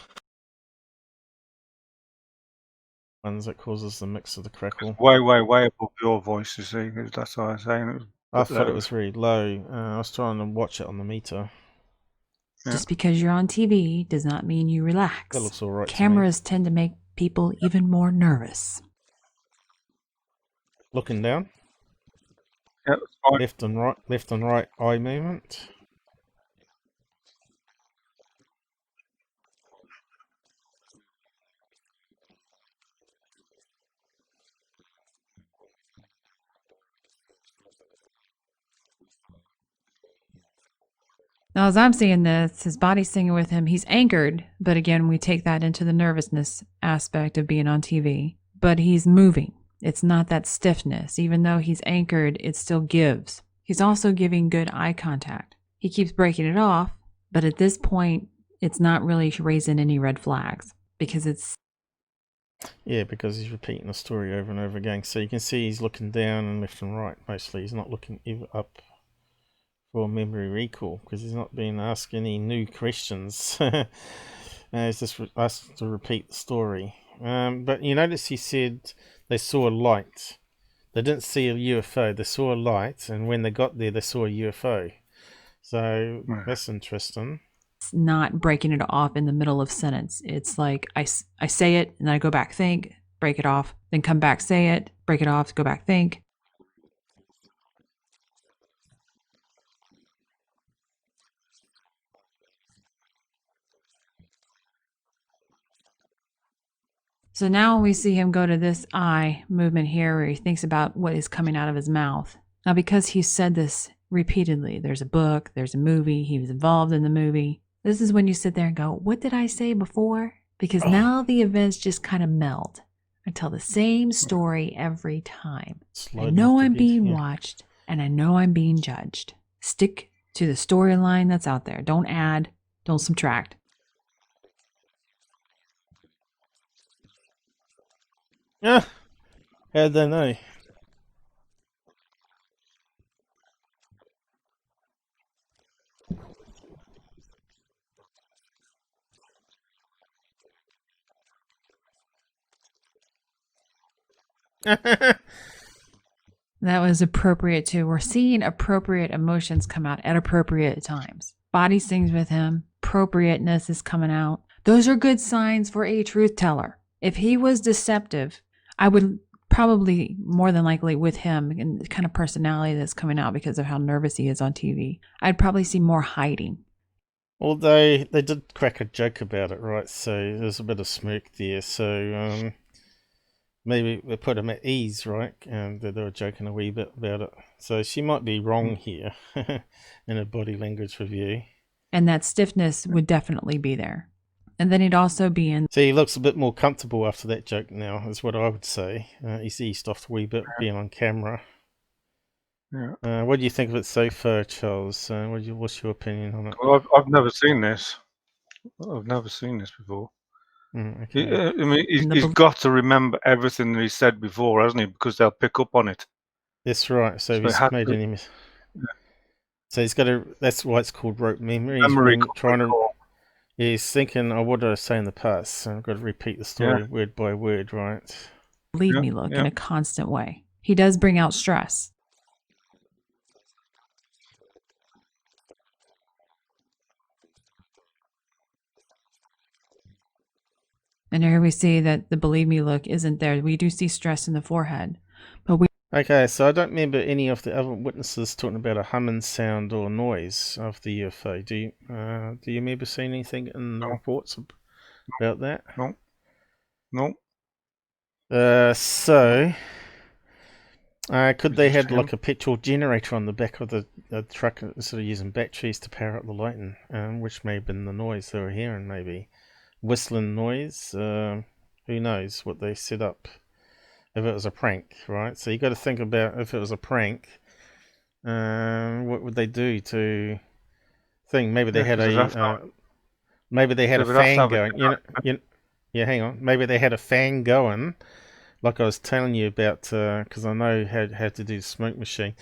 Ones that causes the mix of the crackle. Way above your voice, you see. That's what I was saying. I thought it was very low. I was trying to watch it on the meter. Just because you're on TV does not mean you relax. That looks all right. Cameras tend to make people even more nervous. Looking down. Yeah, left and right eye movement. Now, as I'm seeing this, his body's singing with him. He's anchored, but again, we take that into the nervousness aspect of being on TV. But he's moving. It's not that stiffness. Even though he's anchored, it still gives. He's also giving good eye contact. He keeps breaking it off, but at this point, it's not really raising any red flags because it's... Yeah, because he's repeating the story over and over again. So you can see he's looking down and left and right mostly. He's not looking up for memory recall because he's not being asked any new questions. He's just asked to repeat the story. But you notice he said they saw a light. They didn't see a UFO. They saw a light, and when they got there, they saw a UFO. So that's interesting. It's not breaking it off in the middle of sentence. It's like I say it, and then I go back, think, break it off, then come back, say it, break it off, go back, think. So now we see him go to this eye movement here where he thinks about what is coming out of his mouth. Now, because he said this repeatedly, there's a book, there's a movie, he was involved in the movie. This is when you sit there and go, what did I say before? Because now the events just kind of meld. I tell the same story every time. I know I'm being watched and I know I'm being judged. Stick to the storyline that's out there. Don't add, don't subtract. Yeah, how'd they know? That was appropriate too. We're seeing appropriate emotions come out at appropriate times. Body sings with him. Appropriateness is coming out. Those are good signs for a truth teller. If he was deceptive, I would probably more than likely with him and the kind of personality that's coming out because of how nervous he is on TV, I'd probably see more hiding. Although they did crack a joke about it, right? So there's a bit of smirk there. So maybe we put him at ease, right? And they were joking a wee bit about it. So she might be wrong here in a body language review. And that stiffness would definitely be there. And then he'd also be in... See, he looks a bit more comfortable after that joke now, is what I would say. He's eased off a wee bit being on camera. Yeah. What do you think of it so far, Charles? What's your opinion on it? Well, I've never seen this. I've never seen this before. Okay. I mean, he's got to remember everything that he said before, hasn't he? Because they'll pick up on it. That's right. So he he's had made to- any. So he's got to. That's why it's called rote memory. memory He's been trying to. recall. Yeah, he's thinking, oh, what did I say in the past? So I've got to repeat the story Yeah. word by word, right? Believe me look in a constant way. He does bring out stress. And here we see that the believe me look isn't there. We do see stress in the forehead, but we Okay, so I don't remember any of the other witnesses talking about a humming sound or noise of the UFO. Do you remember seeing anything in the reports about that? No. Could they had like a petrol generator on the back of the truck instead of using batteries to power up the lighting, which may have been the noise they were hearing, maybe whistling noise. Who knows what they set up if it was a prank, right? So you got to think about if it was a prank, what would they do to think? Maybe they had maybe they had a fan going. Yeah, hang on. Maybe they had a fan going. Like I was telling you about, because I know how to do the smoke machine.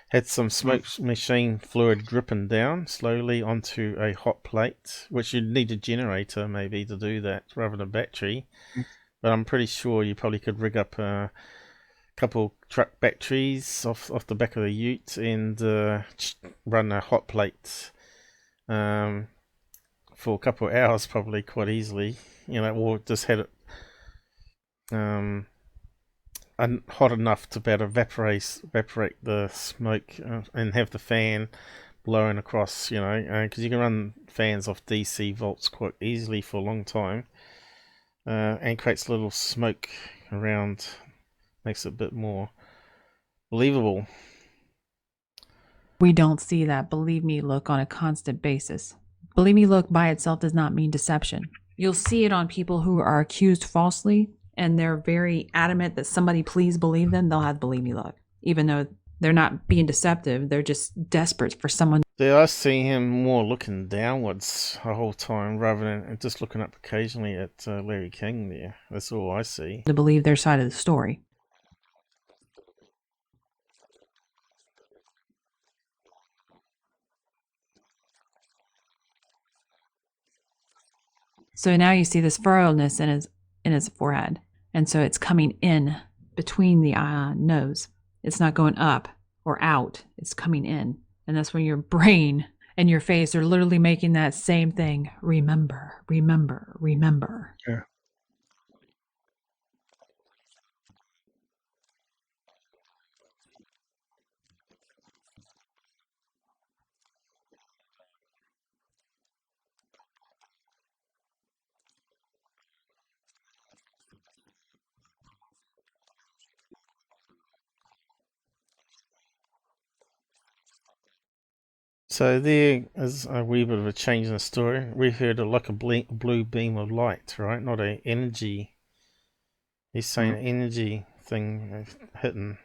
Had some smoke machine fluid dripping down slowly onto a hot plate, which you'd need a generator maybe to do that rather than a battery. But I'm pretty sure you probably could rig up a couple truck batteries off the back of the ute and run a hot plate for a couple of hours probably quite easily. Or just had it hot enough to about evaporate the smoke and have the fan blowing across, because you can run fans off DC volts quite easily for a long time, and creates a little smoke around, makes it a bit more believable. We don't see that believe me look on a constant basis. Believe me look by itself does not mean deception. You'll see it on people who are accused falsely and they're very adamant that somebody please believe them. They'll have believe me look, even though they're not being deceptive. They're just desperate for someone. I see him more looking downwards the whole time rather than just looking up occasionally at Larry King there. That's all I see. To believe their side of the story. So now you see this furrowedness in his forehead. And so it's coming in between the nose. It's not going up or out. It's coming in. And that's when your brain and your face are literally making that same thing. Remember, remember, remember. Yeah. So there is a wee bit of a change in the story. We heard like a blue beam of light, right? Not an energy. He's saying energy thing hitting.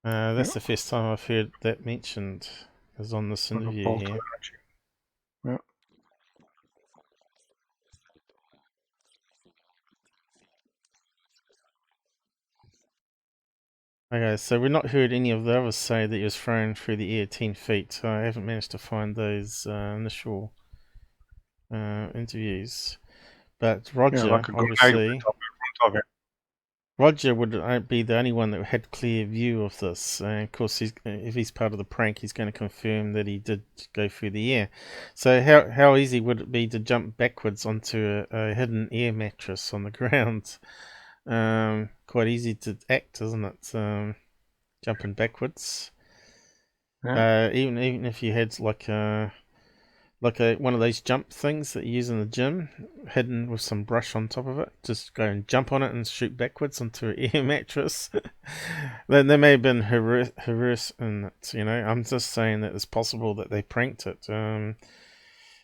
That's the first time I've heard that mentioned. Is on this interview here. Yeah. Okay, so we've not heard any of the others say that he was thrown through the air 10 feet. I haven't managed to find those initial interviews. But Roger, obviously, Roger would be the only one that had clear view of this. And of course, if he's part of the prank, he's going to confirm that he did go through the air. So how easy would it be to jump backwards onto a hidden air mattress on the ground? Quite easy to act, isn't it? Jumping backwards. Yeah. Even if you had like one of those jump things that you use in the gym, hidden with some brush on top of it, just go and jump on it and shoot backwards onto an air mattress. There may have been harass in it, I'm just saying that it's possible that they pranked it.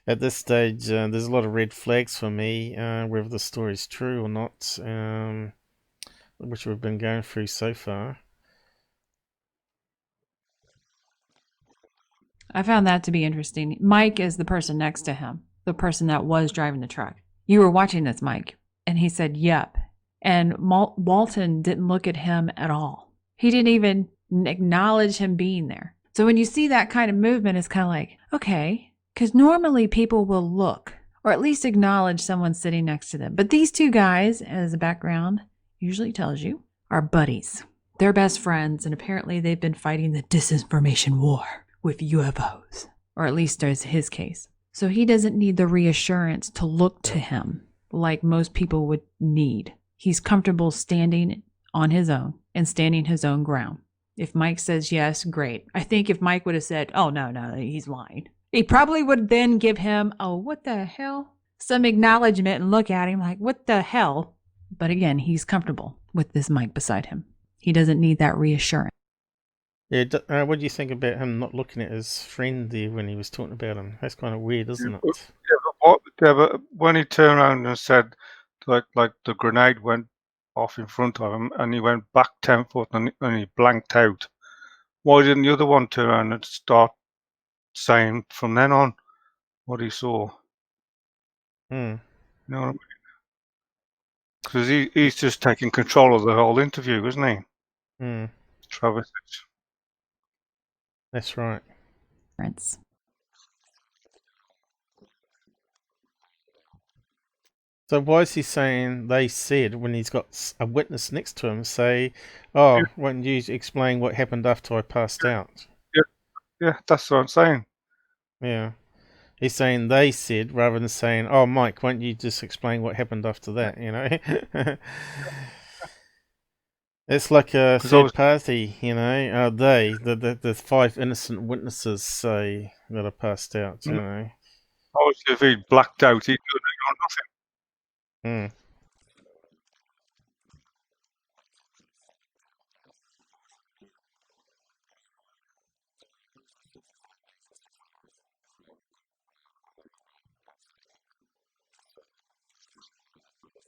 At this stage, there's a lot of red flags for me, whether the story's true or not, which we've been going through so far. I found that to be interesting. Mike is the person next to him, the person that was driving the truck. You were watching this, Mike. And he said, yep. And Walton didn't look at him at all. He didn't even acknowledge him being there. So when you see that kind of movement, it's kind of like, okay, because normally people will look or at least acknowledge someone sitting next to them. But these two guys, as a background usually tells you, are buddies. They're best friends, and apparently they've been fighting the disinformation war with UFOs, or at least there's his case. So he doesn't need the reassurance to look to him like most people would need. He's comfortable standing on his own and standing his own ground. If Mike says yes, great. I think if Mike would have said, oh, no, he's lying, he probably would then give him, oh, what the hell? Some acknowledgement and look at him like, what the hell? But again, he's comfortable with this Mike beside him. He doesn't need that reassurance. Yeah, what do you think about him not looking at his friend there when he was talking about him? That's kind of weird, isn't it? But when he turned around and said, like the grenade went off in front of him, and he went back 10 foot and he blanked out. Why didn't the other one turn around and start saying from then on what he saw? You know what I mean? Because he's just taking control of the whole interview, isn't he? Travis. That's right. So why is he saying they said when he's got a witness next to him say, oh, why don't you explain what happened after I passed out? Yeah, that's what I'm saying. Yeah. He's saying they said rather than saying, oh, Mike, why don't you just explain what happened after that, you know? It's like a third party, you know. The 5 innocent witnesses say that I passed out, you know. Obviously, if he'd blacked out, he could have done nothing.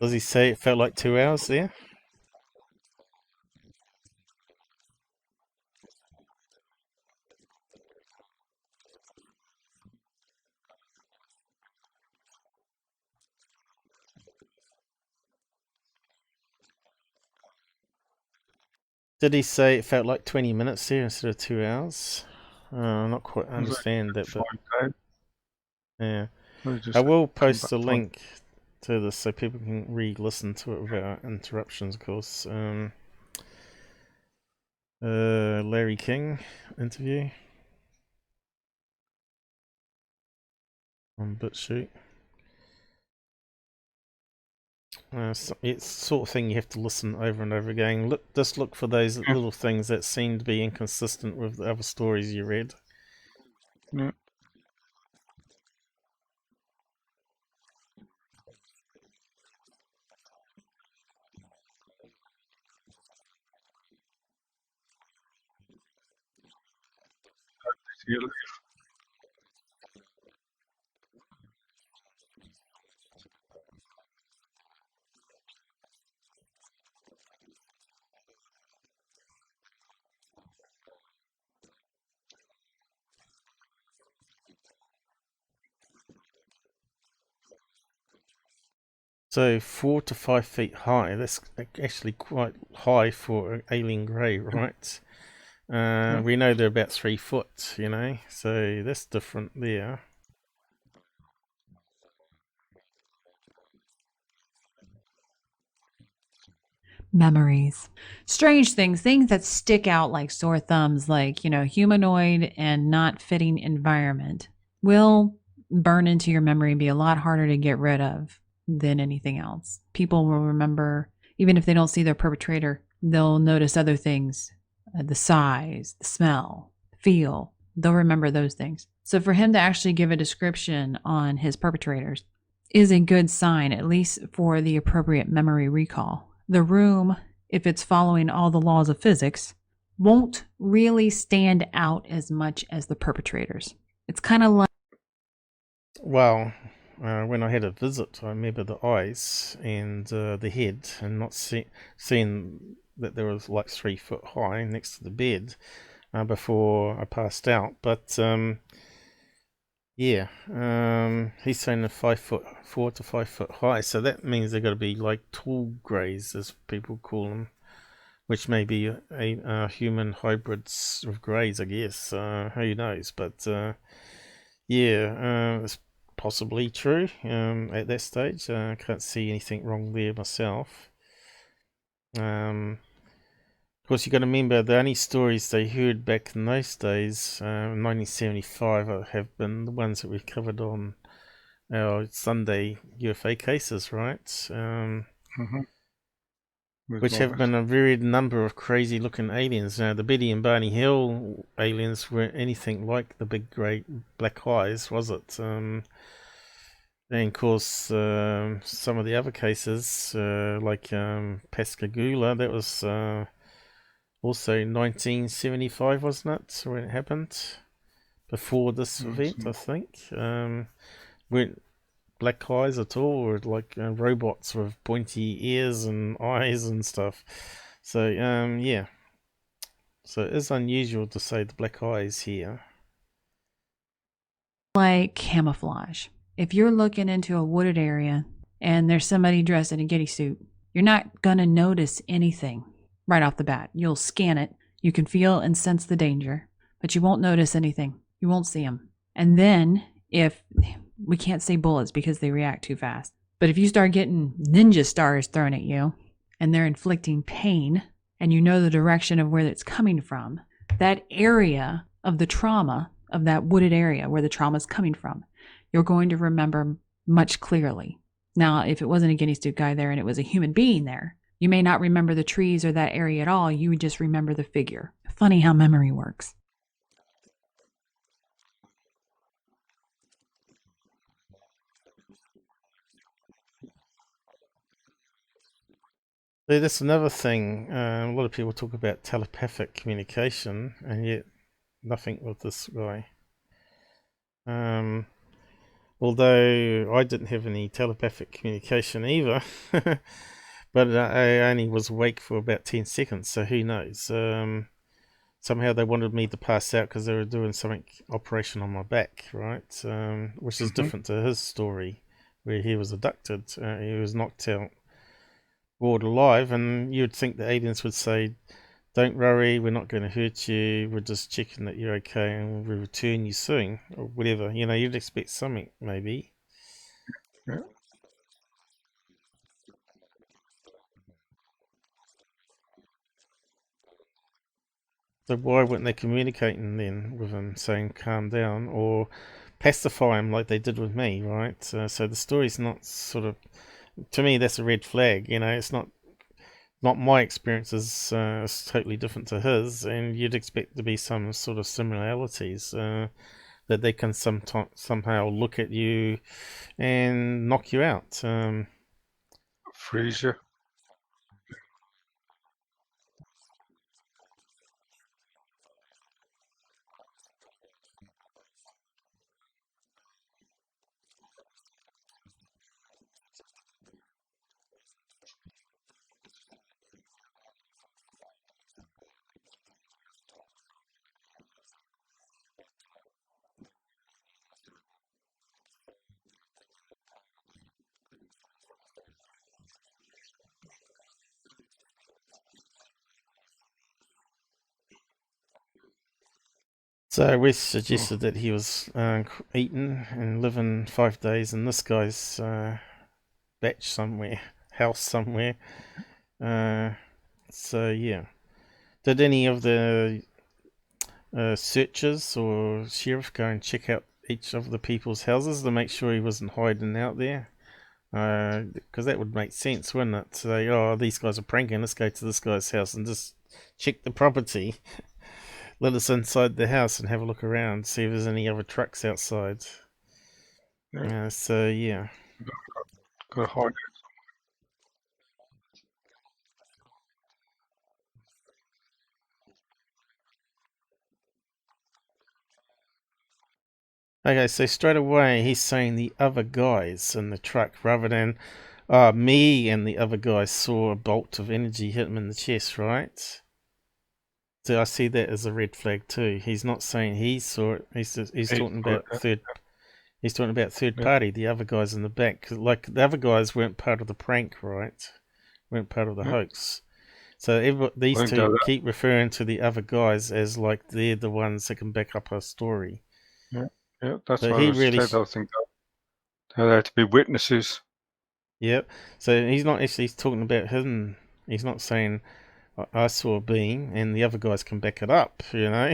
Does he say it felt like 2 hours there? Did he say it felt like 20 minutes there instead of 2 hours? Not quite understand that, but yeah. I will post a link to this so people can re-listen to it without interruptions, of course. Larry King interview on Bitchute. It's the sort of thing you have to listen over and over again. Just look for those little things that seem to be inconsistent with the other stories you read. Yeah. So 4 to 5 feet high. That's actually quite high for an alien grey, right? We know they're about 3 foot, you know, so that's different there. Memories. Strange things that stick out like sore thumbs, like, you know, humanoid and not fitting environment will burn into your memory and be a lot harder to get rid of than anything else. People will remember, even if they don't see their perpetrator, they'll notice other things, the size, the smell, the feel. They'll remember those things. So for him to actually give a description on his perpetrators is a good sign, at least for the appropriate memory recall. The room, if it's following all the laws of physics, won't really stand out as much as the perpetrators. It's kind of like... Well, when I had a visit, I remember the eyes and the head, and not seeing that there was like 3 foot high next to the bed before I passed out. But Yeah, he's saying they're 5'4" to 5 foot high, so that means they've got to be like tall greys, as people call them, which may be a human hybrids of greys, I guess. Who knows? But yeah, it's possibly true. At that stage, I can't see anything wrong there myself. Of course, you got to remember the only stories they heard back in those days, 1975, have been the ones that we've covered on our Sunday UFO cases, right? Mm-hmm. Which have been a varied number of crazy looking aliens. Now, the Betty and Barney Hill aliens weren't anything like the big great black eyes, was it? And of course, some of the other cases, like Pascagoula, that was also 1975, wasn't it, when it happened? Before this event, I think. Weren't black eyes at all, or like robots with pointy ears and eyes and stuff. So yeah, so it is unusual to say the black eyes here. Like camouflage. If you're looking into a wooded area and there's somebody dressed in a ghillie suit, you're not gonna notice anything right off the bat. You'll scan it, you can feel and sense the danger, but you won't notice anything. You won't see them. And then if we can't say bullets because they react too fast. But if you start getting ninja stars thrown at you and they're inflicting pain and you know the direction of where it's coming from, that area of the trauma, of that wooded area where the trauma is coming from, you're going to remember much clearly. Now, if it wasn't a ghillie suit guy there and it was a human being there, you may not remember the trees or that area at all. You would just remember the figure. Funny how memory works. That's another thing. A lot of people talk about telepathic communication, and yet nothing with this guy. Although I didn't have any telepathic communication either, but I only was awake for about 10 seconds, so who knows? Somehow they wanted me to pass out because they were doing something operation on my back, right? Which is different to his story, where he was abducted. He was knocked out, brought alive, and you'd think the aliens would say, "Don't worry, we're not going to hurt you. We're just checking that you're okay, and we'll return you soon," or whatever. You know, you'd expect something, maybe. Yeah. So why weren't they communicating then with him, saying calm down, or pacify him like they did with me, right? So the story's not sort of, to me, that's a red flag. You know, it's not my experience is totally different to his, and you'd expect to be some sort of similarities, that they can somehow look at you and knock you out. Freeze you. So we suggested that he was eaten and living 5 days in this guy's batch somewhere, house somewhere. So yeah, did any of the searchers or sheriff go and check out each of the people's houses to make sure he wasn't hiding out there? Because that would make sense, wouldn't it? Say, oh, these guys are pranking, let's go to this guy's house and just check the property. Let us inside the house and have a look around, see if there's any other trucks outside. Yeah. So yeah. Go hide. Okay, so straight away he's saying the other guys in the truck rather than me and the other guys saw a bolt of energy hit him in the chest, right? So I see that as a red flag too. He's not saying he saw it. He's talking about third. He's talking about third party, the other guys in the back. 'Cause, like, the other guys weren't part of the prank, right? Weren't part of the hoax. So these two keep referring to the other guys as like they're the ones that can back up our story. Yeah, that's So what I think they're there to be witnesses. Yep. So he's not actually talking about him. He's not saying, I saw a beam and the other guys can back it up, you know?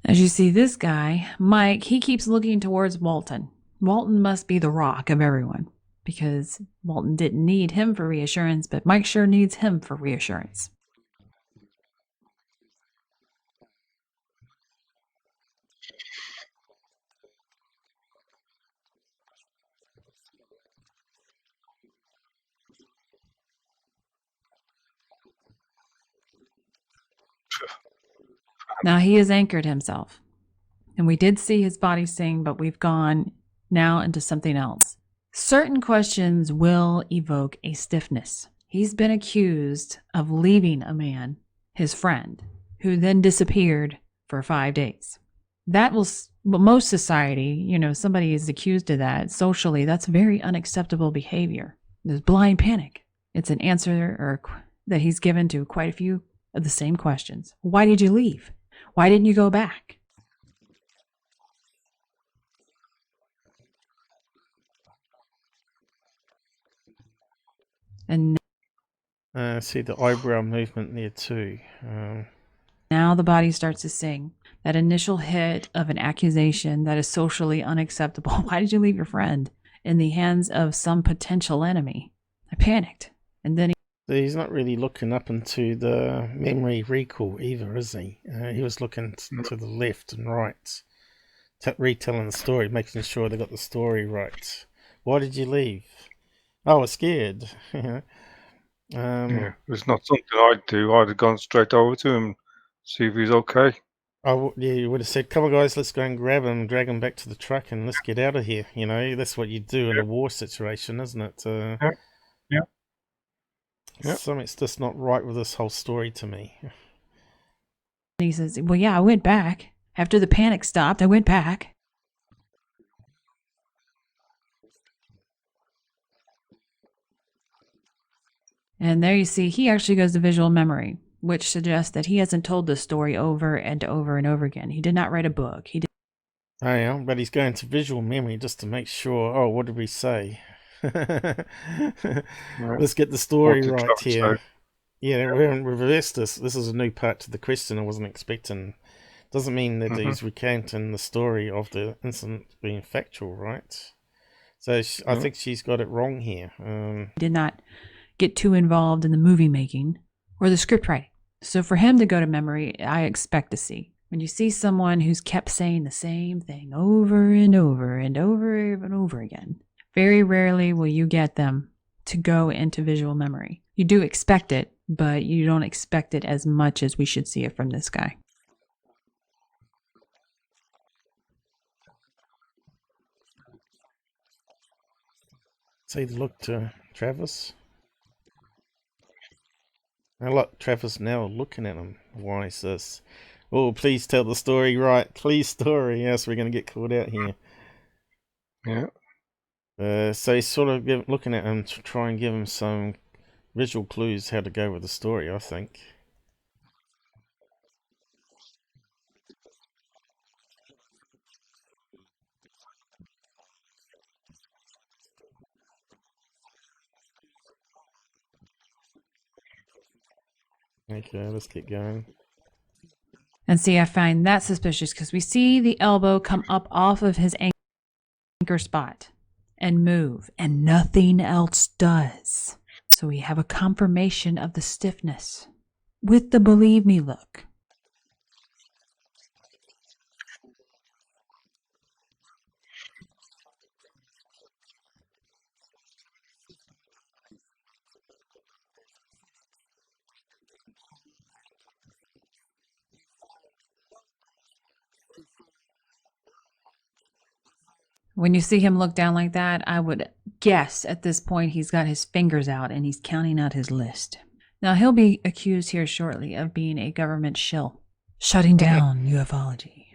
As you see, this guy, Mike, he keeps looking towards Walton. Walton must be the rock of everyone, because Walton didn't need him for reassurance, but Mike sure needs him for reassurance. Now he has anchored himself. And we did see his body sing, but we've gone now into something else. Certain questions will evoke a stiffness. He's been accused of leaving a man, his friend, who then disappeared for 5 days. That will, most society, somebody is accused of that. Socially, that's very unacceptable behavior. There's blind panic. It's an answer that he's given to quite a few of the same questions. Why did you leave? Why didn't you go back? And see the eyebrow movement there too. Now the body starts to sing. That initial hit of an accusation that is socially unacceptable. Why did you leave your friend in the hands of some potential enemy? I panicked. And then he's not really looking up into the memory recall either, is he? He was looking to the left and right, retelling the story, making sure they got the story right. Why did you leave? I was scared. It's not something I'd do. I'd have gone straight over to him, see if he's okay. You would have said, come on guys, let's go and grab him, drag him back to the truck and let's get out of here. That's what you do in a war situation, isn't it? Something's just not right with this whole story to me. He says, well, yeah, I went back. After the panic stopped, I went back. And there you see, he actually goes to visual memory, which suggests that he hasn't told this story over and over and over again. He did not write a book. Oh yeah, but he's going to visual memory just to make sure, what did we say? Let's get the story right here. Yeah, we're in reverse this. This is a new part to the question I wasn't expecting. Doesn't mean that he's recounting the story of the incident being factual, right? So I think she's got it wrong here. Did not get too involved in the movie making or the script writing. So for him to go to memory, I expect to see. When you see someone who's kept saying the same thing over and over and over and over again, very rarely will you get them to go into visual memory. You do expect it, but you don't expect it as much as we should see it from this guy. See the look to Travis. I like Travis now looking at him. Why is this? Oh, please tell the story right. Please story. Yes, we're going to get caught out here. Yeah. So he's sort of looking at him to try and give him some visual clues how to go with the story, I think. Okay, let's get going. And see, I find that suspicious because we see the elbow come up off of his anchor spot and move, and nothing else does. So we have a confirmation of the stiffness with the believe me look. When you see him look down like that, I would guess at this point he's got his fingers out and he's counting out his list. Now, he'll be accused here shortly of being a government shill, shutting down ufology.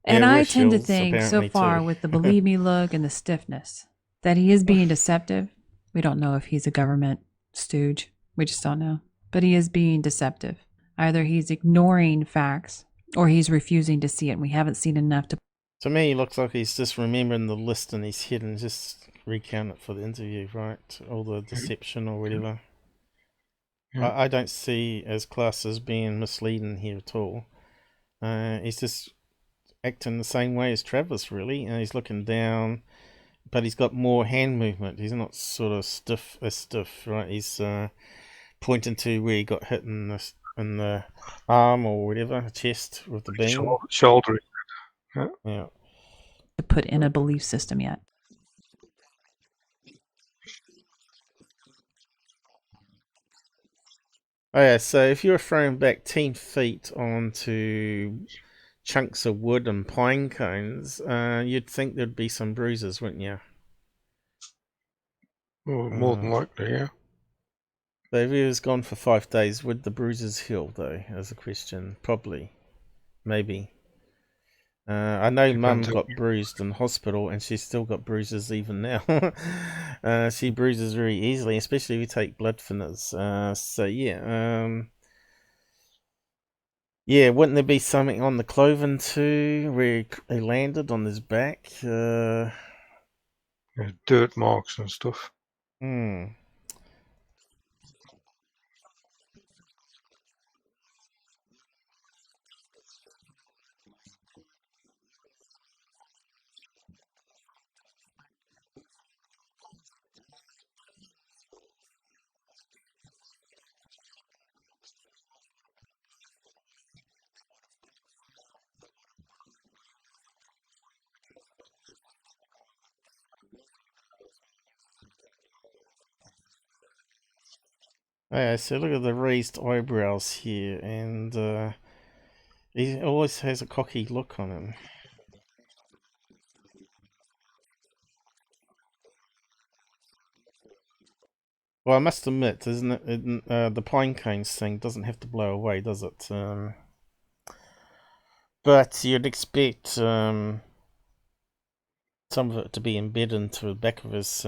And Yeah, I we're tend to shills, think so apparently, far too. with the believe me look and the stiffness that he is being deceptive. We don't know if he's a government stooge. We just don't know. But he is being deceptive. Either he's ignoring facts or he's refusing to see it. We haven't seen enough to. To me, he looks like he's just remembering the list in his head and just recount it for the interview, right? All the deception or whatever. Yeah. I don't see as Klass as being misleading here at all. He's just acting the same way as Travis, really. He's looking down, but he's got more hand movement. He's not sort of stiff, right? He's pointing to where he got hit in the arm or whatever, chest with the beam. Shoulder. Yeah. Yeah. To put in a belief system yet. Oh yeah, so if you're throwing back 10 feet onto chunks of wood and pine cones, you'd think there'd be some bruises, wouldn't you? Well, more than likely, yeah. But if he was gone for 5 days, would the bruises heal, though, as a question? Probably. Maybe. I know Mum got bruised in hospital, and she's still got bruises even now. She bruises very easily, especially if you take blood thinners. So, yeah. Yeah, wouldn't there be something on the clothing, too, where he landed on his back? Yeah, dirt marks and stuff. Yeah, so look at the raised eyebrows here, and he always has a cocky look on him. Well, I must admit, isn't it? The pine cones thing doesn't have to blow away, does it? But you'd expect some of it to be embedded into the back of his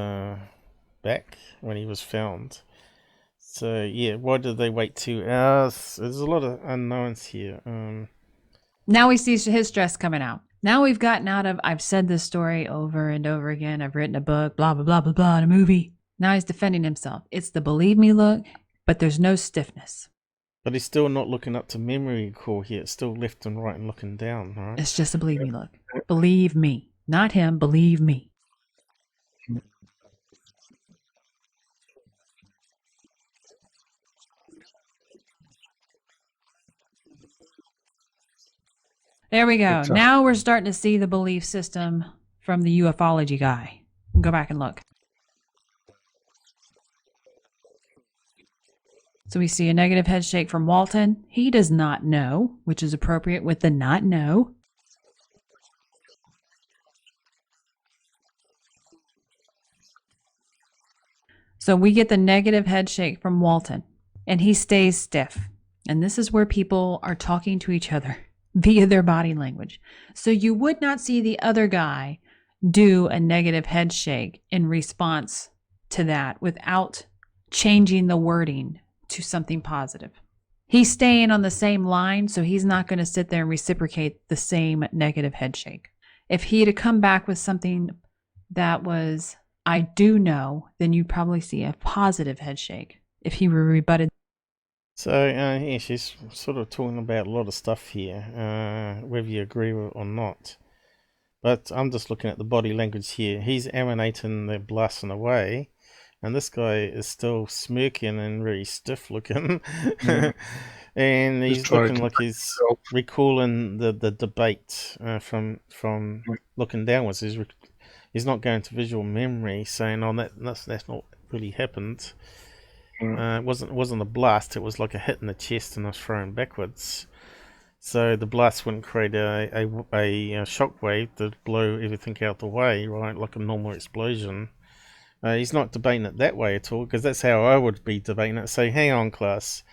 back when he was found. So yeah, why did they wait 2 hours? There's a lot of unknowns here. Now we see his stress coming out. Now we've gotten out of, I've said this story over and over again. I've written a book, blah, blah, blah, blah, blah, and a movie. Now he's defending himself. It's the believe me look, but there's no stiffness. But he's still not looking up to memory recall here. It's still left and right and looking down, right? It's just a believe me look. Believe me. Not him, believe me. There we go. Now we're starting to see the belief system from the ufology guy. Go back and look. So we see a negative head shake from Walton. He does not know, which is appropriate with the not know. So we get the negative head shake from Walton, and he stays stiff. And this is where people are talking to each other via their body language. So you would not see the other guy do a negative head shake in response to that without changing the wording to something positive. He's staying on the same line, so he's not going to sit there and reciprocate the same negative head shake. If he had to come back with something that was, I do know, then you'd probably see a positive head shake if he were rebutted. So, yeah, she's sort of talking about a lot of stuff here, whether you agree with it or not. But I'm just looking at the body language here. He's emanating the blasting away, and this guy is still smirking and very stiff looking. And he's looking like he's recalling the debate from looking downwards. He's not going to visual memory, saying, "Oh, that's not really happened." It wasn't a blast. It was like a hit in the chest, and I was thrown backwards. So the blast wouldn't create a shock wave to blow everything out the way, right? Like a normal explosion. He's not debating it that way at all, because that's how I would be debating it. Say, hang on, Klass.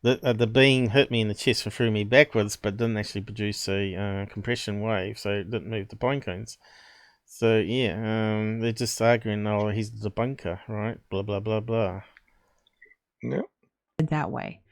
the beam hit me in the chest and threw me backwards, but didn't actually produce a compression wave, so it didn't move the pine cones. So yeah, they're just arguing, oh, he's the debunker, right? Blah blah blah blah. Yeah. That way,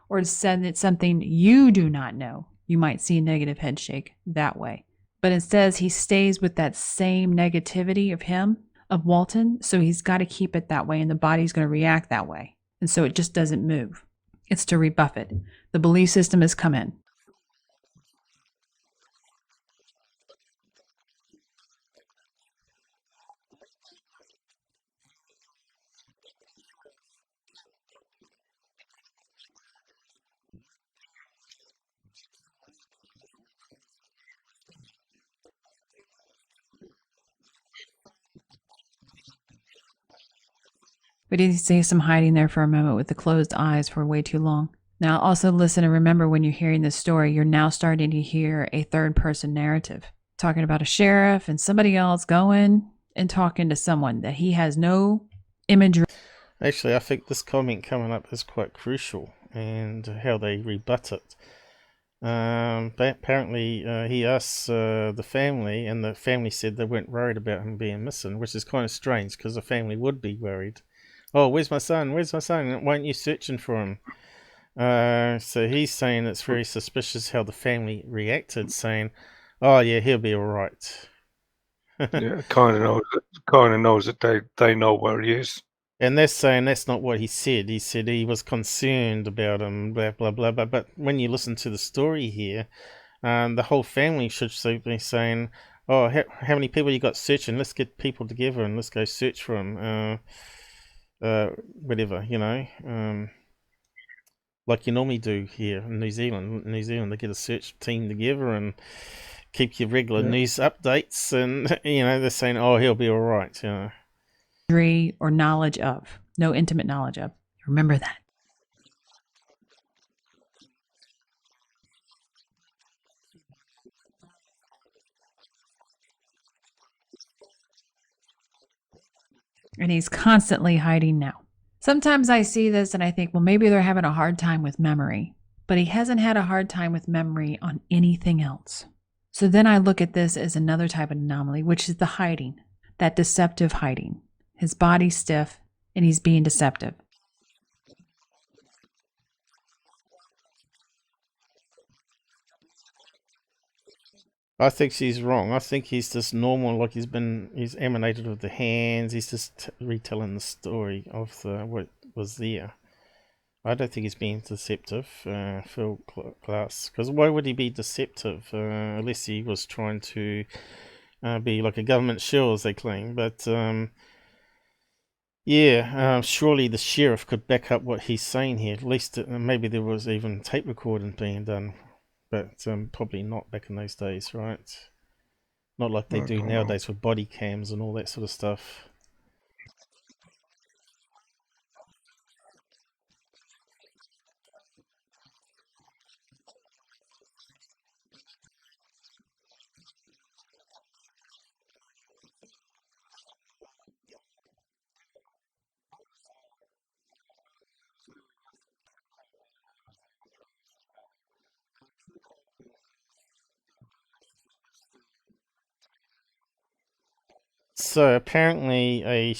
or said it's something you do not know, you might see a negative head shake that way. But instead, he stays with that same negativity of him, of Walton, so he's got to keep it that way, and the body's going to react that way. And so it just doesn't move. It's to rebuff it. The belief system has come in. We did see some hiding there for a moment with the closed eyes for way too long. Now also listen and remember, when you're hearing this story, you're now starting to hear a third person narrative, talking about a sheriff and somebody else going and talking to someone that he has no imagery. Actually, I think this comment coming up is quite crucial, and how they rebut it. But apparently, he asked the family, and the family said they weren't worried about him being missing, which is kind of strange because the family would be worried. Oh, where's my son? Where's my son? Why aren't you searching for him? So he's saying it's very suspicious how the family reacted, saying, "Oh yeah, he'll be all right." Yeah, kind of knows that they know where he is. And they're saying that's not what he said. He said he was concerned about him, blah blah blah. But when you listen to the story here, the whole family should be saying, "Oh, how many people you got searching? Let's get people together and let's go search for him." Whatever, like you normally do here in New Zealand. In New Zealand, they get a search team together and keep your regular news updates, and they're saying, "Oh, he'll be all right." Or knowledge of, no intimate knowledge of. Remember that. And he's constantly hiding now. Sometimes I see this and I think, well, maybe they're having a hard time with memory, but he hasn't had a hard time with memory on anything else. So then I look at this as another type of anomaly, which is the hiding, that deceptive hiding. His body's stiff and he's being deceptive. I think she's wrong. I think he's just normal, like he's emanated with the hands. He's just retelling the story of what was there. I don't think he's being deceptive, Phil Klass. Because why would he be deceptive unless he was trying to be like a government shill, as they claim? But surely the sheriff could back up what he's saying here. At least maybe there was even tape recording being done. But probably not back in those days, right? Not like they do nowadays with body cams and all that sort of stuff. So apparently a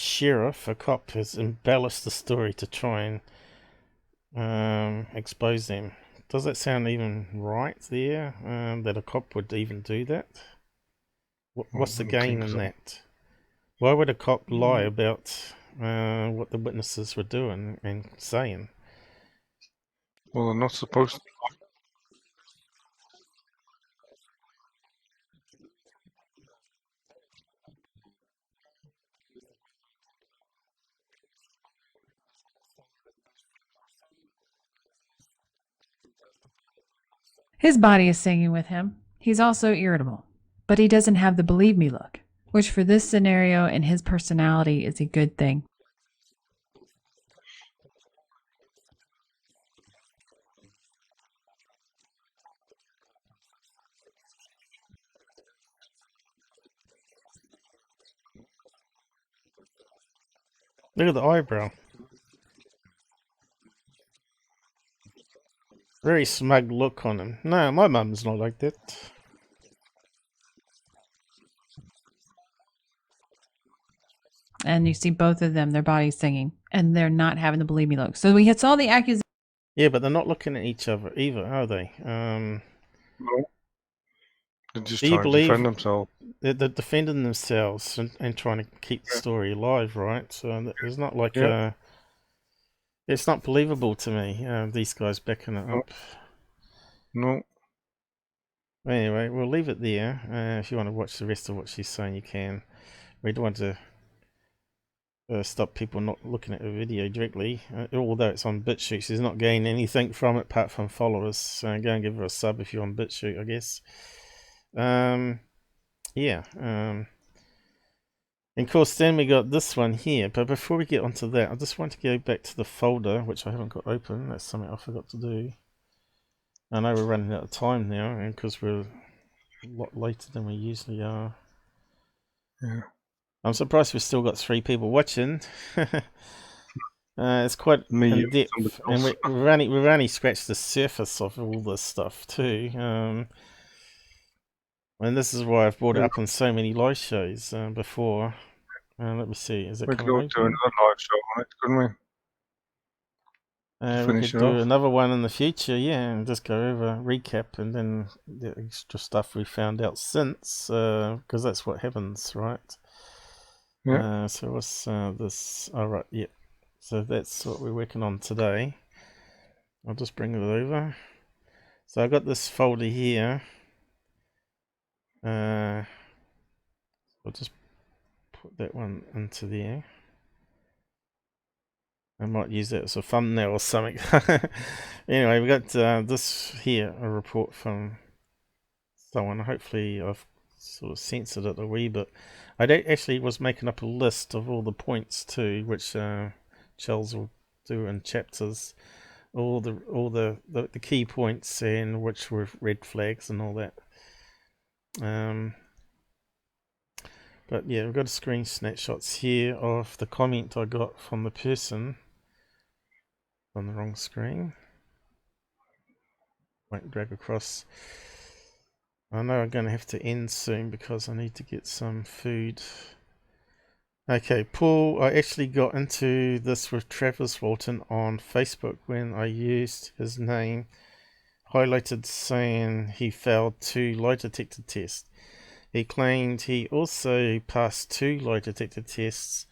cop has embellished the story to try and expose them. Does that sound even right there, that a cop would even do that? What's the gain in that? Why would a cop lie about what the witnesses were doing and saying? Well, they're not supposed to. His body is singing with him. He's also irritable, but he doesn't have the believe me look, which for this scenario and his personality is a good thing. Look at the eyebrow. Very smug look on him. No, my mum's not like that. And you see both of them, their bodies singing, and they're not having the believe me look. So we had saw the accusation. Yeah, but they're not looking at each other either, are they? No. They're just Do you trying to believe defend themselves. they're defending themselves and trying to keep the story alive, right? So it's not like Yeah. it's not believable to me. These guys backing it No. up. No. Anyway, we'll leave it there. If you want to watch the rest of what she's saying, you can. We don't want to stop people not looking at the video directly. Although it's on Bitchute, she's not gaining anything from it apart from followers. So go and give her a sub if you're on Bitchute, I guess. Yeah. And of course, then we got this one here. But before we get onto that, I just want to go back to the folder, which I haven't got open. That's something I forgot to do. I know we're running out of time now, and because we're a lot later than we usually are. Yeah. I'm surprised we've still got 3 people watching. It's quite in depth, and we've only scratched the surface of all this stuff too. And this is why I've brought it up on so many live shows before. Let me see, is it We could coming always do open? another live show on it, couldn't we? We Finish could it do off. another one in the future, yeah, and just go over recap and then the extra stuff we found out since, because that's what happens, right? Yeah. So what's this? All right, yeah. So that's what we're working on today. I'll just bring it over. So I got this folder here. I'll just put that one into there. I might use that as a thumbnail or something. Anyway, we got this here, a report from someone. Hopefully I've sort of censored it a wee bit. I actually was making up a list of all the points too, which Charles will do in chapters. All the key points and which were red flags and all that. But yeah, we've got a screen snapshots here of the comment I got from the person on the wrong screen. Won't drag across. I know I'm going to have to end soon because I need to get some food. Okay, Paul, I actually got into this with Travis Walton on Facebook when I used his name, highlighted saying he failed 2 lie detector tests. He claimed he also passed 2 lie detector tests,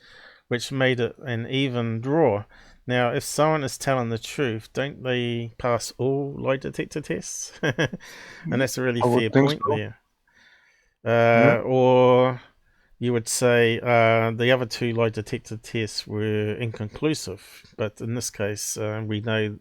which made it an even draw. Now, if someone is telling the truth, don't they pass all lie detector tests? And that's a really fair point there. Or you would say the other 2 lie detector tests were inconclusive, but in this case, we know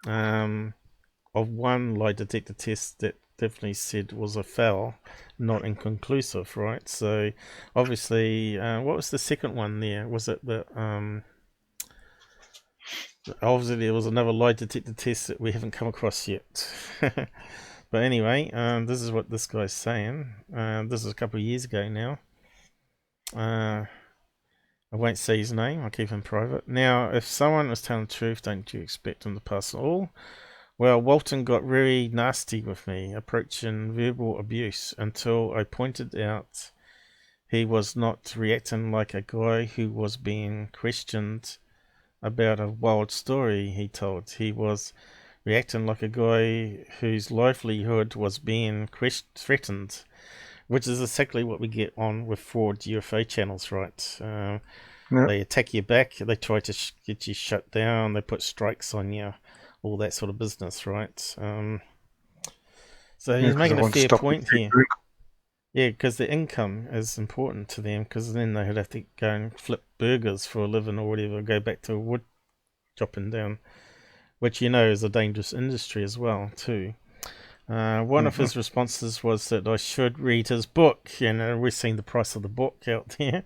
of 1 lie detector test that definitely said was a fail, not inconclusive, right? So obviously, what was the second one there? Was it the obviously there was another lie detector test that we haven't come across yet. But anyway, this is what this guy's saying. This is a couple of years ago now. I won't say his name, I'll keep him private. Now, if someone was telling the truth, don't you expect them to pass all? Well, Walton got very nasty with me, approaching verbal abuse, until I pointed out he was not reacting like a guy who was being questioned about a wild story he told. He was reacting like a guy whose livelihood was being threatened, which is exactly what we get on with fraud UFO channels, right? They attack you back, they try to get you shut down, they put strikes on you, all that sort of business, right? So he's making a fair point here. Yeah, because the income is important to them, because then they would have to go and flip burgers for a living or whatever, go back to wood chopping down, which you know is a dangerous industry as well, too. One of his responses was that I should read his book, and we're seeing the price of the book out there.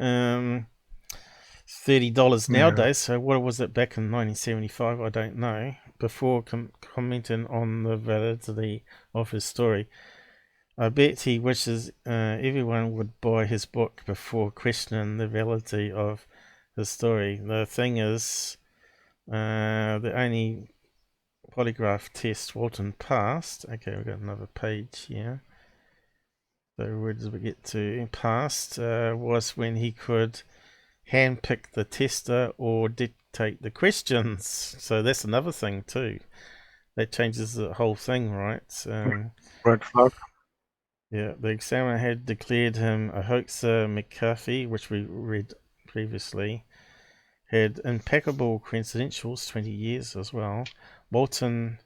$30 nowadays, so what was it back in 1975? I don't know. Before commenting on the validity of his story, I bet he wishes everyone would buy his book before questioning the validity of his story. The thing is, the only polygraph test Walton passed. Okay, we've got another page here. So where did we get to? Passed was when he could handpick the tester or dictate the questions. So that's another thing too. That changes the whole thing, right? Red flag. Yeah, the examiner had declared him a hoaxer. McCarthy, which we read previously, had impeccable credentials, 20 years as well. Walton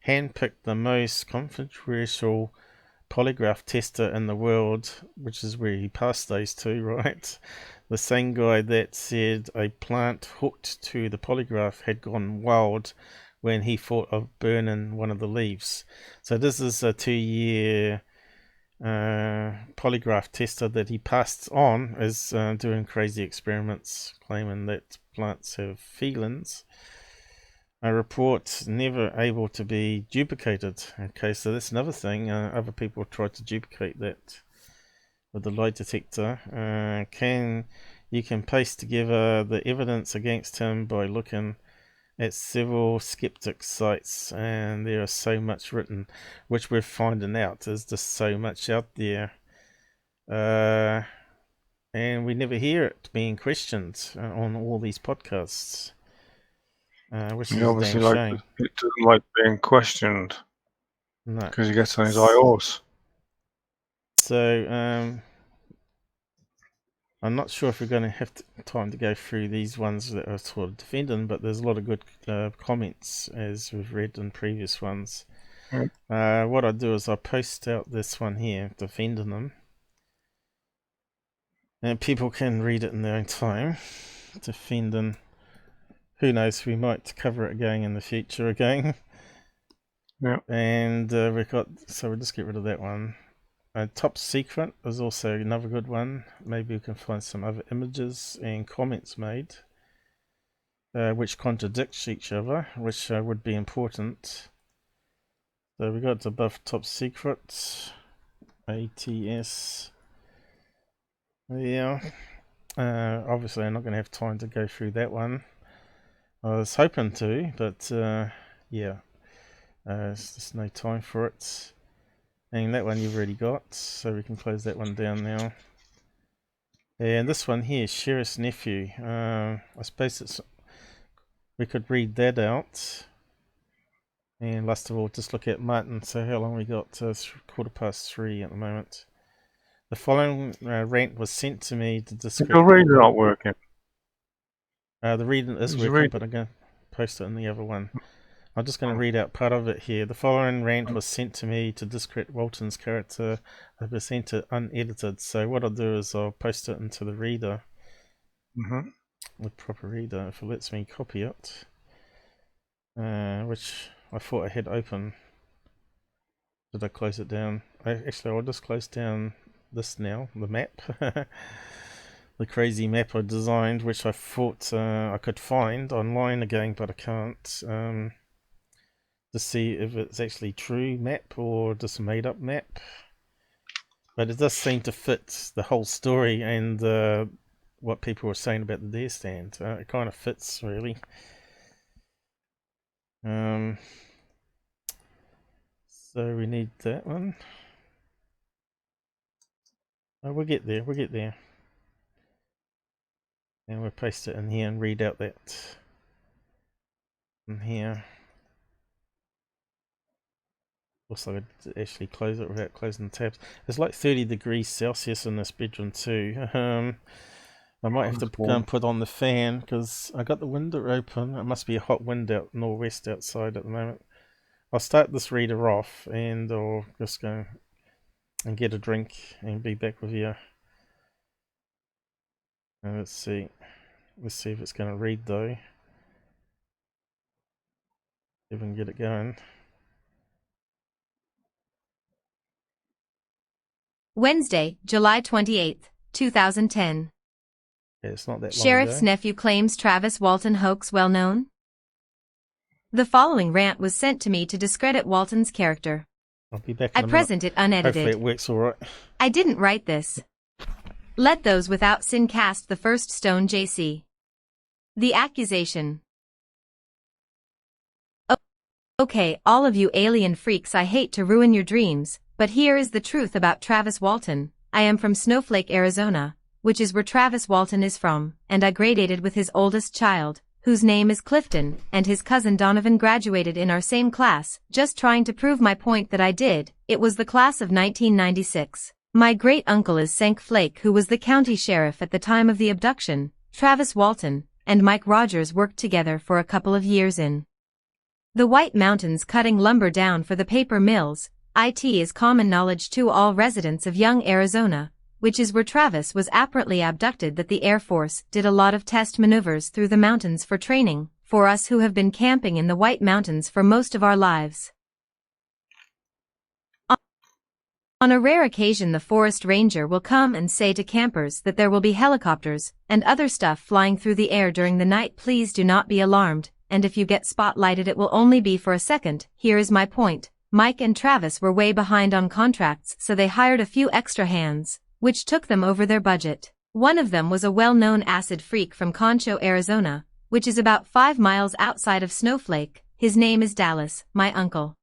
handpicked the most controversial polygraph tester in the world, which is where he passed those two, right? The same guy that said a plant hooked to the polygraph had gone wild when he thought of burning one of the leaves. So this is a 2-year polygraph tester that he passed on as doing crazy experiments, claiming that plants have feelings. A report never able to be duplicated. Okay, so that's another thing. Other people tried to duplicate that with the lie detector. You can paste together the evidence against him by looking at several skeptic sites, and there is so much written, which we're finding out is just so much out there, and we never hear it being questioned on all these podcasts, which is He a obviously damn shame. it doesn't like being questioned No. because he gets on his high horse. So I'm not sure if we're going to have time to go through these ones that are sort of defending, but there's a lot of good comments as we've read in previous ones. What I do is I post out this one here, defending them, and people can read it in their own time. Defending, who knows, we might cover it again in the future again. Yeah. And so we'll just get rid of that one. Top Secret is also another good one. Maybe we can find some other images and comments made which contradicts each other, which would be important. So we got above Top Secret, ATS. Yeah. Obviously I'm not going to have time to go through that one. I was hoping to, but yeah, there's just no time for it. And that one you've already got, so we can close that one down now. And this one here, Sheriff's Nephew. I suppose we could read that out. And last of all, just look at Martin. So how long we got? 3:15 at the moment. The following rant was sent to me to describe. Your reader not working. The reading is working, but I'm going to post it in the other one. I'm just going to read out part of it here. The following rant was sent to me to discredit Walton's character. It was sent it unedited. So what I'll do is I'll post it into the reader. The proper reader, if it lets me copy it. Which I thought I had open. Did I close it down? Actually, I'll just close down this now, the map. The crazy map I designed, which I thought I could find online again, but I can't. To see if it's actually true map or just a made up map. But it does seem to fit the whole story and what people were saying about the deer stand. It kind of fits, really. So we need that one. Oh, we'll get there, And we'll paste it in here and read out that in here. Looks like I did actually close it without closing the tabs. It's like 30 degrees Celsius in this bedroom too. I might have to go and put on the fan because I got the window open. It must be a hot wind out northwest outside at the moment. I'll start this reader off and I'll just go and get a drink and be back with you. And let's see if it's going to read though. If we can get it going. Wednesday, July 28th, 2010. Yeah, it's not that long Sheriff's ago. nephew claims Travis Walton hoax well known. The following rant was sent to me to discredit Walton's character. I'll be back in I a minute. present it unedited. Hopefully it works alright. I didn't write this. Let those without sin cast the first stone. JC. The accusation. Okay, all of you alien freaks, I hate to ruin your dreams, but here is the truth about Travis Walton. I am from Snowflake, Arizona, which is where Travis Walton is from, and I graduated with his oldest child, whose name is Clifton, and his cousin Donovan graduated in our same class. Just trying to prove my point that I did. It was the class of 1996. My great-uncle is Sank Flake, who was the county sheriff at the time of the abduction. Travis Walton and Mike Rogers worked together for a couple of years in the White Mountains cutting lumber down for the paper mills. It is common knowledge to all residents of young Arizona, which is where Travis was apparently abducted, that the Air Force did a lot of test maneuvers through the mountains for training, for us who have been camping in the White Mountains for most of our lives. On a rare occasion, the forest ranger will come and say to campers that there will be helicopters and other stuff flying through the air during the night. Please do not be alarmed, and if you get spotlighted it will only be for a second. Here is my point. Mike and Travis were way behind on contracts, so they hired a few extra hands, which took them over their budget. One of them was a well-known acid freak from Concho, Arizona, which is about 5 miles outside of Snowflake. His name is Dallas. My uncle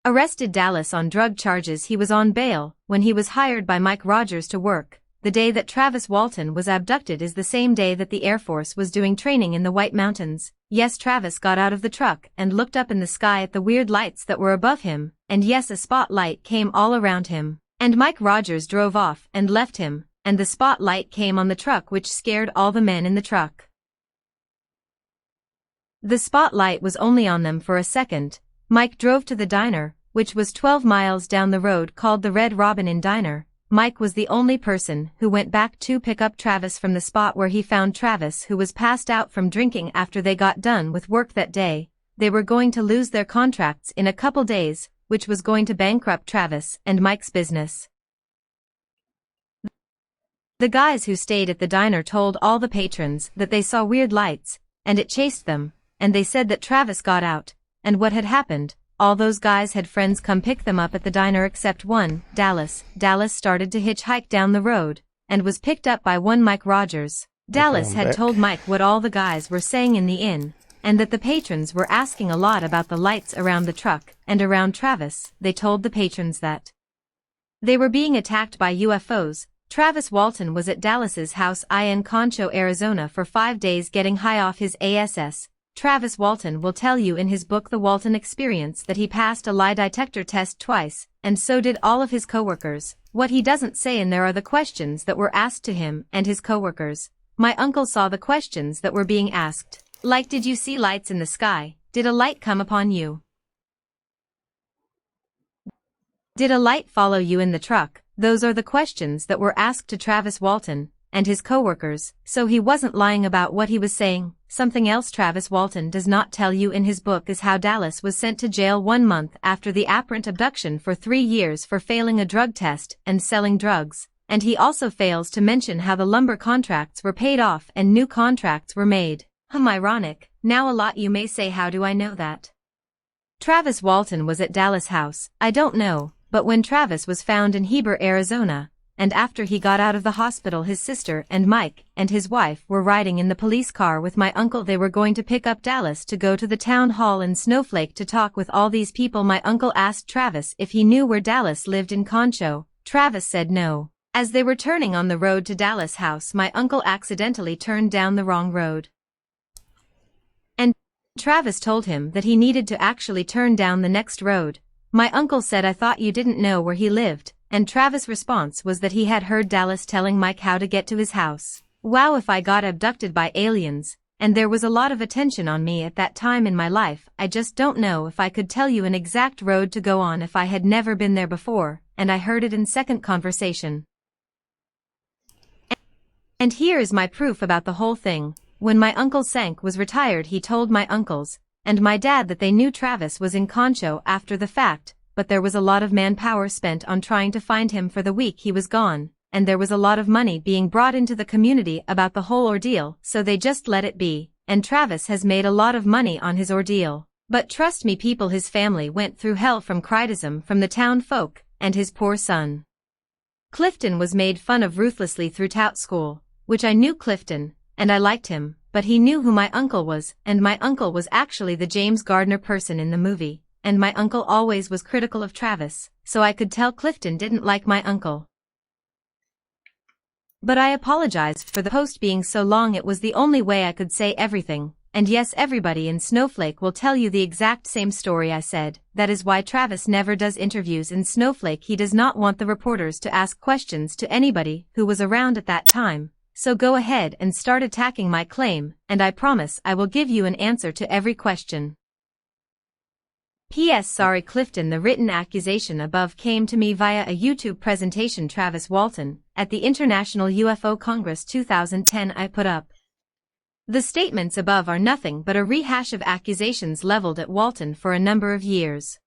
arrested Dallas on drug charges. He was on bail when he was hired by Mike Rogers to work. The day that Travis Walton was abducted is the same day that the Air Force was doing training in the White Mountains. Yes, Travis got out of the truck and looked up in the sky at the weird lights that were above him, and yes, a spotlight came all around him. And Mike Rogers drove off and left him, and the spotlight came on the truck, which scared all the men in the truck. The spotlight was only on them for a second. Mike drove to the diner, which was 12 miles down the road, called the Red Robin Inn Diner. Mike was the only person who went back to pick up Travis from the spot where he found Travis, who was passed out from drinking after they got done with work that day. They were going to lose their contracts in a couple days, which was going to bankrupt Travis and Mike's business. The guys who stayed at the diner told all the patrons that they saw weird lights, and it chased them, and they said that Travis got out, and what had happened. All those guys had friends come pick them up at the diner except one, Dallas. Dallas started to hitchhike down the road, and was picked up by one Mike Rogers. Dallas had told Mike what all the guys were saying in the inn, and that the patrons were asking a lot about the lights around the truck and around Travis. They told the patrons that they were being attacked by UFOs. Travis Walton was at Dallas's house in Concho, Arizona for 5 days getting high off his ASS. Travis Walton will tell you in his book The Walton Experience that he passed a lie detector test twice, and so did all of his coworkers. What he doesn't say in there are the questions that were asked to him and his coworkers. My uncle saw the questions that were being asked. Like, did you see lights in the sky? Did a light come upon you? Did a light follow you in the truck? Those are the questions that were asked to Travis Walton and his coworkers, so he wasn't lying about what he was saying. Something else Travis Walton does not tell you in his book is how Dallas was sent to jail 1 month after the apparent abduction for 3 years for failing a drug test and selling drugs, and he also fails to mention how the lumber contracts were paid off and new contracts were made. Ironic. Now a lot you may say, how do I know that? Travis Walton was at Dallas' house. I don't know, but when Travis was found in Heber, Arizona, and after he got out of the hospital, his sister and Mike and his wife were riding in the police car with my uncle. They were going to pick up Dallas to go to the town hall in Snowflake to talk with all these people. My uncle asked Travis if he knew where Dallas lived in Concho. Travis said no. As they were turning on the road to Dallas' house, my uncle accidentally turned down the wrong road. And Travis told him that he needed to actually turn down the next road. My uncle said, I thought you didn't know where he lived. And Travis' response was that he had heard Dallas telling Mike how to get to his house. Wow, if I got abducted by aliens, and there was a lot of attention on me at that time in my life, I just don't know if I could tell you an exact road to go on if I had never been there before, and I heard it in second conversation. And here is my proof about the whole thing. When my uncle Sank was retired, he told my uncles and my dad that they knew Travis was in Concho after the fact, but there was a lot of manpower spent on trying to find him for the week he was gone, and there was a lot of money being brought into the community about the whole ordeal, so they just let it be, and Travis has made a lot of money on his ordeal. But trust me people, his family went through hell from criticism from the town folk, and his poor son Clifton was made fun of ruthlessly throughout school, which I knew Clifton, and I liked him, but he knew who my uncle was, and my uncle was actually the James Gardner person in the movie, and my uncle always was critical of Travis, so I could tell Clifton didn't like my uncle. But I apologize for the post being so long. It was the only way I could say everything, and yes, everybody in Snowflake will tell you the exact same story I said. That is why Travis never does interviews in Snowflake. He does not want the reporters to ask questions to anybody who was around at that time. So go ahead and start attacking my claim, and I promise I will give you an answer to every question. P.S. Sorry Clifton, the written accusation above came to me via a YouTube presentation Travis Walton, at the International UFO Congress 2010 I put up. The statements above are nothing but a rehash of accusations leveled at Walton for a number of years.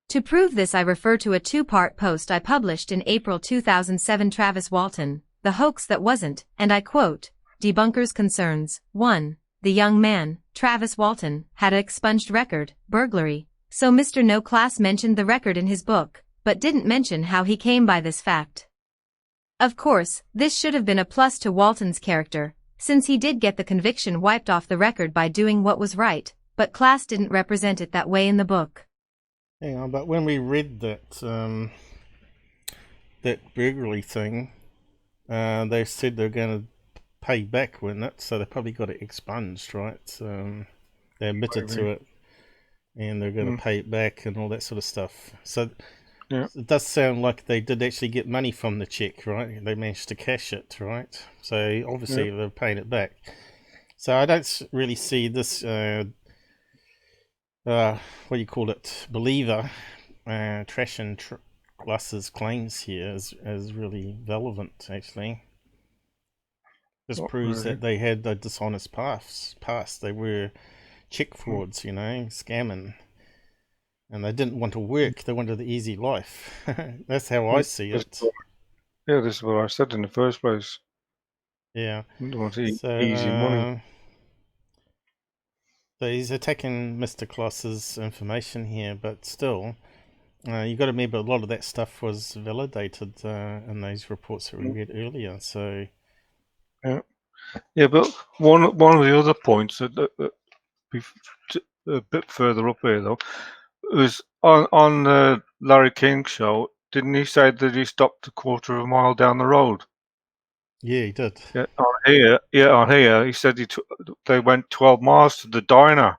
To prove this I refer to a two-part post I published in April 2007. Travis Walton, the hoax that wasn't, and I quote, debunkers' concerns. 1. The young man, Travis Walton, had an expunged record, burglary. So Mr. No Klass mentioned the record in his book, but didn't mention how he came by this fact. Of course, this should have been a plus to Walton's character, since he did get the conviction wiped off the record by doing what was right, but Klass didn't represent it that way in the book. Hang on, but when we read that burglary thing, they said they're going to pay back, weren't it? So they probably got it expunged, right? They admitted to it. And they're going to pay it back and all that sort of stuff. So it does sound like they did actually get money from the check, right? They managed to cash it, right? So obviously they're paying it back. So I don't really see this, what do you call it, believer, trashing Klass's claims here as really relevant, actually. This proves that they had a dishonest past. They were check frauds, you know, scamming, and they didn't want to work. They wanted the easy life. That's how I see it. Yeah, this is what I said in the first place. Yeah. They want easy money. So he's attacking Mr. Klass's information here, but still, you got to remember a lot of that stuff was validated in those reports that we read earlier. So yeah, but one of the other points that a bit further up here though was on Larry King's show. Didn't he say that he stopped a quarter of a mile down the road? Yeah, he did. Yeah, on here he said they went 12 miles to the diner.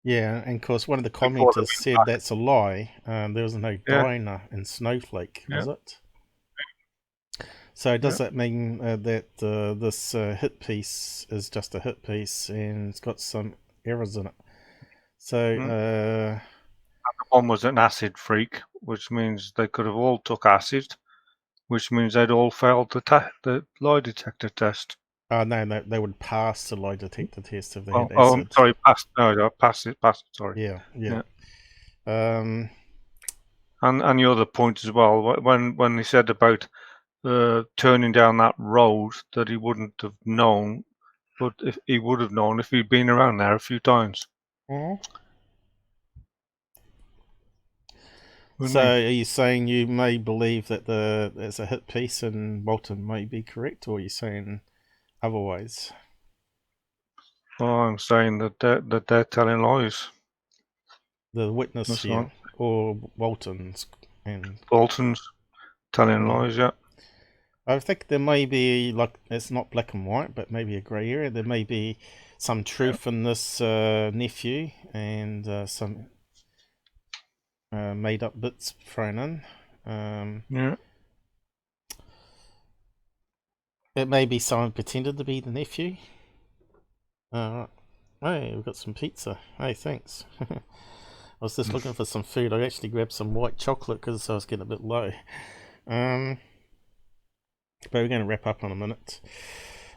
Yeah, and of course one of the commenters said that's a lie. There was no diner in Snowflake, was it? So does that mean that this hit piece is just a hit piece and it's got some errors in it? So the one was an acid freak, which means they could have all took acid, which means they'd all failed the lie detector test. No, they would pass the lie detector test if they had acid. I'm sorry, pass it, sorry. Yeah. And the other point as well, when they said about turning down that road, that he wouldn't have known, but if he would have known if he'd been around there a few times. So are you saying you may believe that it's a hit piece and Walton may be correct, or are you saying otherwise? Well, I'm saying that they're telling lies. The witness here, or Walton's? Walton's telling lies, yeah. I think there may be, like, it's not black and white, but maybe a grey area. There may be some truth in this nephew and some made up bits thrown in. It may be someone pretended to be the nephew. Hey, we've got some pizza. Hey, thanks. I was just looking for some food. I actually grabbed some white chocolate because I was getting a bit low. But we're going to wrap up in a minute.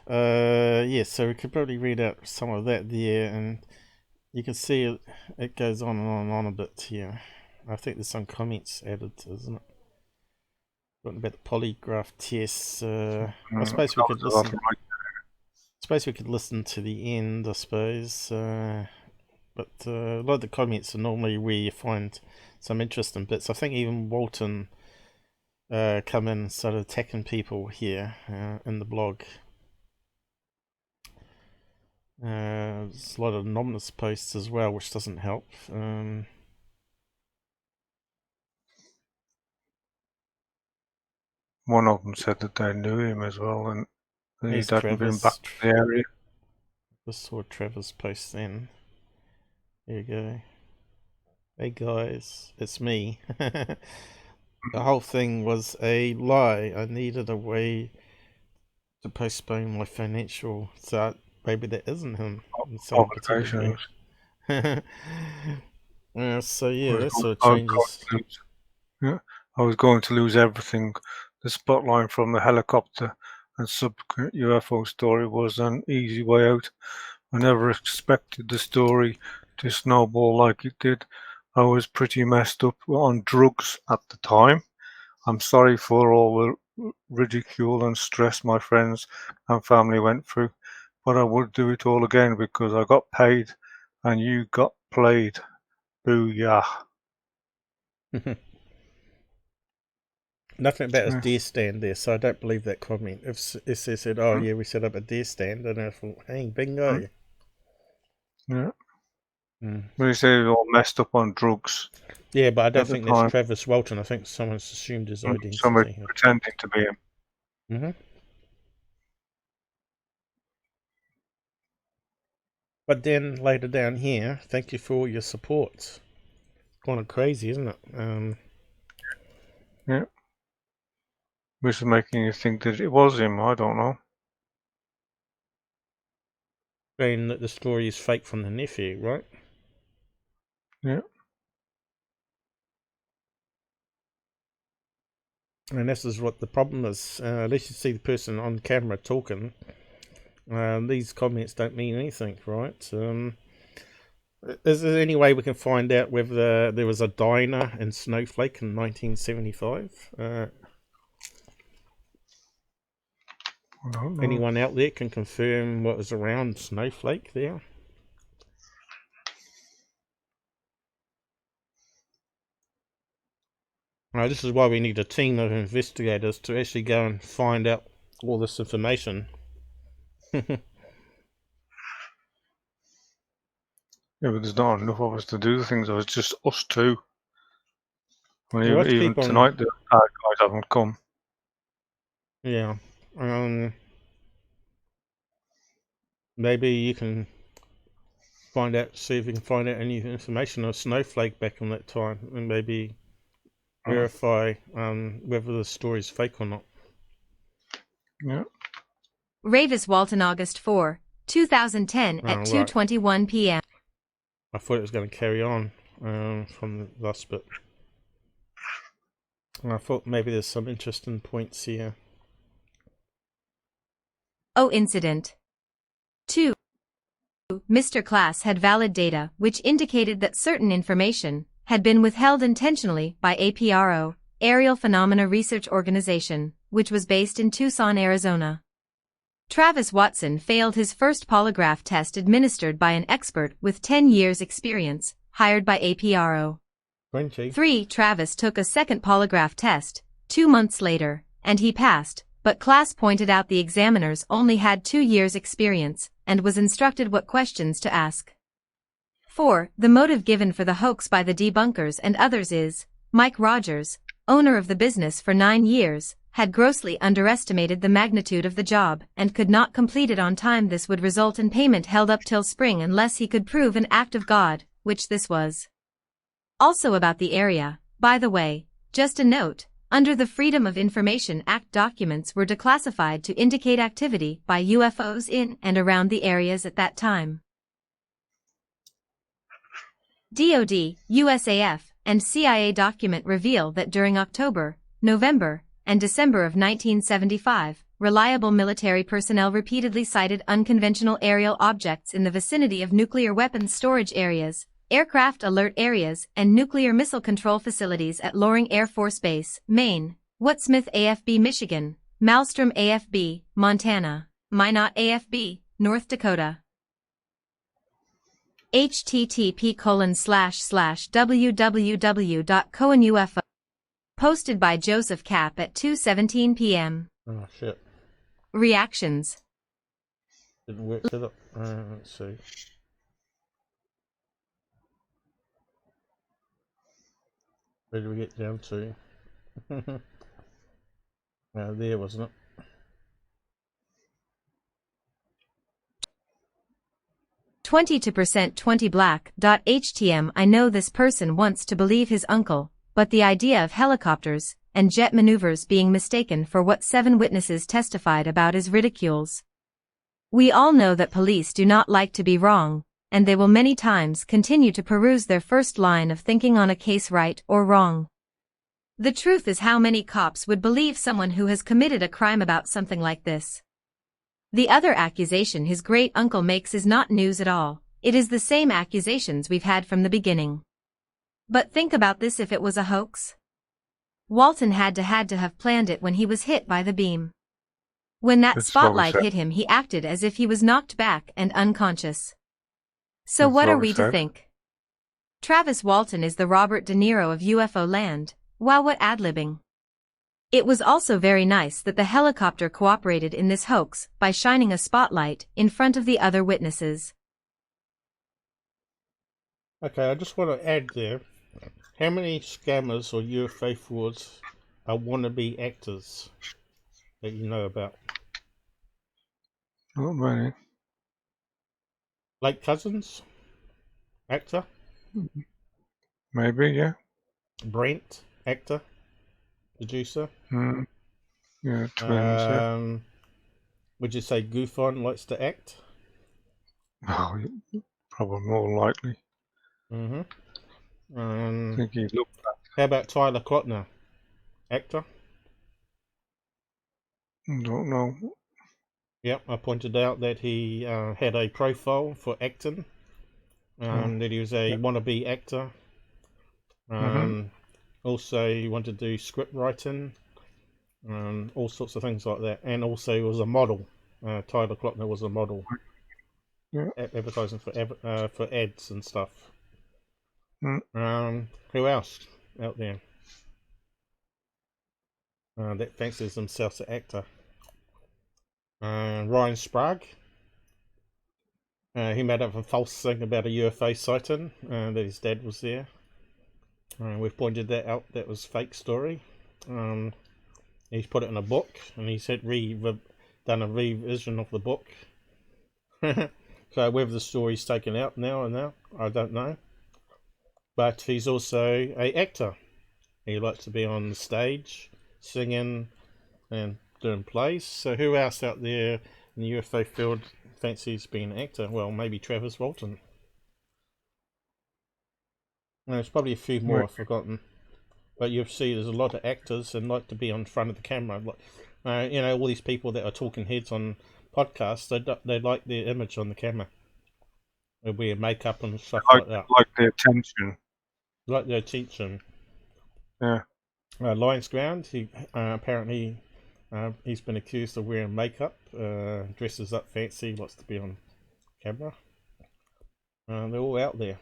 So we could probably read out some of that there, and you can see it goes on and on and on a bit here. I think there's some comments added, isn't it? Talking about the polygraph tests. I suppose we could listen. To the end, I suppose. But a lot of the comments are normally where you find some interesting bits. I think even Walton come in and started attacking people here in the blog. There's a lot of anonymous posts as well, which doesn't help. One of them said that they knew him as well, and he Here's hadn't been back to the area. I saw Trevor's post then. There you go. Hey guys, it's me. The whole thing was a lie. I needed a way to postpone my financial, so maybe that isn't him. Obligations. So yeah, that sort of changes. I was going to lose everything. The spotlight from the helicopter and subsequent UFO story was an easy way out. I never expected the story to snowball like it did. I was pretty messed up on drugs at the time. I'm sorry for all the ridicule and stress my friends and family went through, but I would do it all again because I got paid and you got played. Booyah. Nothing about a deer stand there, so I don't believe that comment. If they said, oh yeah, we set up a deer stand, and I thought, hey, bingo. Yeah. When you say you're all messed up on drugs. Yeah, but I don't think that's Travis Walton. I think someone's assumed his identity. Somebody pretending to be him. But then later down here, thank you for all your support. Kind of crazy, isn't it? Yeah. Which is making you think that it was him. I don't know. Saying that the story is fake from the nephew, right? Yeah. And this is what the problem is. At least you see the person on camera talking. These comments don't mean anything, right? Is there any way we can find out whether there was a diner in Snowflake in 1975? Anyone out there can confirm what was around Snowflake there? This is why we need a team of investigators to actually go and find out all this information. Yeah, but there's not enough of us to do the things. It's just us two. Even tonight, the guys haven't come. Yeah. Maybe you can find out, see if you can find out any information on Snowflake back in that time, and maybe verify whether the story is fake or not. Yeah. Ravis Walton, August 4, 2010 at 2:21 p.m. I thought it was going to carry on from the last bit. And I thought maybe there's some interesting points here. Incident 2. Mr. Klass had valid data which indicated that certain information had been withheld intentionally by APRO, Aerial Phenomena Research Organization, which was based in Tucson, Arizona. Travis Watson failed his first polygraph test administered by an expert with 10 years experience, hired by APRO. 3. Travis took a second polygraph test, 2 months later, and he passed, but Klass pointed out the examiners only had 2 years experience, and was instructed what questions to ask. 4. The motive given for the hoax by the debunkers and others is, Mike Rogers, owner of the business for 9 years, had grossly underestimated the magnitude of the job and could not complete it on time. This would result in payment held up till spring unless he could prove an act of God, which this was. Also about the area, by the way, just a note, under the Freedom of Information Act, documents were declassified to indicate activity by UFOs in and around the areas at that time. DoD, USAF, and CIA document reveal that during October, November, and December of 1975, reliable military personnel repeatedly sighted unconventional aerial objects in the vicinity of nuclear weapons storage areas, aircraft alert areas, and nuclear missile control facilities at Loring Air Force Base, Maine, Woodsmith AFB, Michigan, Malmstrom AFB, Montana, Minot AFB, North Dakota. http://www.cohenufo. Posted by Joseph Cap at 2:17 p.m. Oh shit. Reactions. Didn't work, did it? Let's see. Where did we get down to? There, wasn't it? %20 20 black.htm. I know this person wants to believe his uncle, but the idea of helicopters and jet maneuvers being mistaken for what 7 witnesses testified about is ridiculous. We all know that police do not like to be wrong, and they will many times continue to peruse their first line of thinking on a case right or wrong. The truth is, how many cops would believe someone who has committed a crime about something like this? The other accusation his great-uncle makes is not news at all. It is the same accusations we've had from the beginning. But think about this: if it was a hoax? Walton had to have planned it when he was hit by the beam. When that spotlight hit him, he acted as if he was knocked back and unconscious. So what are we to think? Travis Walton is the Robert De Niro of UFO land. Wow, what ad-libbing. It was also very nice that the helicopter cooperated in this hoax by shining a spotlight in front of the other witnesses. Okay, I just want to add there, how many scammers or UFO frauds are wannabe actors that you know about? Not many. Late Cousins? Actor? Maybe, yeah. Brent? Actor? Producer? Yeah, twins, Would you say Goofon likes to act? Oh, probably more likely. I think he looked at. How about Tyler Clotner? Actor? Don't know. Yep, I pointed out that he had a profile for acting, that he was a wannabe actor. Also, he wanted to do script writing, all sorts of things like that. And also, he was a model. Tyler Clotner was a model, advertising for ads and stuff. Who else out there that fancies themselves an actor? Ryan Sprague. He made up a false thing about a UFO sighting, that his dad was there. We've pointed that out. That was fake story. He's put it in a book, and he's done a revision of the book. So whether the story's taken out now, I don't know. But he's also an actor. He likes to be on the stage, singing and doing plays. So who else out there in the UFO field fancies being an actor? Well, maybe Travis Walton. There's probably a few more I've forgotten. But you'll see there's a lot of actors and like to be on front of the camera. All these people that are talking heads on podcasts, they like their image on the camera. They wear makeup and stuff like that. Like the attention. Like the attention. Yeah. Lions Ground, he apparently he's been accused of wearing makeup, dresses up fancy, likes to be on camera. They're all out there.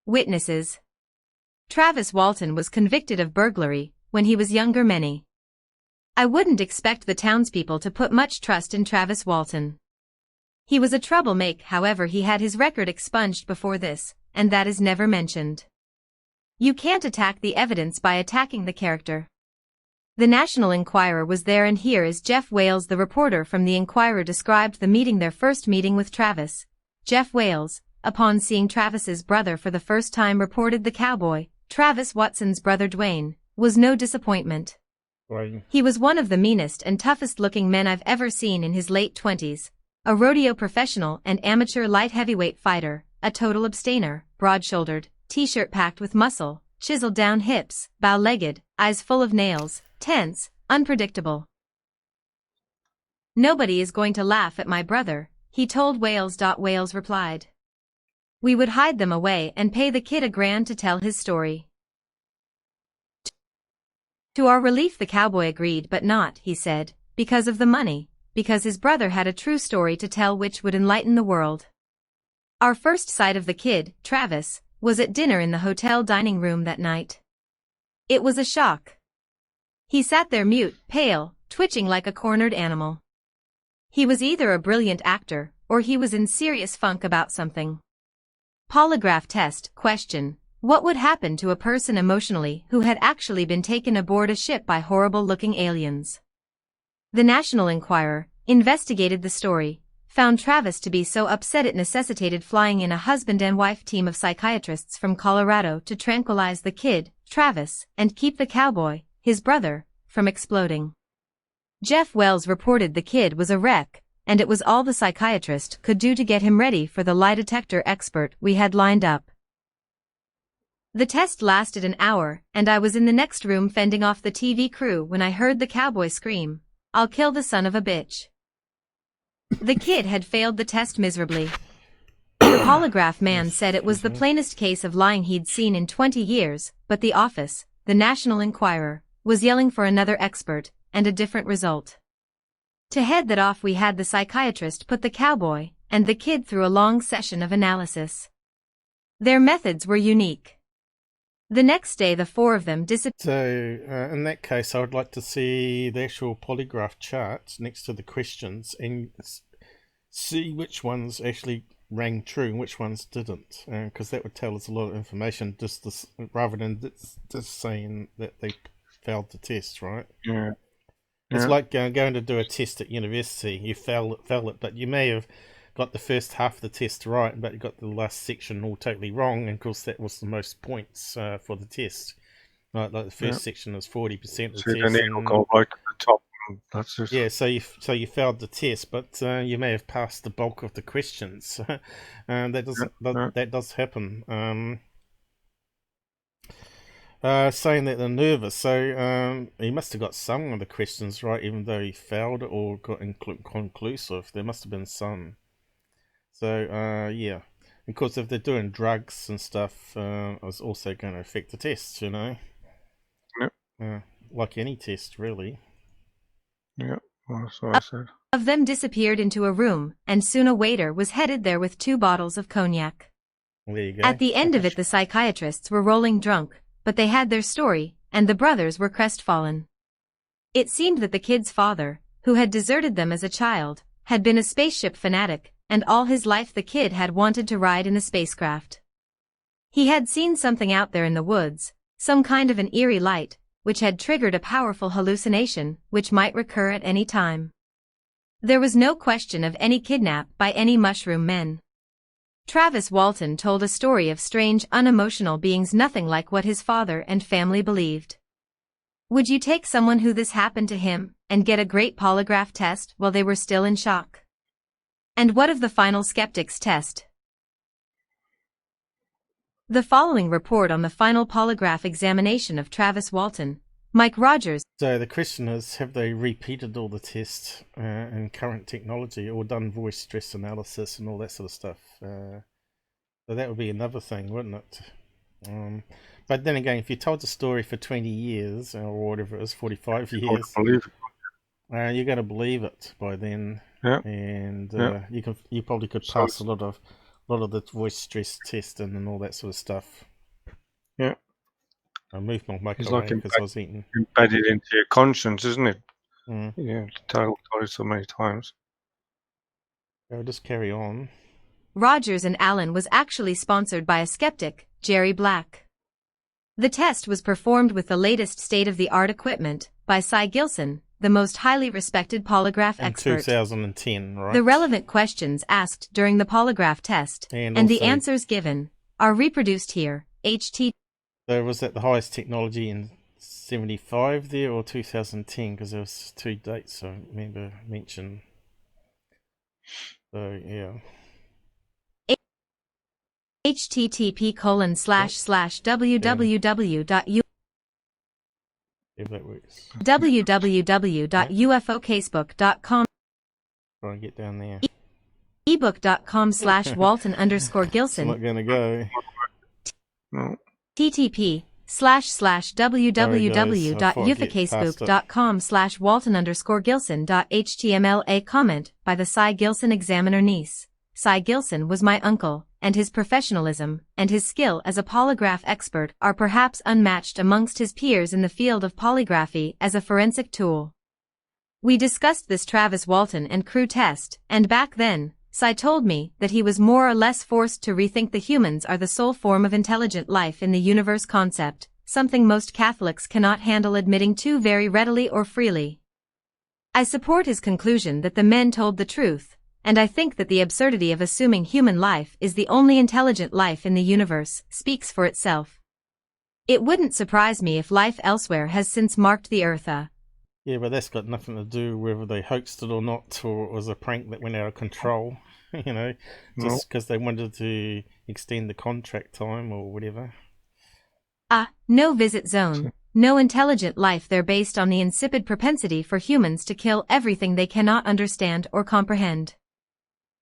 Witnesses. Travis Walton was convicted of burglary when he was younger. Many. I wouldn't expect the townspeople to put much trust in Travis Walton. He was a troublemaker, however he had his record expunged before this, and that is never mentioned. You can't attack the evidence by attacking the character. The National Enquirer was there, and here is Jeff Wales. The reporter from the Enquirer described the meeting, their first meeting with Travis. Jeff Wales, upon seeing Travis's brother for the first time, reported the cowboy, Travis Watson's brother Dwayne, was no disappointment. Right. He was one of the meanest and toughest looking men I've ever seen in his late 20s, a rodeo professional and amateur light heavyweight fighter, a total abstainer, broad-shouldered, t-shirt packed with muscle, chiseled down hips, bow-legged, eyes full of nails, tense, unpredictable. Nobody is going to laugh at my brother, he told Wales. Wales replied. We would hide them away and pay the kid $1,000 to tell his story. To our relief the cowboy agreed, but not, he said, because of the money, because his brother had a true story to tell which would enlighten the world. Our first sight of the kid, Travis, was at dinner in the hotel dining room that night. It was a shock. He sat there mute, pale, twitching like a cornered animal. He was either a brilliant actor, or he was in serious funk about something. Polygraph test. Question: what would happen to a person emotionally who had actually been taken aboard a ship by horrible-looking aliens? The National Enquirer investigated the story, found Travis to be so upset it necessitated flying in a husband and wife team of psychiatrists from Colorado to tranquilize the kid, Travis, and keep the cowboy, his brother, from exploding. Jeff Wells reported the kid was a wreck, and it was all the psychiatrist could do to get him ready for the lie detector expert we had lined up. The test lasted an hour, and I was in the next room fending off the TV crew when I heard the cowboy scream, "I'll kill the son of a bitch." The kid had failed the test miserably. The polygraph man said it was the plainest case of lying he'd seen in 20 years, but the office, the National Enquirer, was yelling for another expert, and a different result. To head that off, we had the psychiatrist put the cowboy and the kid through a long session of analysis. Their methods were unique. The next day the four of them disappeared. So, in that case, I would like to see the actual polygraph chart next to the questions and see which ones actually rang true and which ones didn't, because that would tell us a lot of information, rather than just saying that they failed the test, right? Yeah. It's like going to do a test at university. You fail it, but you may have got the first half of the test right, but you got the last section all totally wrong, and of course that was the most points for the test. Like the first section is 40% of the test. Then it'll go right to the top. That's just... Yeah, so you failed the test, but you may have passed the bulk of the questions. That does happen. Saying that they're nervous, so he must have got some of the questions right, even though he failed or got inconclusive. There must have been some. So yeah, because if they're doing drugs and stuff, it's also going to affect the test, you know. Yep. Like any test, really. Yep, that's what I said. Of them disappeared into a room, and soon a waiter was headed there with 2 bottles of cognac. There you go. At the end of it, the psychiatrists were rolling drunk, but they had their story, and the brothers were crestfallen. It seemed that the kid's father, who had deserted them as a child, had been a spaceship fanatic, and all his life the kid had wanted to ride in a spacecraft. He had seen something out there in the woods, some kind of an eerie light, which had triggered a powerful hallucination, which might recur at any time. There was no question of any kidnap by any mushroom men. Travis Walton told a story of strange, unemotional beings, nothing like what his father and family believed. Would you take someone who this happened to him, and get a great polygraph test while they were still in shock? And what of the final skeptics test? The following report on the final polygraph examination of Travis Walton, Mike Rogers. So the question is, have they repeated all the tests in current technology, or done voice stress analysis and all that sort of stuff? So that would be another thing, wouldn't it? But then again, if you told the story for 20 years, or whatever it is, 45 years, you're going to believe it by then. Yeah. And you probably could pass a lot of the voice stress testing and all that sort of stuff. Yeah. I moved my mic It's away like because I was eating. Embedded into your conscience, isn't it? Mm. Yeah, to tell stories so many times. I'll just carry on. Rogers and Allen was actually sponsored by a skeptic, Jerry Black. The test was performed with the latest state-of-the-art equipment by Cy Gilson, the most highly respected polygraph expert. In 2010, right? The relevant questions asked during the polygraph test and the answers given are reproduced here. So was that the highest technology in 75 there, or 2010? Because there was 2 dates I remember mentioned. So yeah. http://www. If that works. www.ufocasebook.com. Try and get down there. ebook.com/Walton_Gilson. It's not going to go. No. www.ufocasebook.com/Walton_Gilson.html. A comment by the Cy Gilson examiner niece. Cy Gilson was my uncle, and his professionalism and his skill as a polygraph expert are perhaps unmatched amongst his peers in the field of polygraphy as a forensic tool. We discussed this Travis Walton and crew test, and back then, Cy told me that he was more or less forced to rethink the humans are the sole form of intelligent life in the universe concept, something most Catholics cannot handle admitting to very readily or freely. I support his conclusion that the men told the truth, and I think that the absurdity of assuming human life is the only intelligent life in the universe speaks for itself. It wouldn't surprise me if life elsewhere has since marked the Earth a Yeah, but that's got nothing to do whether they hoaxed it or not, or it was a prank that went out of control, No. just because they wanted to extend the contract time or whatever. no visit zone, no intelligent life there based on the insipid propensity for humans to kill everything they cannot understand or comprehend.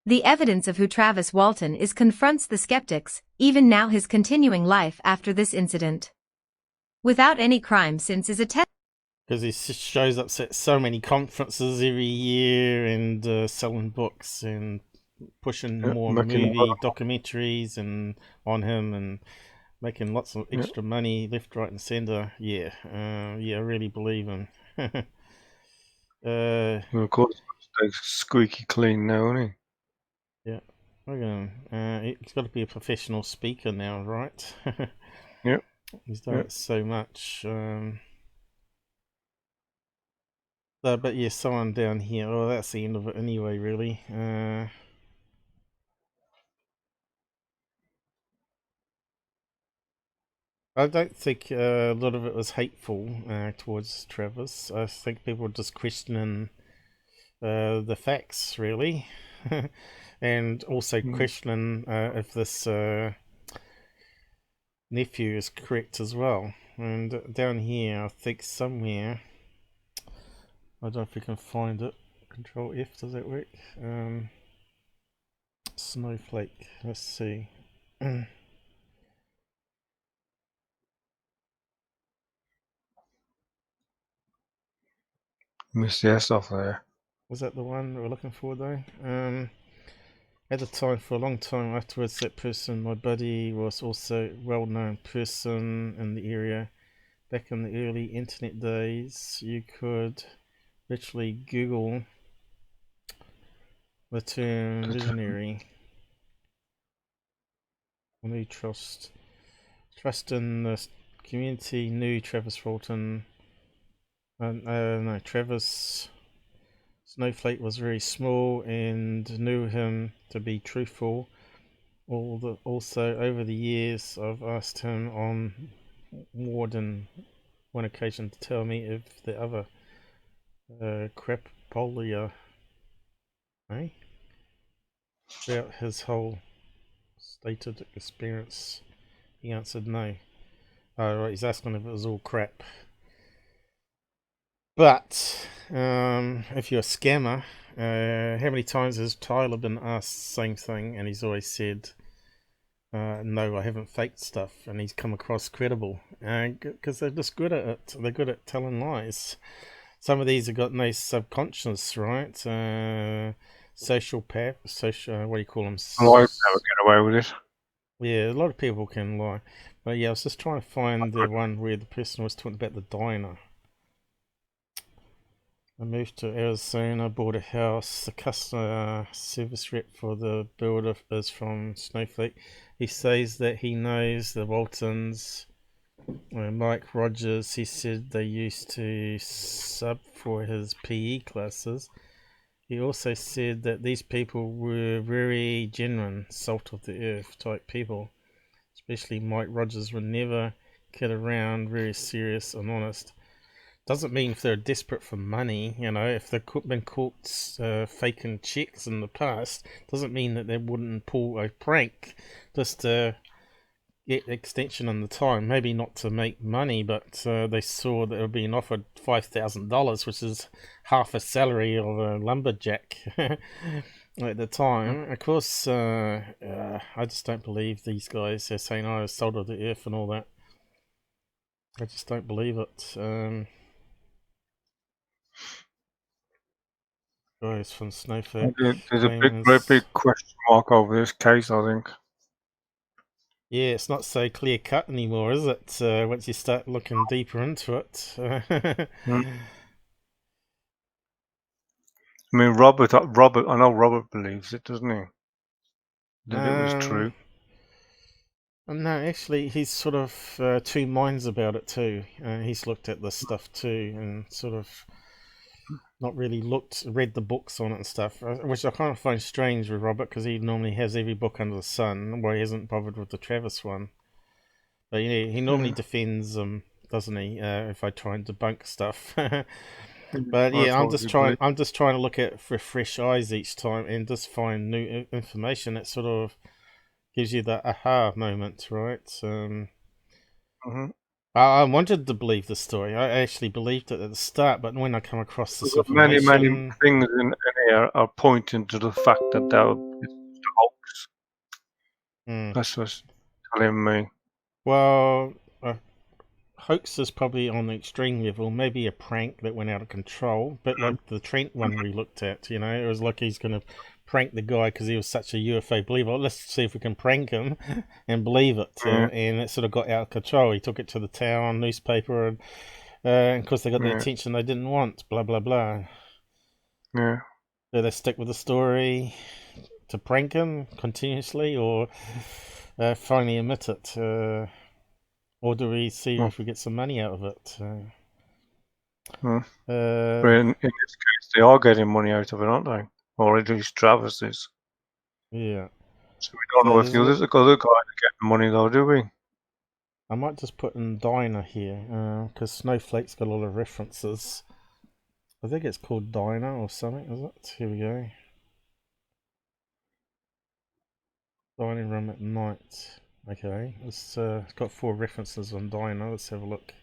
The evidence of who Travis Walton is confronts the skeptics, even now his continuing life after this incident. Without any crime since is a test. Because he shows up at so many conferences every year and selling books and pushing more movie documentaries and on him and making lots of extra money left, right, and centre. Yeah, I really believe him. Well, of course, he's squeaky clean now, isn't he? Yeah, he's got to be a professional speaker now, right? Yep. He's done it so much. But yeah, someone down here. Oh, that's the end of it anyway, really. I don't think a lot of it was hateful towards Travis. I think people were just questioning the facts, really. And also questioning if this nephew is correct as well. And down here, I think somewhere, I don't know if we can find it. Control F, does that work? Snowflake, let's see. Missed the S off there. Was that the one we were looking for though? At the time, for a long time afterwards, that person, my buddy, was also a well-known person in the area. Back in the early internet days, you could literally Google the term visionary. Knew trust in the community knew Travis Walton. No, Travis Snowflake was very small and knew him to be truthful. Also, over the years, I've asked him on more than one occasion to tell me if the other crap polio, about his whole stated experience. He answered no. Oh, right, he's asking if it was all crap. But if you're a scammer, how many times has Tyler been asked the same thing and he's always said, no, I haven't faked stuff, and he's come across credible because they're just good at it. They're good at telling lies. Some of these have got no subconscious, right? Social, what do you call them? A lot of people get away with it. Yeah, a lot of people can lie. But yeah, I was just trying to find the one where the person was talking about the diner. I moved to Arizona, bought a house. The customer service rep for the builder is from Snowflake. He says that he knows the Waltons. Mike Rogers, he said they used to sub for his PE classes. He also said that these people were very genuine, salt of the earth type people. Especially Mike Rogers would never kid around, very serious and honest. Doesn't mean if they're desperate for money, if they've been caught faking checks in the past, doesn't mean that they wouldn't pull a prank just to get extension in the time. Maybe not to make money, but they saw that they were being offered $5,000, which is half a salary of a lumberjack at the time. Of course, I just don't believe these guys. They're saying, oh, I was sold of the earth and all that. I just don't believe it. Guys from Snowflake. There's a great big question mark over this case, I think. Yeah, it's not so clear cut anymore, is it? Once you start looking deeper into it. I mean, I know Robert believes it, doesn't he? That it was true. No, actually, he's sort of two minds about it too. He's looked at this stuff too, and sort of not really read the books on it and stuff, which I kind of find strange with Robert, because he normally has every book under the sun, where he hasn't bothered with the Travis one. But yeah, he normally defends them, doesn't he? If I try and debunk stuff. But yeah, I'm just trying to look at with fresh eyes each time and just find new information that sort of gives you that aha moment, right? I wanted to believe the story. I actually believed it at the start, but when I come across this information, many things in here are pointing to the fact that it's a hoax. That's what's telling me. Well, a hoax is probably on the extreme level, maybe a prank that went out of control, but like the Trent one we looked at, it was like he's going to prank the guy because he was such a UFO believer. Let's see if we can prank him and believe it. And it sort of got out of control. He took it to the town newspaper, and of course they got the attention they didn't want. Blah blah blah. Yeah. Do they stick with the story to prank him continuously, or finally admit it? Or do we see if we get some money out of it? But in this case, they are getting money out of it, aren't they? Or at least Travis is. Yeah. So we don't know if the other guys are getting money, though, do we? I might just put in Diner here, because Snowflake's got a lot of references. I think it's called Diner or something, is it? Here we go. Dining room at night. Okay, it's got 4 references on Diner. Let's have a look.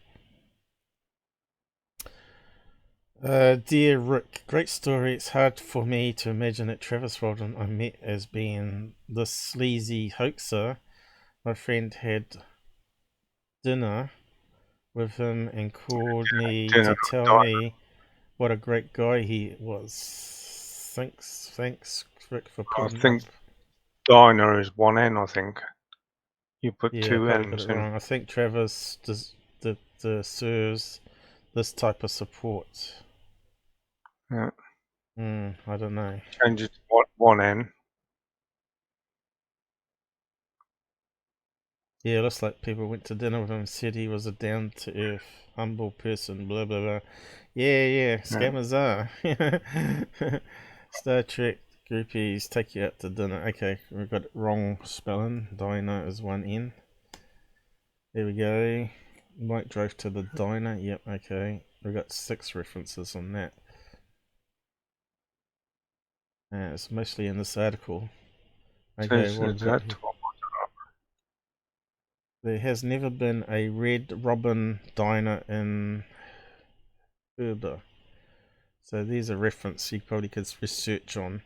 Dear Rick, great story. It's hard for me to imagine that Travis Walton I met as being this sleazy hoaxer. My friend had dinner with him and called me to tell me what a great guy he was. Thanks, Rick, for putting up. Diner is 1 N, I think. You put 2 N's N's in. Wrong. I think Travis deserves this type of support. Yeah. I don't know. Change it to 1 N. Yeah, looks like people went to dinner with him and said he was a down-to-earth, humble person, blah, blah, blah. Yeah, scammers are. Star Trek groupies take you out to dinner. Okay, we've got it wrong spelling. Diner is 1 N. There we go. Mike drove to the diner. Yep, okay. We've got 6 references on that. It's mostly in this article. Okay, what have got here? There has never been a Red Robin diner in Herber. So these are references you probably could research on.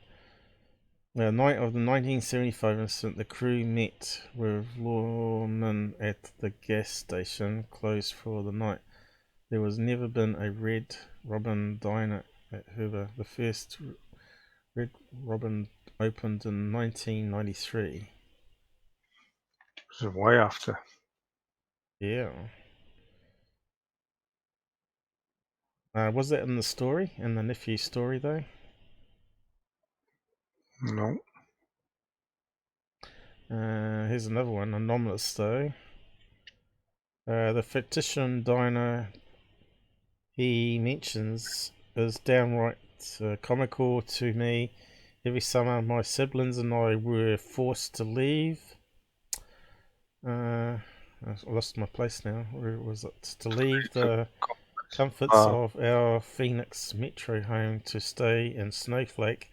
The night of the 1975 incident, the crew met with lawmen at the gas station, closed for the night. There was never been a Red Robin diner at Herber. The first Red Robin opened in 1993. This is way after. Yeah. Was that in the story? In the Nephew story, though? No. Here's another one, anomalous though. The fictitious diner he mentions is downright comical to me. Every summer, my siblings and I were forced to leave. I lost my place now. Where was it? To leave the comforts of our Phoenix metro home to stay in Snowflake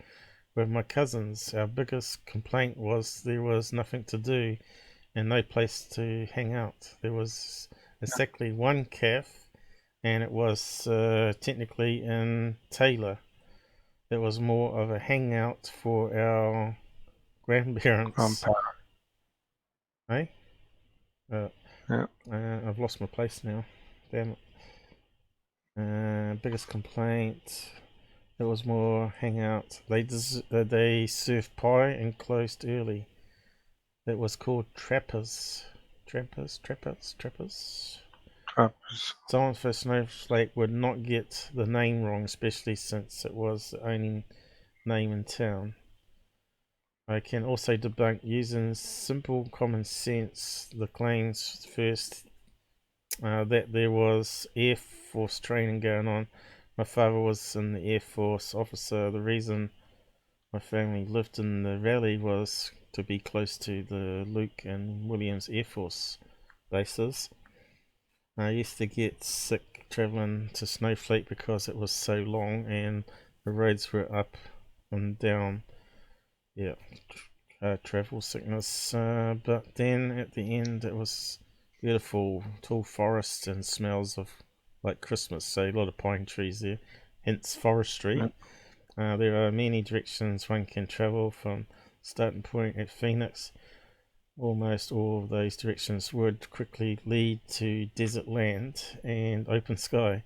with my cousins. Our biggest complaint was there was nothing to do and no place to hang out. There was exactly one cafe, and it was technically in Taylor. It was more of a hangout for our grandparents. Hey? Yeah. I've lost my place now. Damn it. Biggest complaint. It was more hangout. They served pie and closed early. It was called Trappers. Trappers. Someone for Snowflake would not get the name wrong, especially since it was the only name in town. I can also debunk using simple common sense the claims first that there was Air Force training going on. My father was an Air Force officer. The reason my family lived in the valley was to be close to the Luke and Williams Air Force bases. I used to get sick traveling to Snowflake because it was so long and the roads were up and down. Yeah, travel sickness. But then at the end it was beautiful, tall forests and smells of like Christmas. So a lot of pine trees there, hence forestry. There are many directions one can travel from starting point at Phoenix. Almost all of those directions would quickly lead to desert land and open sky.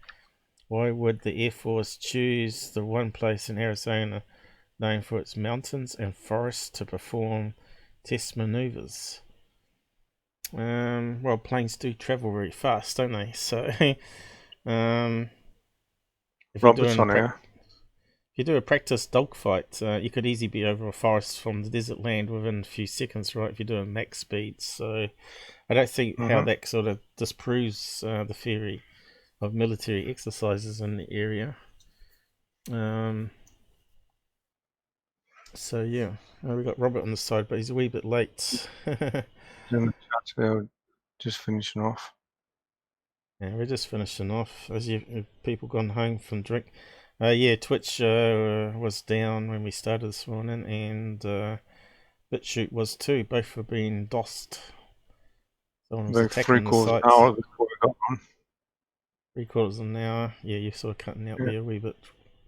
Why would the Air Force choose the one place in Arizona known for its mountains and forests to perform test maneuvers? Well, planes do travel very fast, don't they? So, if you're Robert's doing on here. if you do a practice dogfight, you could easily be over a forest from the desert land within a few seconds, right? If you're doing max speed. So I don't see how that sort of disproves the theory of military exercises in the area. So yeah, we got Robert on the side, but he's a wee bit late. In the chat here, just finishing off. Yeah, we're just finishing off. As you people gone home from drink. Yeah, Twitch was down when we started this morning, and Bitchute was too. Both were being DOSed. Someone was About attacking the 3/4 sites. hour before we got on. 3/4 of an hour. Yeah, you're sort of cutting out there a wee bit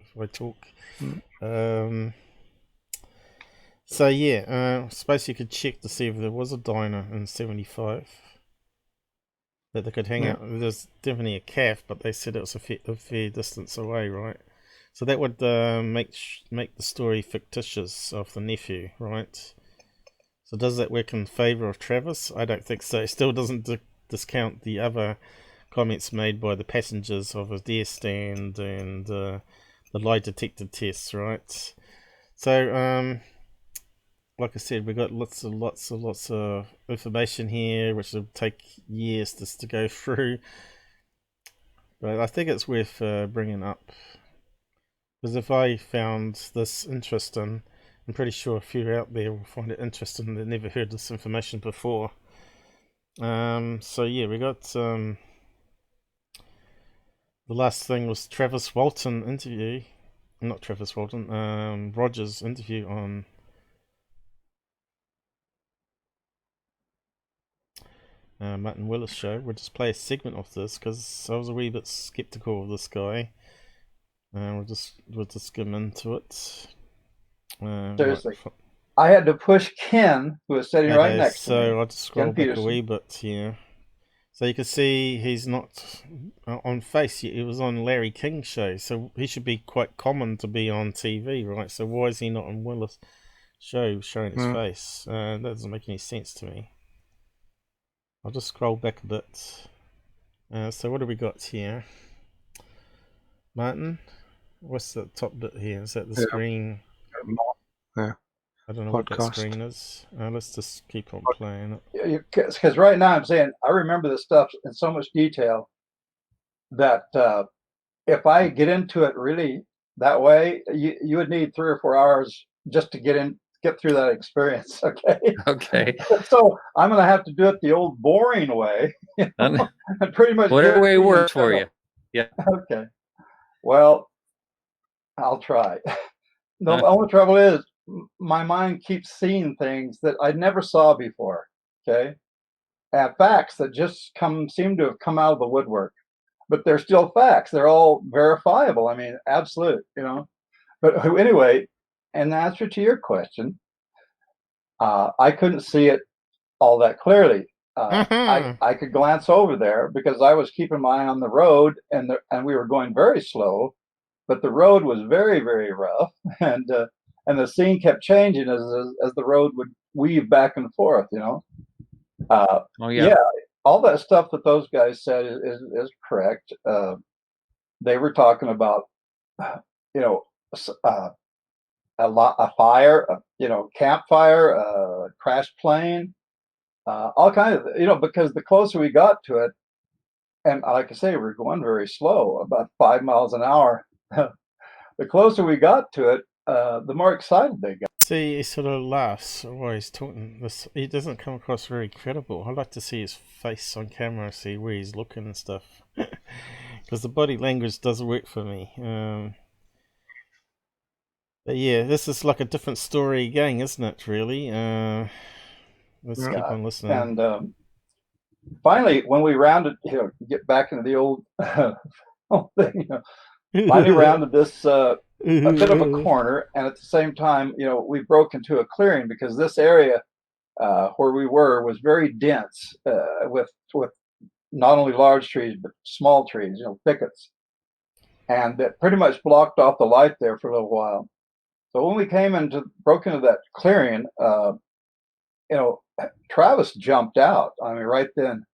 if I talk. So yeah, I suppose you could check to see if there was a diner in 75 that they could hang out. There's definitely a calf, but they said it was a fair distance away, right? So that would make the story fictitious of the nephew, right? So does that work in favour of Travis? I don't think so. It still doesn't discount the other comments made by the passengers of a deer stand and the lie detector tests, right? So like I said, we've got lots of information here, which will take years just to go through. But I think it's worth bringing up, because if I found this interesting, I'm pretty sure a few out there will find it interesting. They've never heard this information before. So yeah, we got the last thing was Travis Walton interview, not Travis Walton, Rogers interview on Martin Willis Show. We'll just play a segment of this because I was a wee bit skeptical of this guy. We'll just skim into it. Seriously. I had to push Ken, who was sitting right next to me. So I'll just scroll back a wee bit here. So you can see he's not on face yet. He was on Larry King's show, so he should be quite common to be on TV, right? So why is he not on Willis' show showing his face? That doesn't make any sense to me. I'll just scroll back a bit. So what do we got here? Martin, what's the top bit here? Is that the screen? Yeah. I don't know what that screen is. Let's just keep on playing it. Because right now I'm saying I remember this stuff in so much detail that if I get into it really that way, you would need 3 or 4 hours just to get through that experience. Okay. Okay. So I'm going to have to do it the old boring way. And pretty much whatever way works for you. Yeah. Okay. Well, I'll try. The only trouble is my mind keeps seeing things that I never saw before. Okay. Facts that just seem to have come out of the woodwork, but they're still facts. They're all verifiable. I mean, absolute, but anyway, in answer to your question, I couldn't see it all that clearly. I could glance over there because I was keeping my eye on the road, and we were going very slow, but the road was very, very rough, and the scene kept changing as the road would weave back and forth. Yeah, all that stuff that those guys said is correct. They were talking about, a fire, campfire, crashed plane, all kinds of, because the closer we got to it, and like I say, we were going very slow, about 5 miles an hour. The closer we got to it, the more excited they got. See, he sort of laughs while he's talking. He doesn't come across very credible. I'd like to see his face on camera, see where he's looking and stuff. Because the body language does work for me. But yeah, this is like a different story again, isn't it, really? Let's keep on listening. And finally, when we rounded, get back into the old thing, finally rounded this a bit of a corner, and at the same time, we broke into a clearing because this area where we were was very dense with not only large trees but small trees, thickets, and that pretty much blocked off the light there for a little while. So when we broke into that clearing, Travis jumped out. I mean, right then,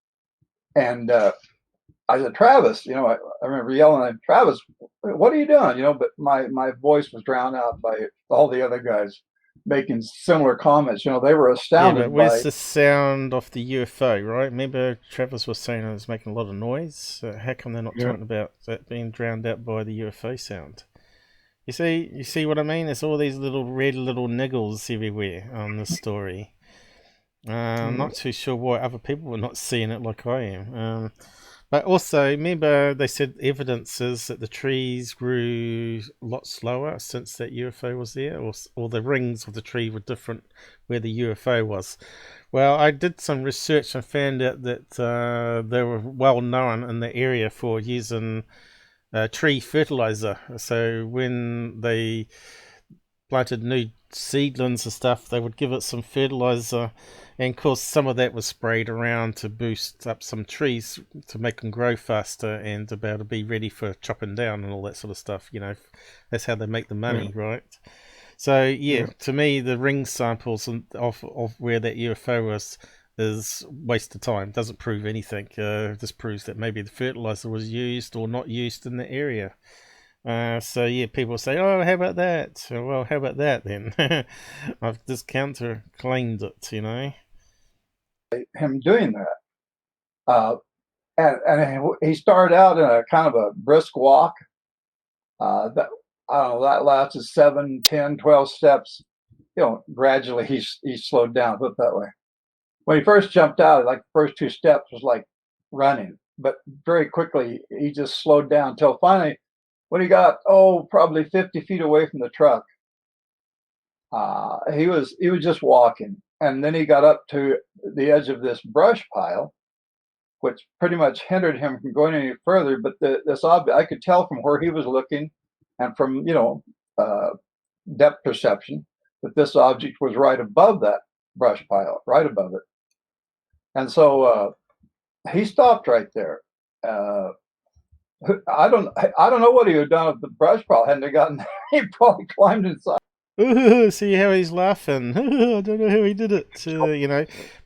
and I said, Travis, I remember yelling at him, Travis, what are you doing? But my voice was drowned out by all the other guys making similar comments. They were astounded. Yeah, but where's the sound of the UFO, right? Remember Travis was saying it was making a lot of noise? How come they're not talking about that being drowned out by the UFO sound? You see what I mean? There's all these little red little niggles everywhere on this story. I'm not too sure why other people were not seeing it like I am. But also, remember they said evidence is that the trees grew a lot slower since that UFO was there, or the rings of the tree were different where the UFO was. Well, I did some research and found out that they were well known in the area for using tree fertilizer. So when they planted new seedlings and stuff, they would give it some fertilizer, and of course some of that was sprayed around to boost up some trees to make them grow faster and about to be ready for chopping down and all that sort of stuff. That's how they make the money, right? So to me the ring samples of where that UFO was is waste of time. Doesn't prove anything. Just proves that maybe the fertilizer was used or not used in the area. So people say, oh, how about that? Well, how about that then? I've just counter-claimed it, Him doing that. And he started out in a kind of a brisk walk. That lasted 7, 10, 12 steps. Gradually he slowed down, put it that way. When he first jumped out, like the first 2 steps was like running, but very quickly he just slowed down until finally, when he got probably 50 feet away from the truck, he was just walking, and then he got up to the edge of this brush pile, which pretty much hindered him from going any further. But this object, I could tell from where he was looking, and from depth perception, that this object was right above that brush pile, right above it. And so he stopped right there. I don't know what he would have done if the brush pile hadn't have gotten there. He probably climbed inside. See how he's laughing. I don't know how he did it.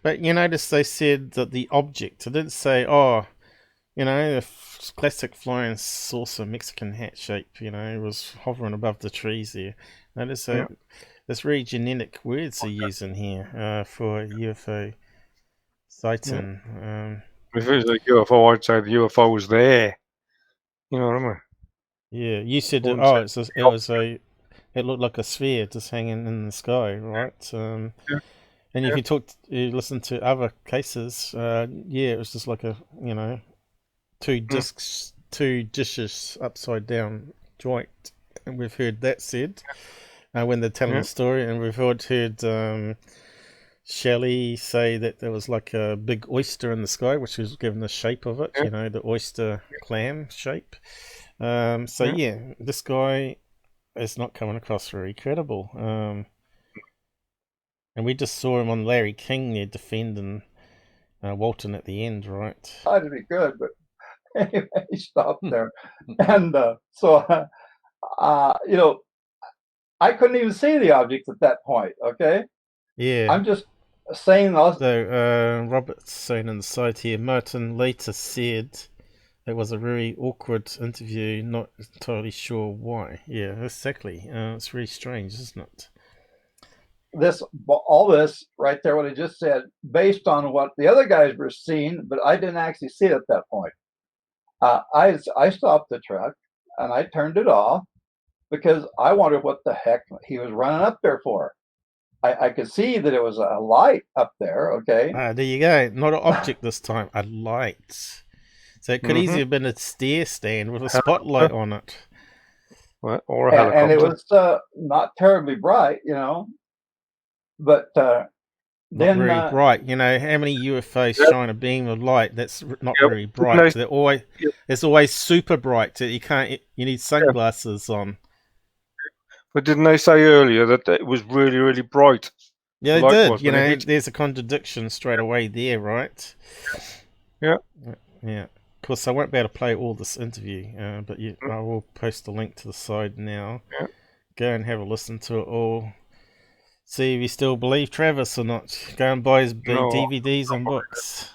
But you notice they said that the object. It didn't say, the classic flying saucer Mexican hat shape. Was hovering above the trees there. Notice there's really genetic words they're using here for UFO sighting. If it was a UFO, I'd say the UFO was there. You know what I mean? Yeah, you said it looked like a sphere just hanging in the sky, right? And if you listen to other cases, it was just like a two dishes upside down joint, and we've heard that said when they're telling the story, and we've heard Shelley say that there was like a big oyster in the sky, which was given the shape of it, the oyster clam shape. This guy is not coming across very credible. And we just saw him on Larry King there defending Walton at the end, right? Tried to be good, but anyway, he stopped there. And I couldn't even see the object at that point, okay? Yeah. I'm just saying. So, Robert's saying on the side here, Martin later said It was a very awkward interview, not entirely sure why. Yeah, exactly. It's really strange, isn't it? All this right there, what I just said, based on what the other guys were seeing, but I didn't actually see it at that point. I stopped the truck and I turned it off because I wondered what the heck he was running up there for. I could see that it was a light up there, okay? There you go. Not an object this time, a light. So it could easily have been a stair stand with a spotlight on it. Or a helicopter. And it was not terribly bright, but not then very bright. You know, how many UFOs shine a beam of light that's not very bright? They're always it's always super bright. You need sunglasses on. But didn't they say earlier that it was really, really bright? Yeah, they did. There's a contradiction straight away there, right? Yeah. Yeah. Of course, I won't be able to play all this interview, but I will post a link to the side now. Yeah. Go and have a listen to it all. See if you still believe Travis or not. Go and buy his DVDs and books.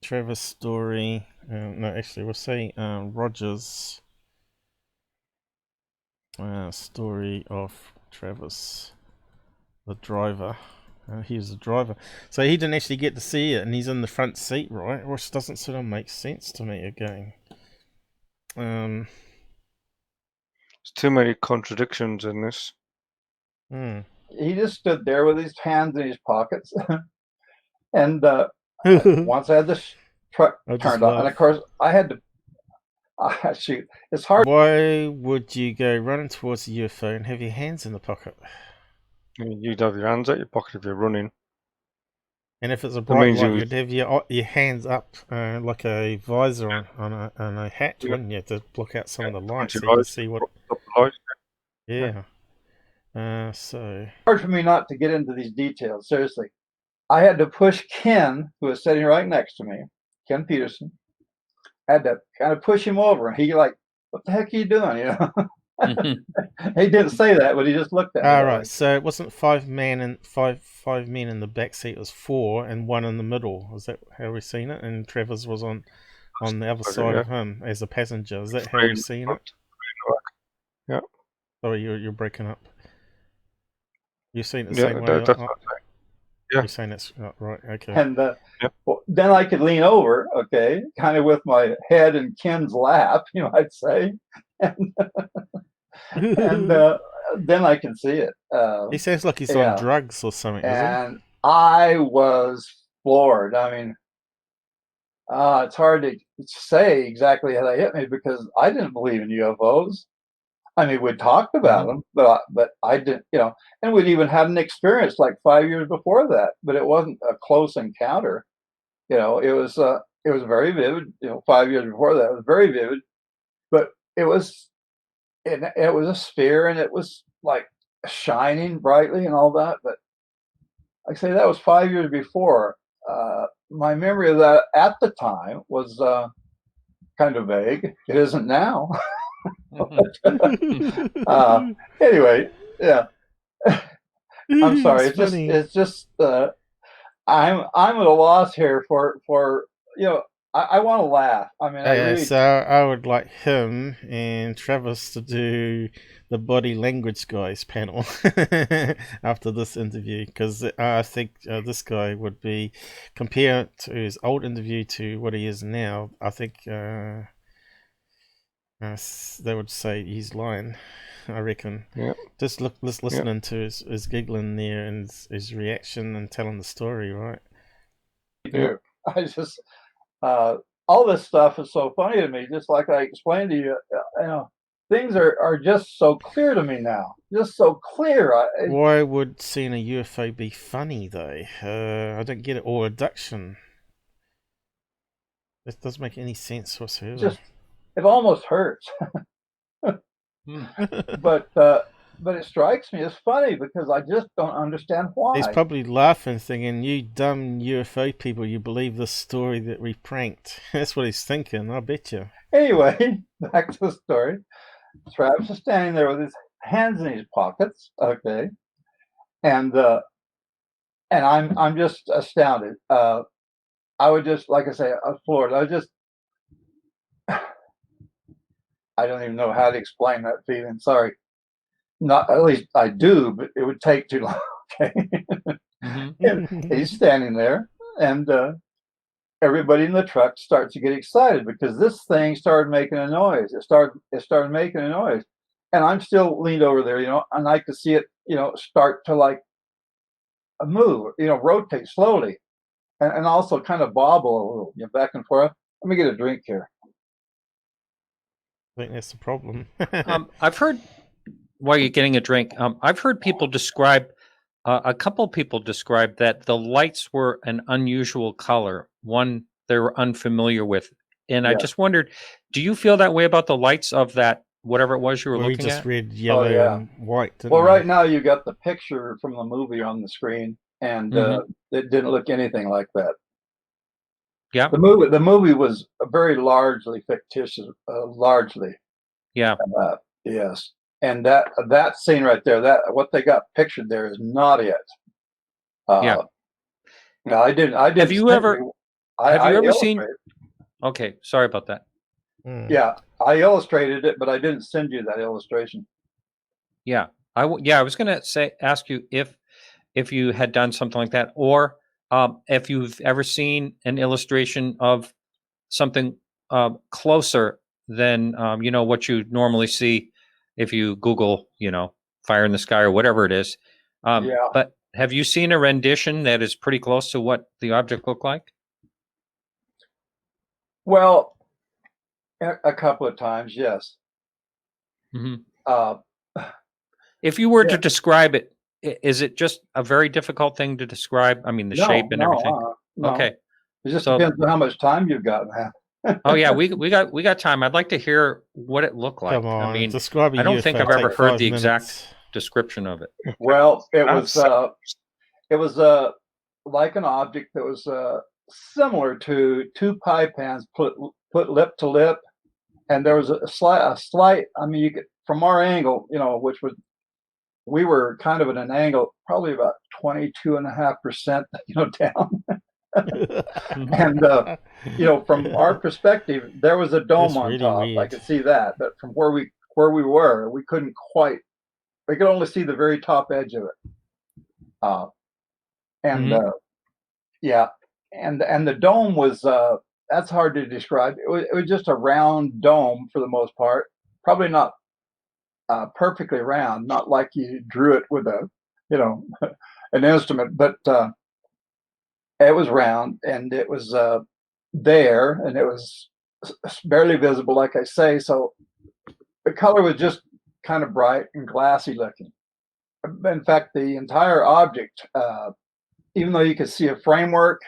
Travis story. No, actually, we'll say Rogers. Story of Travis, the driver. He was the driver, so he didn't actually get to see it, and he's in the front seat, right? Which doesn't sort of make sense to me again. There's too many contradictions in this. He just stood there with his hands in his pockets, and once I had the truck turned on, and of course I had to. Shoot, it's hard. Why would you go running towards the UFO and have your hands in the pocket? You'd have your hands out your pocket if you're running. And if it's a bright light, you'd have your hands up like a visor on a hat, wouldn't you, to block out some of the lights so you can see what. Yeah. So hard for me not to get into these details. Seriously, I had to push Ken, who was sitting right next to me, Ken Peterson. I had to kind of push him over. He like, what the heck are you doing? He didn't say that, but he just looked at me. All right. So it wasn't five men in the back seat. It was 4 and 1 in the middle. Is that how we've seen it? And Travis was on the other side of him as a passenger. Is that how we've seen it? Yeah. Oh, you're breaking up. You've seen it the same way. That's what I'm saying. Yeah. You're saying that's right. Okay. And then I could lean over, okay, kind of with my head in Ken's lap, I'd say, and then I can see it. He sounds like he's on drugs or something. And I was floored. I mean, it's hard to say exactly how they hit me because I didn't believe in UFOs. I mean, we talked about them, but I didn't, and we'd even had an experience like 5 years before that, but it wasn't a close encounter. It was very vivid. 5 years before that, it was very vivid, but it was a sphere and it was like shining brightly and all that. But like I say, that was 5 years before. My memory of that at the time was kind of vague. It isn't now. Anyway, yeah. I'm sorry. It's just I'm at a loss here for I want to laugh. I mean, so I would like him and Travis to do the body language guys panel after this interview, because I think this guy would be, compared to his old interview to what he is now, I think they would say he's lying, I reckon. Yeah. Just listening to his giggling there and his reaction and telling the story, right? Yeah. I just all this stuff is so funny to me. Just like I explained to you, things are just so clear to me now. Just so clear. Why would seeing a UFO be funny though? I don't get it. Or abduction. It doesn't make any sense whatsoever. It almost hurts. But it strikes me as funny because I just don't understand why. He's probably laughing, thinking, "You dumb UFO people, you believe this story that we pranked." That's what he's thinking, I bet you. Anyway, back to the story. Travis is standing there with his hands in his pockets, okay, and I'm just astounded. I would just, like I say, I was floored. I don't even know how to explain that feeling. Sorry. Not, at least I do, but it would take too long. Okay. And he's standing there, and everybody in the truck starts to get excited because this thing started making a noise. It started making a noise, and I'm still leaned over there, and I could see it, start to like move, rotate slowly, and also kind of bobble a little, back and forth. Let me get a drink here. I think that's the problem. I've heard, while you're getting a drink, I've heard people describe, a couple of people describe that the lights were an unusual color, one they were unfamiliar with. And I Yeah. just wondered, do you feel that way about the lights of that, whatever it was you were Well, we looking just at? read yellow yeah. and white, didn't Well, we? right now you got the picture from the movie on the screen, and it didn't look anything like that. Yeah. The movie was very largely fictitious, largely. Yeah. Yes, and that scene right there, that what they got pictured there is not it. Yeah. No, I didn't. Have you ever seen? illustrated- Okay, sorry about that. Yeah, I illustrated it, but I didn't send you that illustration. Yeah, I was going to ask you if you had done something like that, or if you've ever seen an illustration of something closer than what you normally see if you Google, fire in the sky or whatever it is. Yeah. But have you seen a rendition that is pretty close to what the object looked like? Well, a couple of times, yes. If you were to describe it, is it just a very difficult thing to describe? I mean, the shape and everything. No. Okay. It just depends on how much time you've got. Oh yeah, we got time. I'd like to hear what it looked like. Come on, I mean, describe a I don't UFO, think I've ever take heard 5 the minutes. exact description of it. Well, it was like an object that was similar to 2 pie pans put lip to lip, and there was a slight. I mean, you could, from our angle, which was, we were kind of at an angle, probably about 22.5%, down. And from our perspective, there was a dome That's on really top. weird. I could see that, but from where we were, we couldn't quite. We could only see the very top edge of it. Yeah, and the dome was that's hard to describe. It was just a round dome for the most part. Probably not perfectly round, not like you drew it with a an instrument, but it was round, and it was there, and it was barely visible, like I say. So the color was just kind of bright and glassy looking. In fact, the entire object, even though you could see a framework,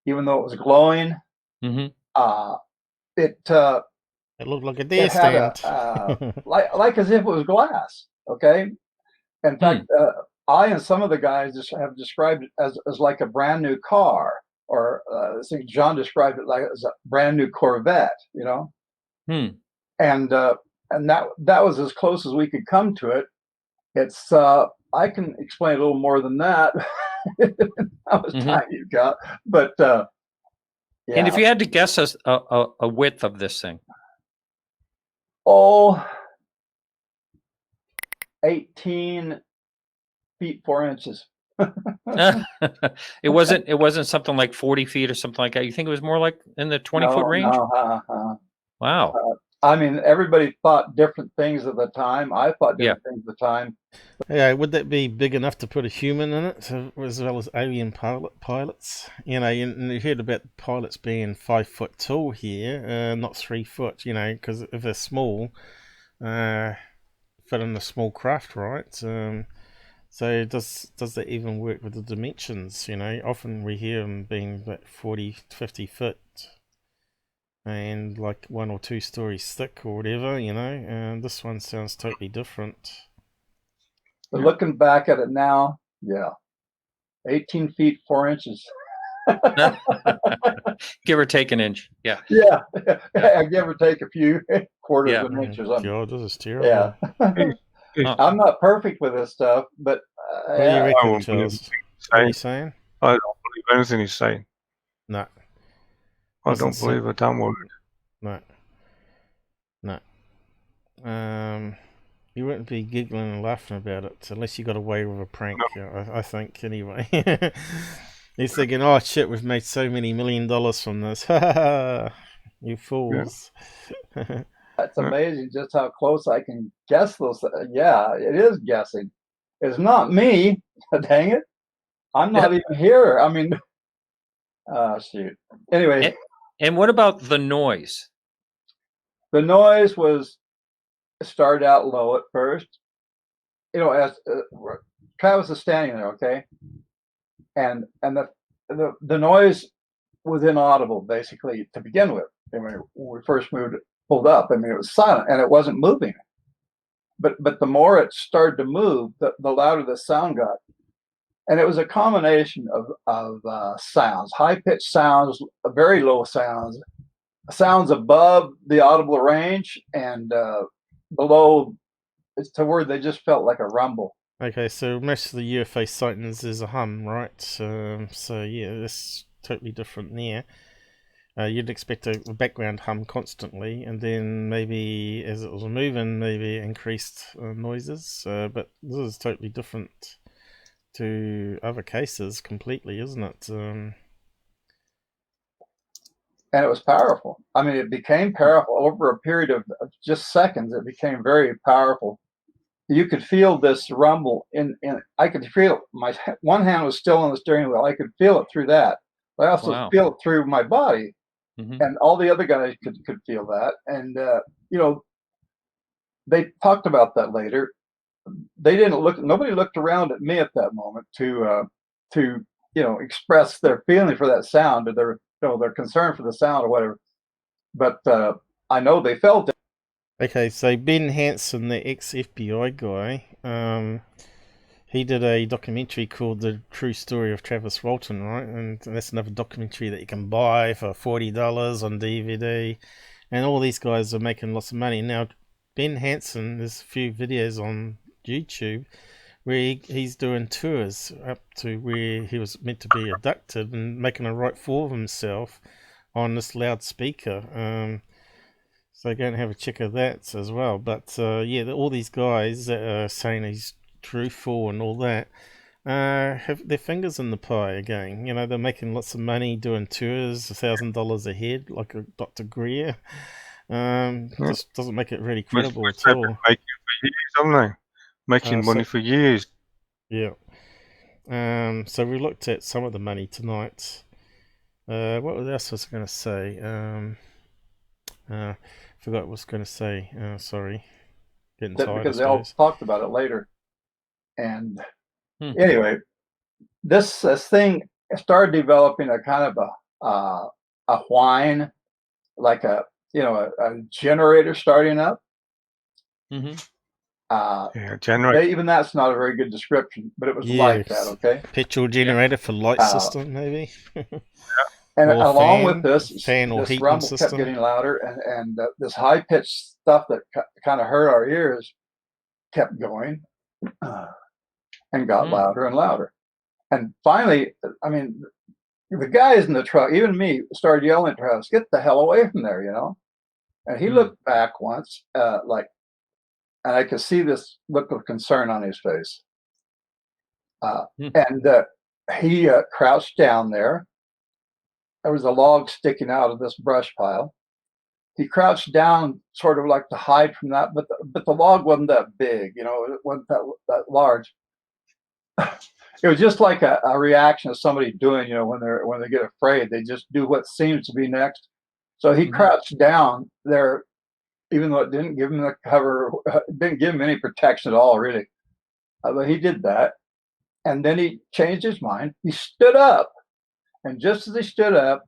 even though it was glowing, It looked like a deer stand. like as if it was glass. Okay. In fact, I and some of the guys have described it as like a brand new car, or I think John described it like as a brand new Corvette, and that was as close as we could come to it. It's I can explain a little more than that. How much time you've got, but yeah. And if you had to guess a width of this thing, 18 feet 4 inches. it wasn't something like 40 feet or something like that. You think it was more like in the 20-foot range? No. Wow. I mean, everybody thought different things at the time. I thought different things at the time. Yeah, would that be big enough to put a human in it, as well as alien pilots? And you heard about pilots being 5 foot tall here, not 3 foot. Because if they're small, fit in a small craft, right? So does that even work with the dimensions? Often we hear them being about 40, 50 foot. And like 1 or 2 stories thick or whatever, and this one sounds totally different. But looking back at it now, 18 feet 4 inches. Give or take an inch. Yeah. Yeah. Give or take a few quarters of inches. God, this is terrible. Yeah. I'm not perfect with this stuff, but what do you reckon, Charles? What are you saying? I don't believe anything he's saying. No. I don't believe a damn word. No. You wouldn't be giggling and laughing about it unless you got away with a prank. No. I think anyway. He's thinking, "Oh shit, we've made so many $1 million from this." You fools. Yeah. It's amazing just how close I can guess those. Yeah, it is guessing. It's not me. Dang it. I'm not even here. I mean, shoot. Anyway. And what about the noise? The noise started out low at first. You know, as Travis is standing there, okay? And the noise was inaudible, basically, to begin with. I mean, when we first pulled up, I mean, it was silent and it wasn't moving. But the more it started to move, the louder the sound got. And it was a combination of sounds, high-pitched sounds, very low sounds, sounds above the audible range, and below, it's to where they just felt like a rumble. Okay, so most of the UFO sightings is a hum, right? So yeah, that's totally different there. You'd expect a background hum constantly, and then maybe as it was moving, maybe increased noises. But this is totally different to other cases completely, isn't it? And it was powerful. I mean, it became powerful over a period of just seconds. It became very powerful. You could feel this rumble I could feel my one hand was still on the steering wheel. I could feel it through that. I also feel it through my body, and all the other guys could feel that. And you know, they talked about that later. They didn't look. Nobody looked around at me at that moment to you know, express their feeling for that sound or their concern for the sound or whatever. But I know they felt it. Okay, so Ben Hansen, the ex-FBI guy, he did a documentary called The True Story of Travis Walton, right? And that's another documentary that you can buy for $40 on DVD. And all these guys are making lots of money. Now, Ben Hansen, there's a few videos on YouTube where he's doing tours up to where he was meant to be abducted and making a right fool of himself on this loudspeaker. So go and have a check of that as well. But yeah, all these guys that are saying he's truthful and all that have their fingers in the pie again. You know, they're making lots of money doing tours, $1,000 a head, like a Dr. Greer. Just doesn't make it really credible at all. Making for years, haven't they? Making money for years. Yeah. So we looked at some of the money tonight. What else was I going to say? Forgot what I was going to say. Sorry. Getting tired, because they all talked about it later. And anyway, this thing started developing a kind of a whine, like a generator starting up. Yeah, generator. Even that's not a very good description, but it was like that. Okay. Petrol generator for light system, maybe. And or along fan, with this rumble system kept getting louder, and this high-pitched stuff that kind of hurt our ears kept going and got louder and louder. And finally, I mean, the guys in the truck, even me, started yelling at Travis, "Get the hell away from there," you know? And he looked back once, and I could see this look of concern on his face. And he crouched down there. There was a log sticking out of this brush pile. He crouched down, sort of like to hide from that, but the log wasn't that big, you know, it wasn't that large. It was just like a reaction of somebody doing, you know, when they get afraid, they just do what seems to be next. So he crouched down there, even though it didn't give him the cover, didn't give him any protection at all, really. But he did that, and then he changed his mind. He stood up. And just as he stood up,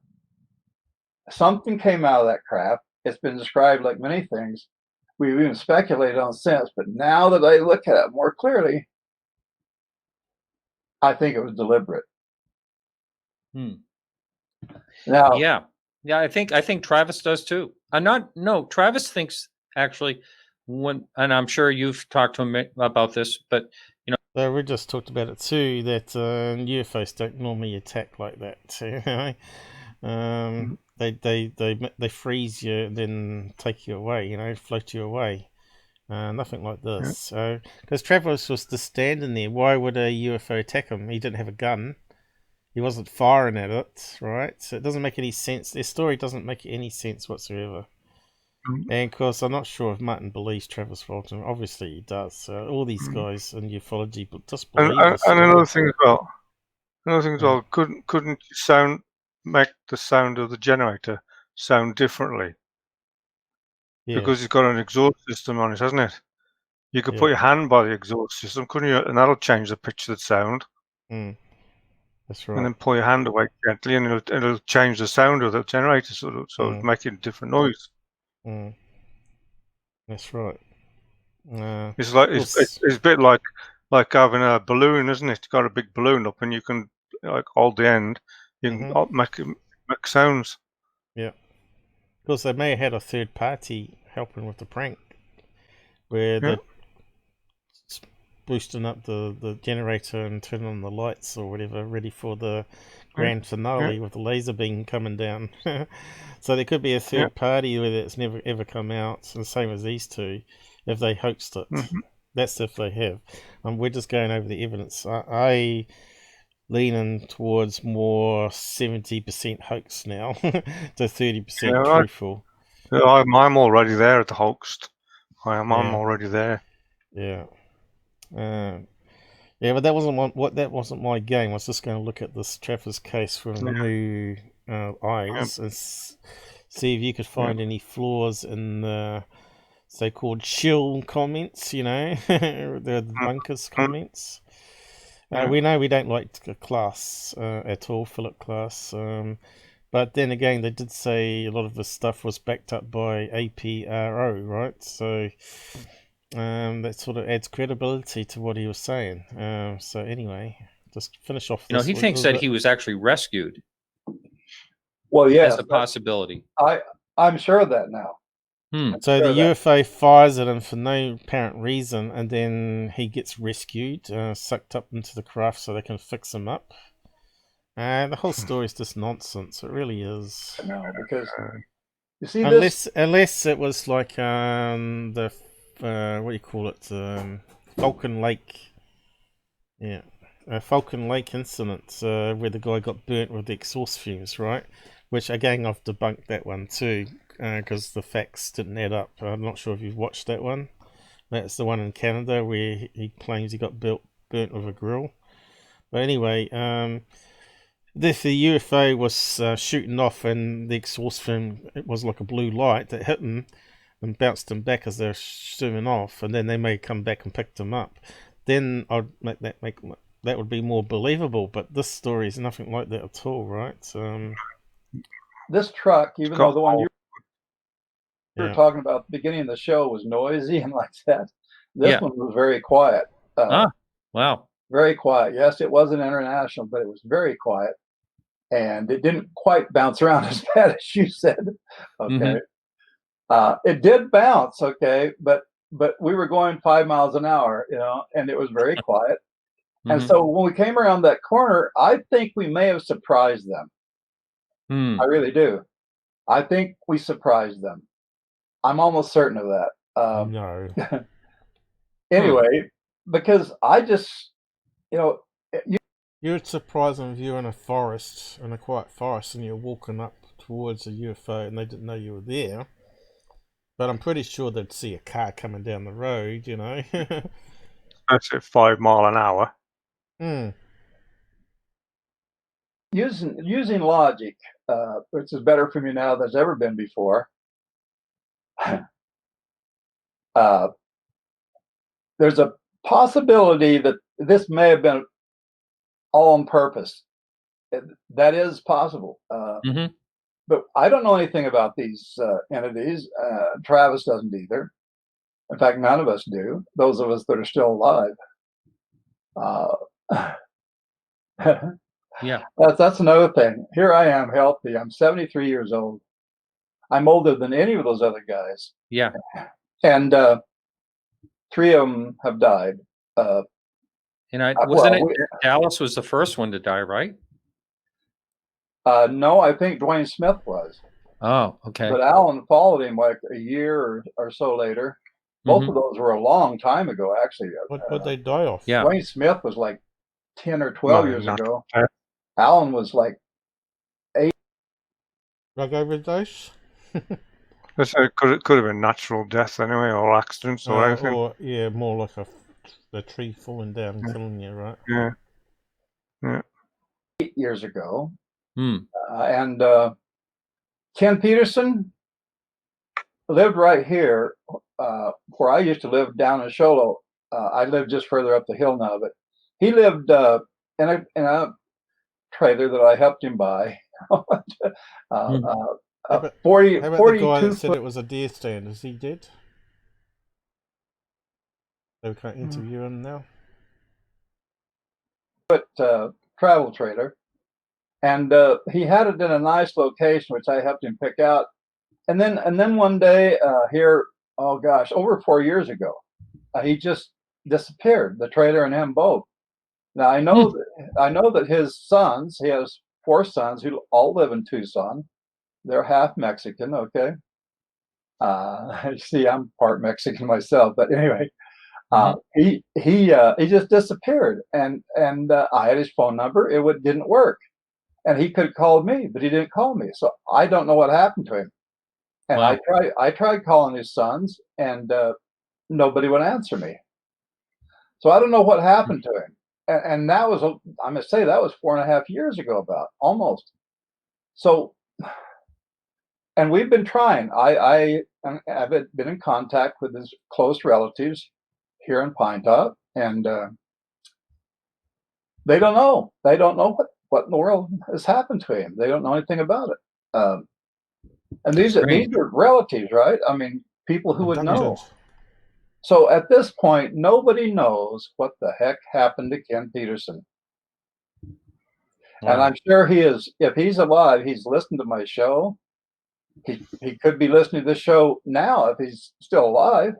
something came out of that craft. It's been described like many things. We've even speculated on since, but now that I look at it more clearly, I think it was deliberate. Now, yeah, I think Travis does too. Travis thinks actually and I'm sure you've talked to him about this, but you know. We just talked about it too, that UFOs don't normally attack like that. You know? They freeze you and then take you away, float you away. Nothing like this. Because Travis was just standing there. Why would a UFO attack him? He didn't have a gun. He wasn't firing at it, right? So it doesn't make any sense. Their story doesn't make any sense whatsoever. And of course, I'm not sure if Martin believes Travis Walton. Obviously, he does. So all these guys in ufology just believe this. And another thing as well. Couldn't you make the sound of the generator sound differently? Yeah. Because it's got an exhaust system on it, hasn't it? You could Yeah. put your hand by the exhaust system, couldn't you? And that'll change the pitch of the sound. That's right. And then pull your hand away gently, and it'll change the sound of the generator, so it'll make it a different noise. That's right. It's like it's a bit like having a balloon, isn't it? You've got a big balloon up, and you can hold the end. You can make sounds. Yeah. Of course, they may have had a third party helping with the prank, where they're boosting up the generator and turning on the lights or whatever, ready for the grand finale with the laser beam coming down. So there could be a third party where it's never ever come out, and the same as these two, if they hoaxed it. That's if they have. We're just going over the evidence. I leaning towards more 70% hoax now to 30% truthful. I'm already there at the hoaxed. I'm already there. Yeah. But that wasn't my game. I was just going to look at this Travis case from new eyes and see if you could find any flaws in the so-called shill comments, the debunkers comments. We know we don't like Klass at all, Philip Klass. But then again, they did say a lot of the stuff was backed up by APRO, right? So that sort of adds credibility to what he was saying. So anyway, just finish off this. He thinks that he was actually rescued. Well, yeah, as a possibility. I'm sure of that now. So the UFO fires at him for no apparent reason, and then he gets rescued, sucked up into the craft so they can fix him up. The whole story is just nonsense. It really is. No, because you see, unless it was like the what do you call it? Falcon Lake. Yeah, Falcon Lake incident where the guy got burnt with the exhaust fumes, right? Which again, I've debunked that one too. Because the facts didn't add up. I'm not sure if you've watched that one. That's the one in Canada where he claims he got burnt with a grill. But anyway, the UFO was shooting off, and the exhaust fume, it was like a blue light that hit him and bounced him back as they were zooming off, and then they may come back and picked him up. Then I'd make that would be more believable. But this story is nothing like that at all, right? This truck, even though the one you were talking about at the beginning of the show was noisy and like that, this one was very quiet. Wow. Very quiet. Yes, it was an international, but it was very quiet. And it didn't quite bounce around as bad as you said. Okay. It did bounce, okay, but we were going 5 miles an hour, and it was very quiet. And so when we came around that corner, I think we may have surprised them. I really do. I think we surprised them. I'm almost certain of that. No. Anyway, because I just, you'd surprise them if you're in a forest, in a quiet forest, and you're walking up towards a UFO and they didn't know you were there. But I'm pretty sure they'd see a car coming down the road, That's at 5 miles an hour. Using logic, which is better for me now than it's ever been before. There's a possibility that this may have been all on purpose. That is possible. But I don't know anything about these entities. Travis doesn't either. In fact, none of us do. Those of us that are still alive. Yeah. That's another thing. Here I am, healthy. I'm 73 years old. I'm older than any of those other guys. Yeah. And 3 of them have died. And Dallas was the first one to die, right? No, I think Dwayne Smith was. Oh, okay. But Alan followed him like a year or so later. Both of those were a long time ago, actually. What they die off? Yeah. Dwayne Smith was like 10 or 12 No, years not ago. that. Alan was like 8. Drug overdose? It could have been natural death anyway, or accidents or anything. Or, yeah, more like a tree falling down and killing you, right? Yeah. Yeah. 8 years ago. Hmm. And Ken Peterson lived right here where I used to live down in Sholo. I live just further up the hill now, but he lived in a trailer that I helped him buy. How about 42 the guy that said foot it was a deer stand? Is he dead? So we can't interview him now. travel trailer. And he had it in a nice location, which I helped him pick out. And then one day here, oh gosh, over 4 years ago, he just disappeared. The trailer and him both. Now I know that his sons, he has 4 sons who all live in Tucson. They're half Mexican, okay. See, I'm part Mexican myself, but anyway, he just disappeared, and I had his phone number. It didn't work, and he could have called me, but he didn't call me. So I don't know what happened to him. And Wow. I tried calling his sons, and nobody would answer me. So I don't know what happened to him. And that was, I must say, that was 4.5 years ago, about almost. So, and we've been trying. I have been in contact with his close relatives here in Pine Top, and they don't know. They don't know what in the world has happened to him. They don't know anything about it. And these are relatives, right? I mean, people who would know. So at this point, nobody knows what the heck happened to Ken Peterson. Wow. And I'm sure he is, if he's alive, he's listened to my show. He could be listening to this show now if he's still alive,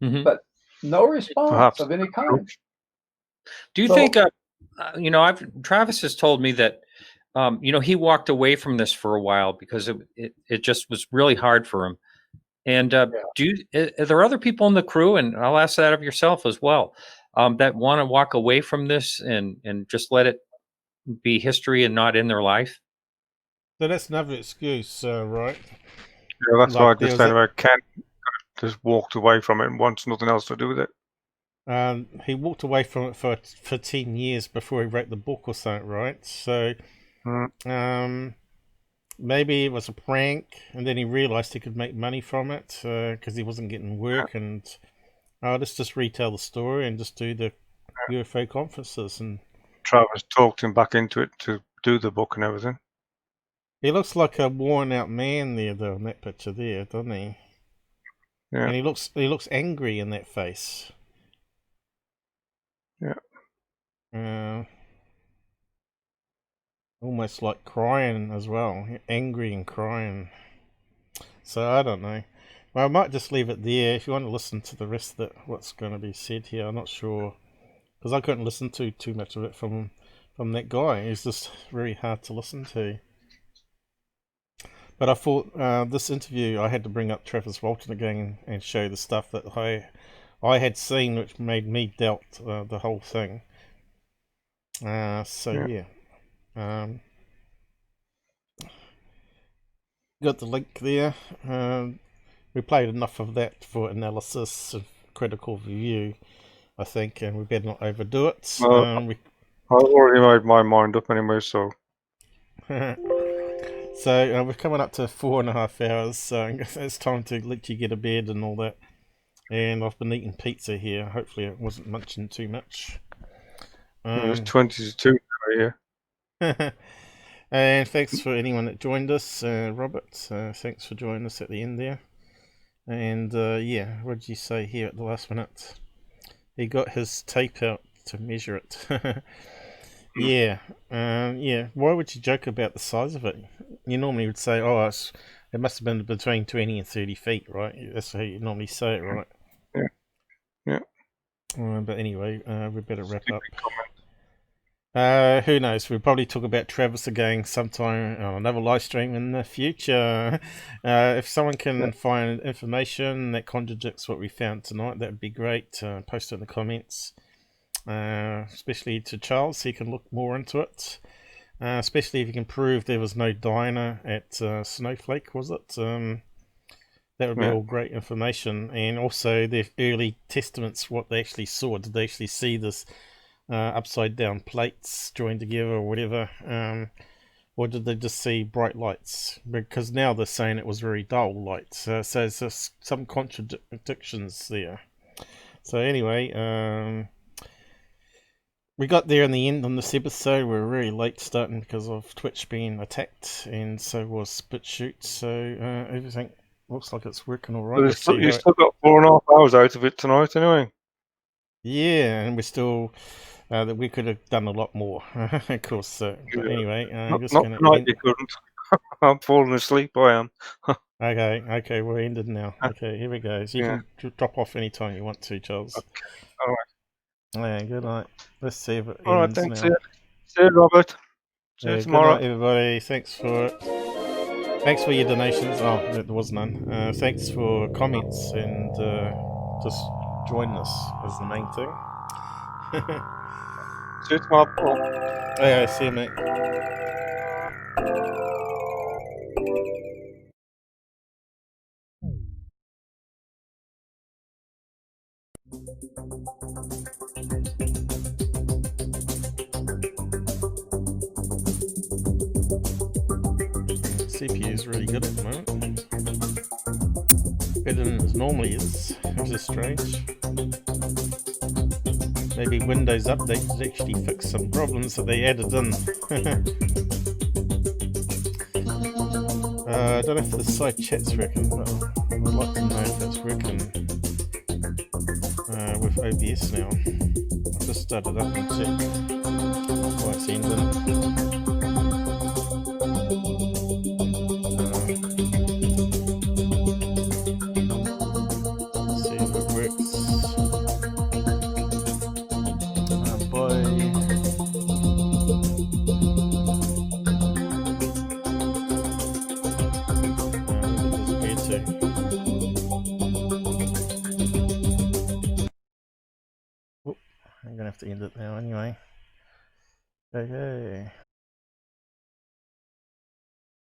but no response of any kind. Do you think, Travis has told me that, he walked away from this for a while because it just was really hard for him. And are there other people in the crew, and I'll ask that of yourself as well, that want to walk away from this and just let it be history and not in their life? So that's another excuse, right? Yeah, that's what I just said about Ken. Just walked away from it and wants nothing else to do with it. He walked away from it for 10 years before he wrote the book or something, right? So, maybe it was a prank, and then he realized he could make money from it because he wasn't getting work, and let's just retell the story and just do the UFO conferences. And Travis talked him back into it to do the book and everything. He looks like a worn-out man there, though, in that picture there, doesn't he? Yeah. And he looks angry in that face. Yeah. Almost like crying as well, angry and crying. So I don't know. Well, I might just leave it there. If you want to listen to the rest of what's going to be said here, I'm not sure, because I couldn't listen to too much of it from that guy. He's just very hard to listen to. But I thought this interview, I had to bring up Travis Walton again and show the stuff that I had seen, which made me doubt the whole thing. Got the link there. We played enough of that for analysis of critical review, I think, and we better not overdo it. I've already made my mind up anyway, so. So we're coming up to 4.5 hours, so it's time to let you get to bed and all that. And I've been eating pizza here. Hopefully it wasn't munching too much. It's 20 to 2 here. And thanks for anyone that joined us. Robert, thanks for joining us at the end there. And what did you say here at the last minute? He got his tape out to measure it. Why would you joke about the size of it? You normally would say, it must have been between 20 and 30 feet, right? That's how you normally say it, right? Yeah. But anyway, we better wrap up. Who knows? We'll probably talk about Travis again sometime on another live stream in the future. If someone can find information that contradicts what we found tonight, that would be great. Post it in the comments, especially to Charles. He can look more into it, especially if you can prove there was no diner at Snowflake, was it? That would be all great information. And also the early testaments, what they actually saw. Did they actually see this upside down plates joined together or whatever, or did they just see bright lights? Because now they're saying it was very dull lights, so there's some contradictions there. So anyway, we got there in the end on this episode. We're really late starting because of Twitch being attacked, and so was Bitchute, so everything looks like it's working all right. You still got 4.5 hours out of it tonight anyway. Yeah, and we're still that we could have done a lot more, of course. But anyway, I'm just going to. You couldn't. I'm falling asleep. I am. Okay, we're ended now. Okay, here we go. So you can drop off anytime you want to, Charles. Okay. All right. Yeah, good night. Let's see if it all right, ends thanks. now. See you, Robert. See you tomorrow. Good night, everybody. Thanks for your donations. Oh, there was none. Thanks for comments and just joining us is the main thing. See you tomorrow. Yeah, see you, mate. CPU is really good at the moment. Better than it normally is, which is strange. Maybe Windows Update did actually fix some problems that they added in. I don't know if the side chat's working, but I'd like to know if that's working with OBS now. I've just started up and checked why it's ending. See if it works. I'm gonna have to end it now anyway. Okay.